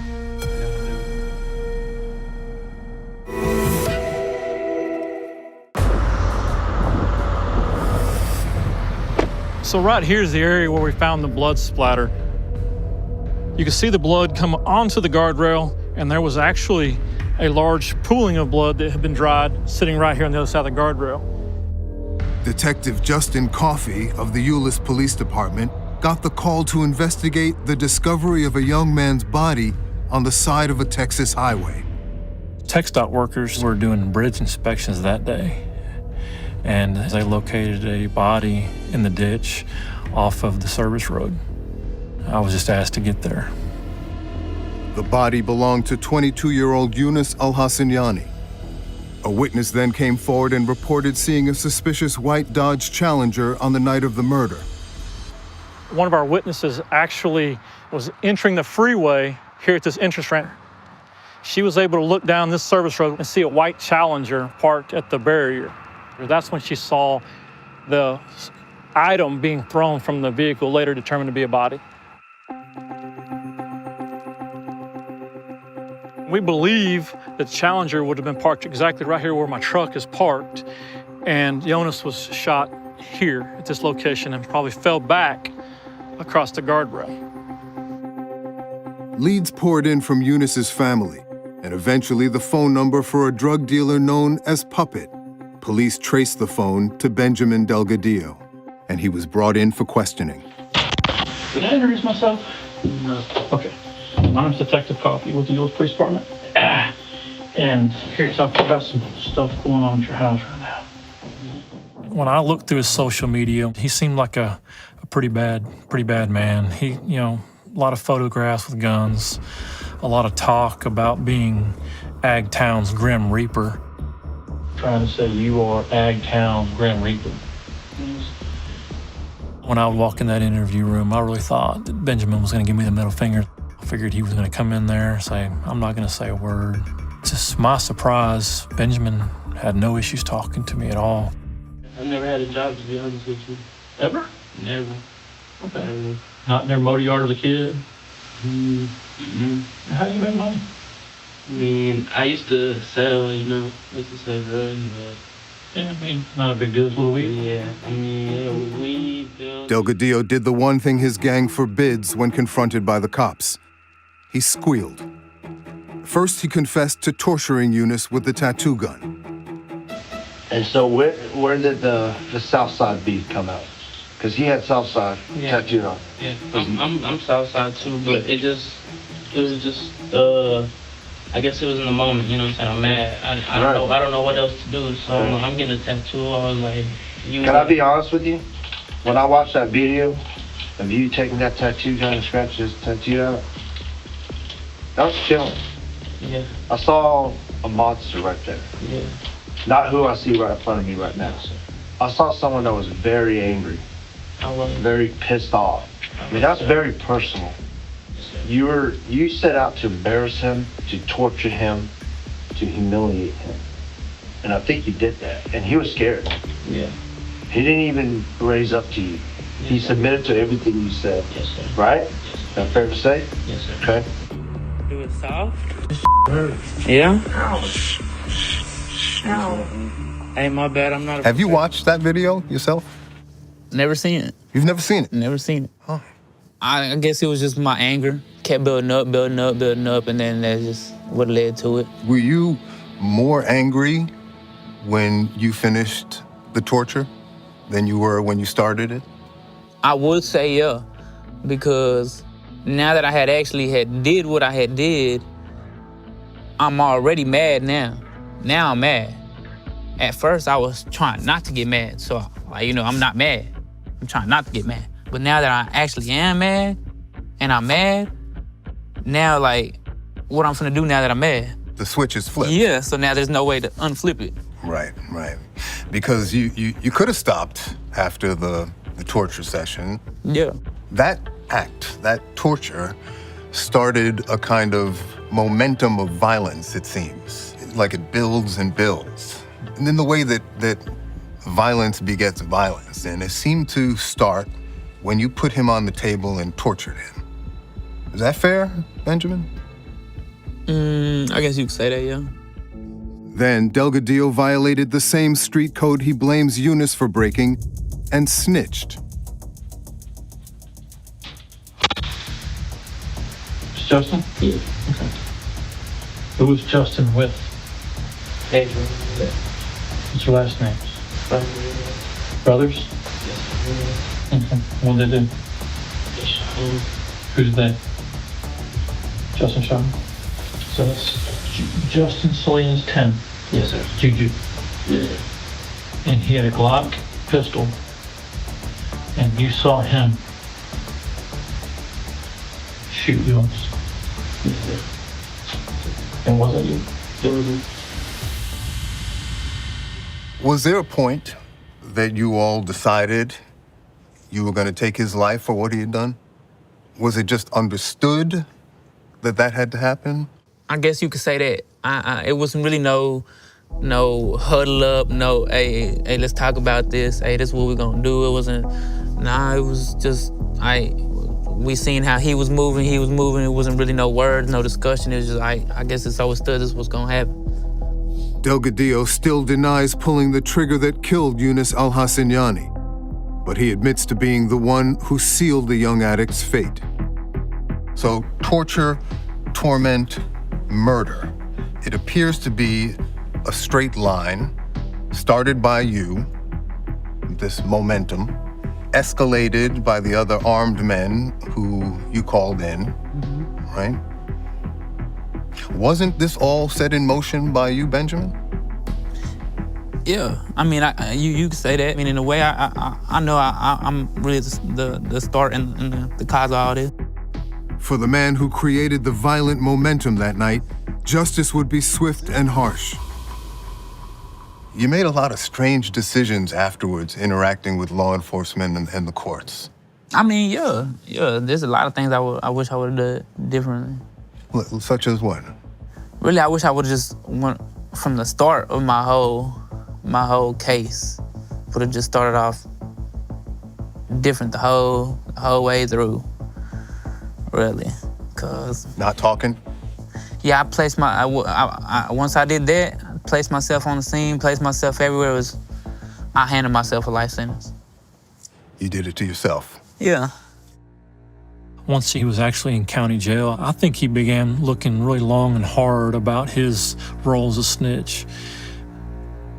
So right here is the area where we found the blood splatter. You can see the blood come onto the guardrail, and there was actually a large pooling of blood that had been dried sitting right here on the other side of the guardrail. Detective Justin Coffey of the Euless Police Department got the call to investigate the discovery of a young man's body on the side of a Texas highway. TxDOT workers were doing bridge inspections that day, and they located a body in the ditch off of the service road. I was just asked to get there. The body belonged to 22-year-old Yunus Al-Hassaniani. A witness then came forward and reported seeing a suspicious white Dodge Challenger on the night of the murder. One of our witnesses actually was entering the freeway here at this entrance ramp. She was able to look down this service road and see a white Challenger parked at the barrier. That's when she saw the item being thrown from the vehicle, later determined to be a body. We believe the Challenger would have been parked exactly right here where my truck is parked, and Jonas was shot here at this location and probably fell back across the guardrail. Leads poured in from Eunice's family, and eventually the phone number for a drug dealer known as Puppet. Police traced the phone to Benjamin Delgadillo, and he was brought in for questioning. Did I introduce myself? No. Okay. My name's Detective Coffey with the Euless Police Department. And here to talk about some stuff going on at your house right now. When I looked through his social media, he seemed like a pretty bad man. He, a lot of photographs with guns, a lot of talk about being Ag Town's Grim Reaper. Trying to say you are Ag Town's Grim Reaper. When I would walk in that interview room, I really thought that Benjamin was going to give me the middle finger. I figured he was going to come in there and say, I'm not going to say a word. To my surprise, Benjamin had no issues talking to me at all. I've never had a job, to be honest with you. Ever? Never. Okay. Not never mowed a yard as a kid? Mm-hmm. How do you make money? I mean, I used to sell, I used to sell drugs, but... Yeah, not a big deal, it's a little weed. Yeah, weed. Delgadillo did the one thing his gang forbids when confronted by the cops. He squealed. First, he confessed to torturing Eunice with the tattoo gun. And so where did the Southside beef come out? Because he had Southside tattooed on. Yeah, I'm Southside too, but it was just I guess it was in the moment, you know what I'm saying? I'm mad. I don't know what else to do, so I'm getting a tattoo. I was like, Can I be honest with you? When I watched that video of you taking that tattoo gun and scratching his tattoo out, that was chilling. Yeah. I saw a monster right there. Yeah. Not who I see right in front of me right now. I saw someone that was very angry, very pissed off. I mean, that's very personal. You set out to embarrass him, to torture him, to humiliate him. And I think you did that. And he was scared. Yeah. He didn't even raise up to you. He submitted to everything you said. Yes, sir. Right? Is that fair to say? Yes, sir. Okay. Do it soft? Hurt. Yeah? Ouch. Hey, my bad, I'm not a Have you watched that video yourself? Never seen it. You've never seen it? Never seen it. Huh. I guess it was just my anger. Kept building up, and then that's just what led to it. Were you more angry when you finished the torture than you were when you started it? I would say yeah, because now that I had did what I had did, I'm already mad now. Now I'm mad. At first, I was trying not to get mad, so I'm not mad. I'm trying not to get mad. But now that I actually am mad, and I'm mad, now what I'm finna do now that I'm mad? The switch is flipped. Yeah, so now there's no way to unflip it. Right. Because you could have stopped after the torture session. Yeah. That act, that torture, started a kind of momentum of violence, it seems. Like it builds and builds. And in the way that violence begets violence. And it seemed to start when you put him on the table and tortured him. Is that fair, Benjamin? I guess you could say that, yeah. Then Delgadillo violated the same street code he blames Eunice for breaking and snitched. It's Justin? Yeah. Okay. Who was Justin with? Andrew. What's your last names? Brothers? Yes. Okay. What did they do? Who did they? Justin shot him? So that's Justin Salinas 10. Yes, sir. Juju. Yeah. And he had a Glock pistol. And you saw him shoot you once. Yes, sir. And was that you? Was there a point that you all decided you were going to take his life for what he had done? Was it just understood that had to happen? I guess you could say that. It wasn't really no huddle up, no, hey, let's talk about this. Hey, this is what we're gonna do. It wasn't, it was just, we seen how he was moving. It wasn't really no words, no discussion. It was just, I guess it's understood this was gonna happen. Delgadillo still denies pulling the trigger that killed Eunice Alhassaniani, but he admits to being the one who sealed the young addict's fate. So torture, torment, murder. It appears to be a straight line, started by you, this momentum, escalated by the other armed men who you called in, right? Wasn't this all set in motion by you, Benjamin? Yeah, I mean, you could say that. I mean, in a way, I know I'm really the start and the cause of all this. For the man who created the violent momentum that night, justice would be swift and harsh. You made a lot of strange decisions afterwards, interacting with law enforcement and the courts. I mean, yeah, there's a lot of things I wish I would have done differently. Such as what? Really, I wish I would have just went from the start of my whole case. Would have just started off different the whole way through. Really, cause not talking. Yeah, I placed once I did that, I placed myself on the scene, placed myself everywhere. I handed myself a life sentence. You did it to yourself. Yeah. Once he was actually in county jail, I think he began looking really long and hard about his role as a snitch.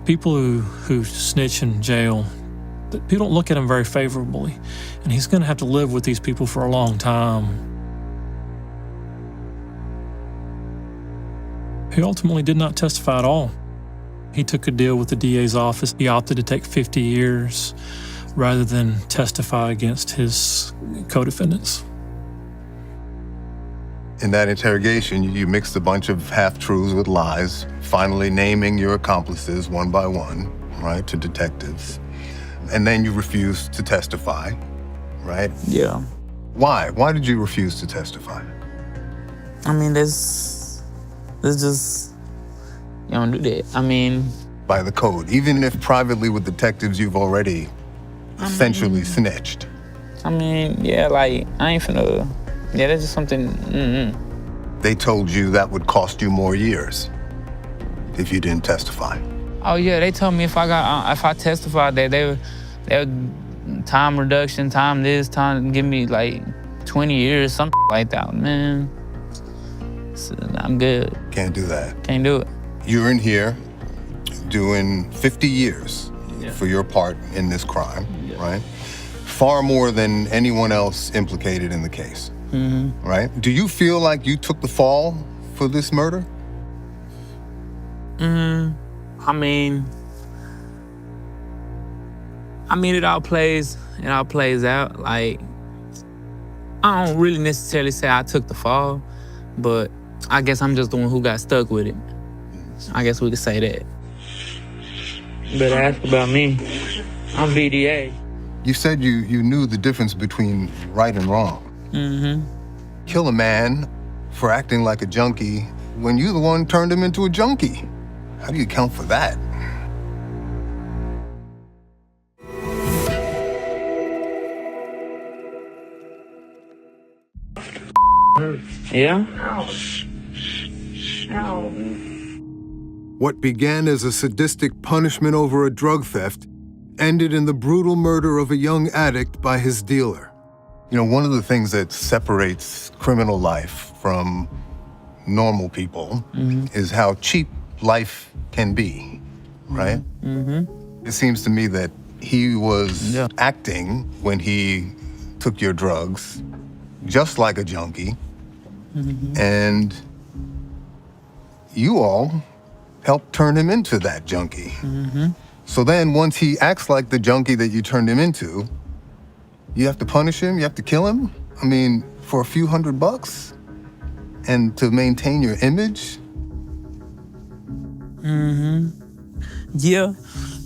People who snitch in jail, people don't look at him very favorably, and he's going to have to live with these people for a long time. He ultimately did not testify at all. He took a deal with the DA's office. He opted to take 50 years rather than testify against his co-defendants. In that interrogation, you mixed a bunch of half-truths with lies, finally naming your accomplices one by one, right, to detectives. And then you refused to testify, right? Yeah. Why? Why did you refuse to testify? I mean, there's just, you don't do that. I mean, by the code, even if privately with detectives you've already essentially snitched. I mean, yeah, like, I ain't finna, yeah, that's just something, They told you that would cost you more years if you didn't testify. Oh yeah, they told me if I testified that they would time reduction, time this, time give me like 20 years, something like that, man. So I'm good. Can't do that. Can't do it. You're in here doing 50 years for your part in this crime, right? Far more than anyone else implicated in the case, right? Do you feel like you took the fall for this murder? I mean, it all plays out. Like, I don't really necessarily say I took the fall, but I guess I'm just the one who got stuck with it. I guess we could say that. Better ask about me. I'm VDA. You said you knew the difference between right and wrong. Kill a man for acting like a junkie when you the one turned him into a junkie. How do you account for that? Yeah? What began as a sadistic punishment over a drug theft ended in the brutal murder of a young addict by his dealer. You know, one of the things that separates criminal life from normal people is how cheap life can be, right? It seems to me that he was acting when he took your drugs just like a junkie, and you all helped turn him into that junkie. So then once he acts like the junkie that you turned him into, you have to punish him, you have to kill him? I mean, for a few $100? And to maintain your image? Yeah.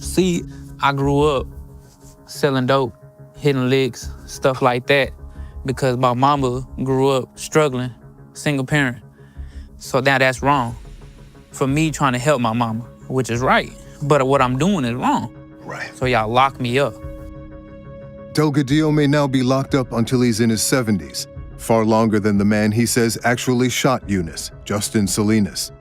See, I grew up selling dope, hitting licks, stuff like that, because my mama grew up struggling, single parent. So now that's wrong. For me trying to help my mama, which is right. But what I'm doing is wrong. Right. So y'all lock me up. Delgadillo may now be locked up until he's in his 70s, far longer than the man he says actually shot Eunice, Justin Salinas.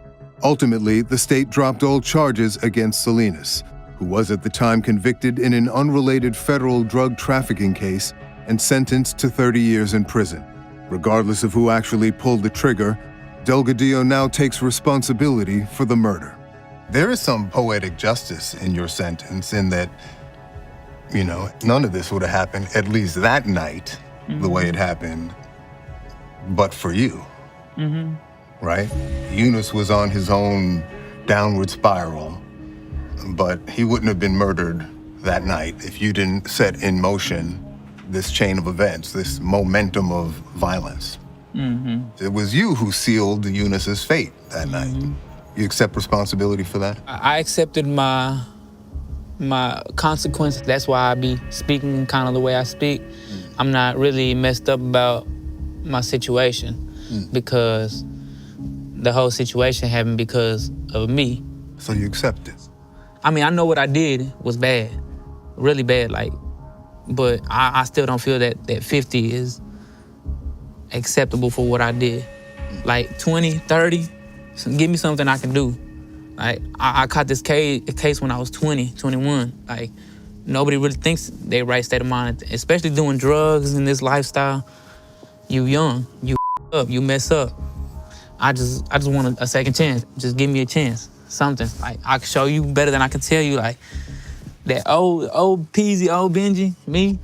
Ultimately, the state dropped all charges against Salinas, who was at the time convicted in an unrelated federal drug trafficking case and sentenced to 30 years in prison. Regardless of who actually pulled the trigger, Delgadillo now takes responsibility for the murder. There is some poetic justice in your sentence in that, you know, none of this would have happened, at least that night, the way it happened, but for you, right? Eunice was on his own downward spiral, but he wouldn't have been murdered that night if you didn't set in motion this chain of events, this momentum of violence. It was you who sealed Eunice's fate that night. You accept responsibility for that? I accepted my consequences. That's why I be speaking kind of the way I speak. I'm not really messed up about my situation because the whole situation happened because of me. So you accept it? I mean, I know what I did was bad, really bad, like, but I still don't feel that 50 is acceptable for what I did. Like 20, 30, give me something I can do. Like, I caught this case when I was 20, 21. Like, nobody really thinks they right state of mind, especially doing drugs in this lifestyle. You young, you up, you mess up. I just want a second chance. Just give me a chance, something. Like, I can show you better than I can tell you. Like, that old Peasy, old Benji, me,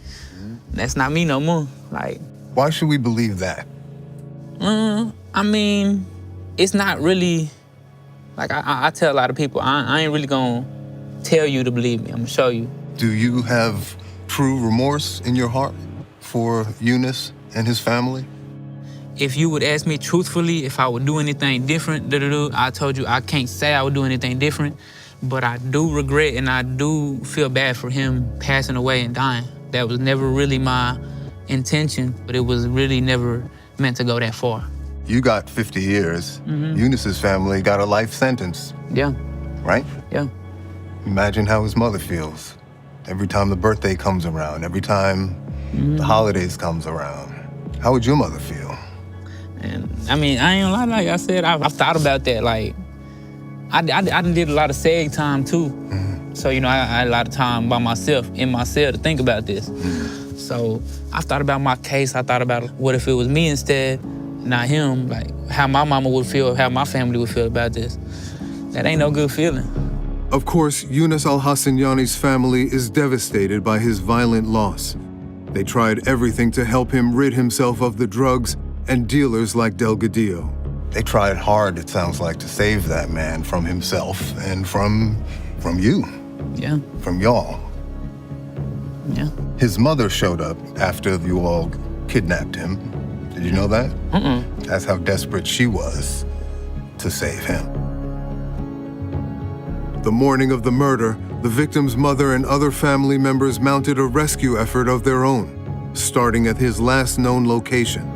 that's not me no more. Like, why should we believe that? I mean, it's not really, like I tell a lot of people, I ain't really gonna tell you to believe me, I'm gonna show you. Do you have true remorse in your heart for Eunice and his family? If you would ask me truthfully if I would do anything different, I told you I can't say I would do anything different, but I do regret and I do feel bad for him passing away and dying. That was never really my intention, but it was really never meant to go that far. You got 50 years. Eunice's family got a life sentence. Yeah. Right? Yeah. Imagine how his mother feels every time the birthday comes around, every time the holidays comes around. How would your mother feel? And I mean, I ain't gonna lie, like I said, I've thought about that. Like, I done did a lot of SEG time too. So, you know, I had a lot of time by myself, in my cell, to think about this. So I thought about my case. I thought about what if it was me instead, not him, like how my mama would feel, how my family would feel about this. That ain't no good feeling. Of course, Yunus Al-Hassaniani's family is devastated by his violent loss. They tried everything to help him rid himself of the drugs and dealers like Delgadillo. They tried hard, it sounds like, to save that man from himself and from you. Yeah. From y'all. Yeah. His mother showed up after you all kidnapped him. Did you know that? That's how desperate she was to save him. The morning of the murder, the victim's mother and other family members mounted a rescue effort of their own, starting at his last known location.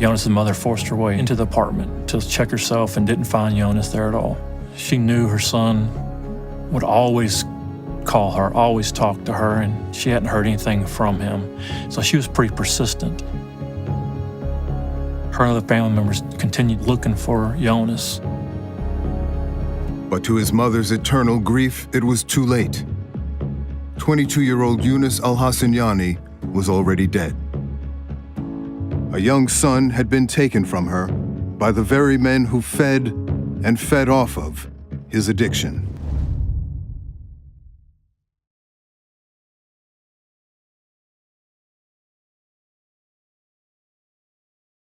Jonas's mother forced her way into the apartment to check herself and didn't find Jonas there at all. She knew her son would always call her, always talk to her, and she hadn't heard anything from him. So she was pretty persistent. Her and other family members continued looking for Jonas. But to his mother's eternal grief, it was too late. 22-year-old Yunus Al-Hassaniani was already dead. A young son had been taken from her by the very men who fed and fed off of his addiction.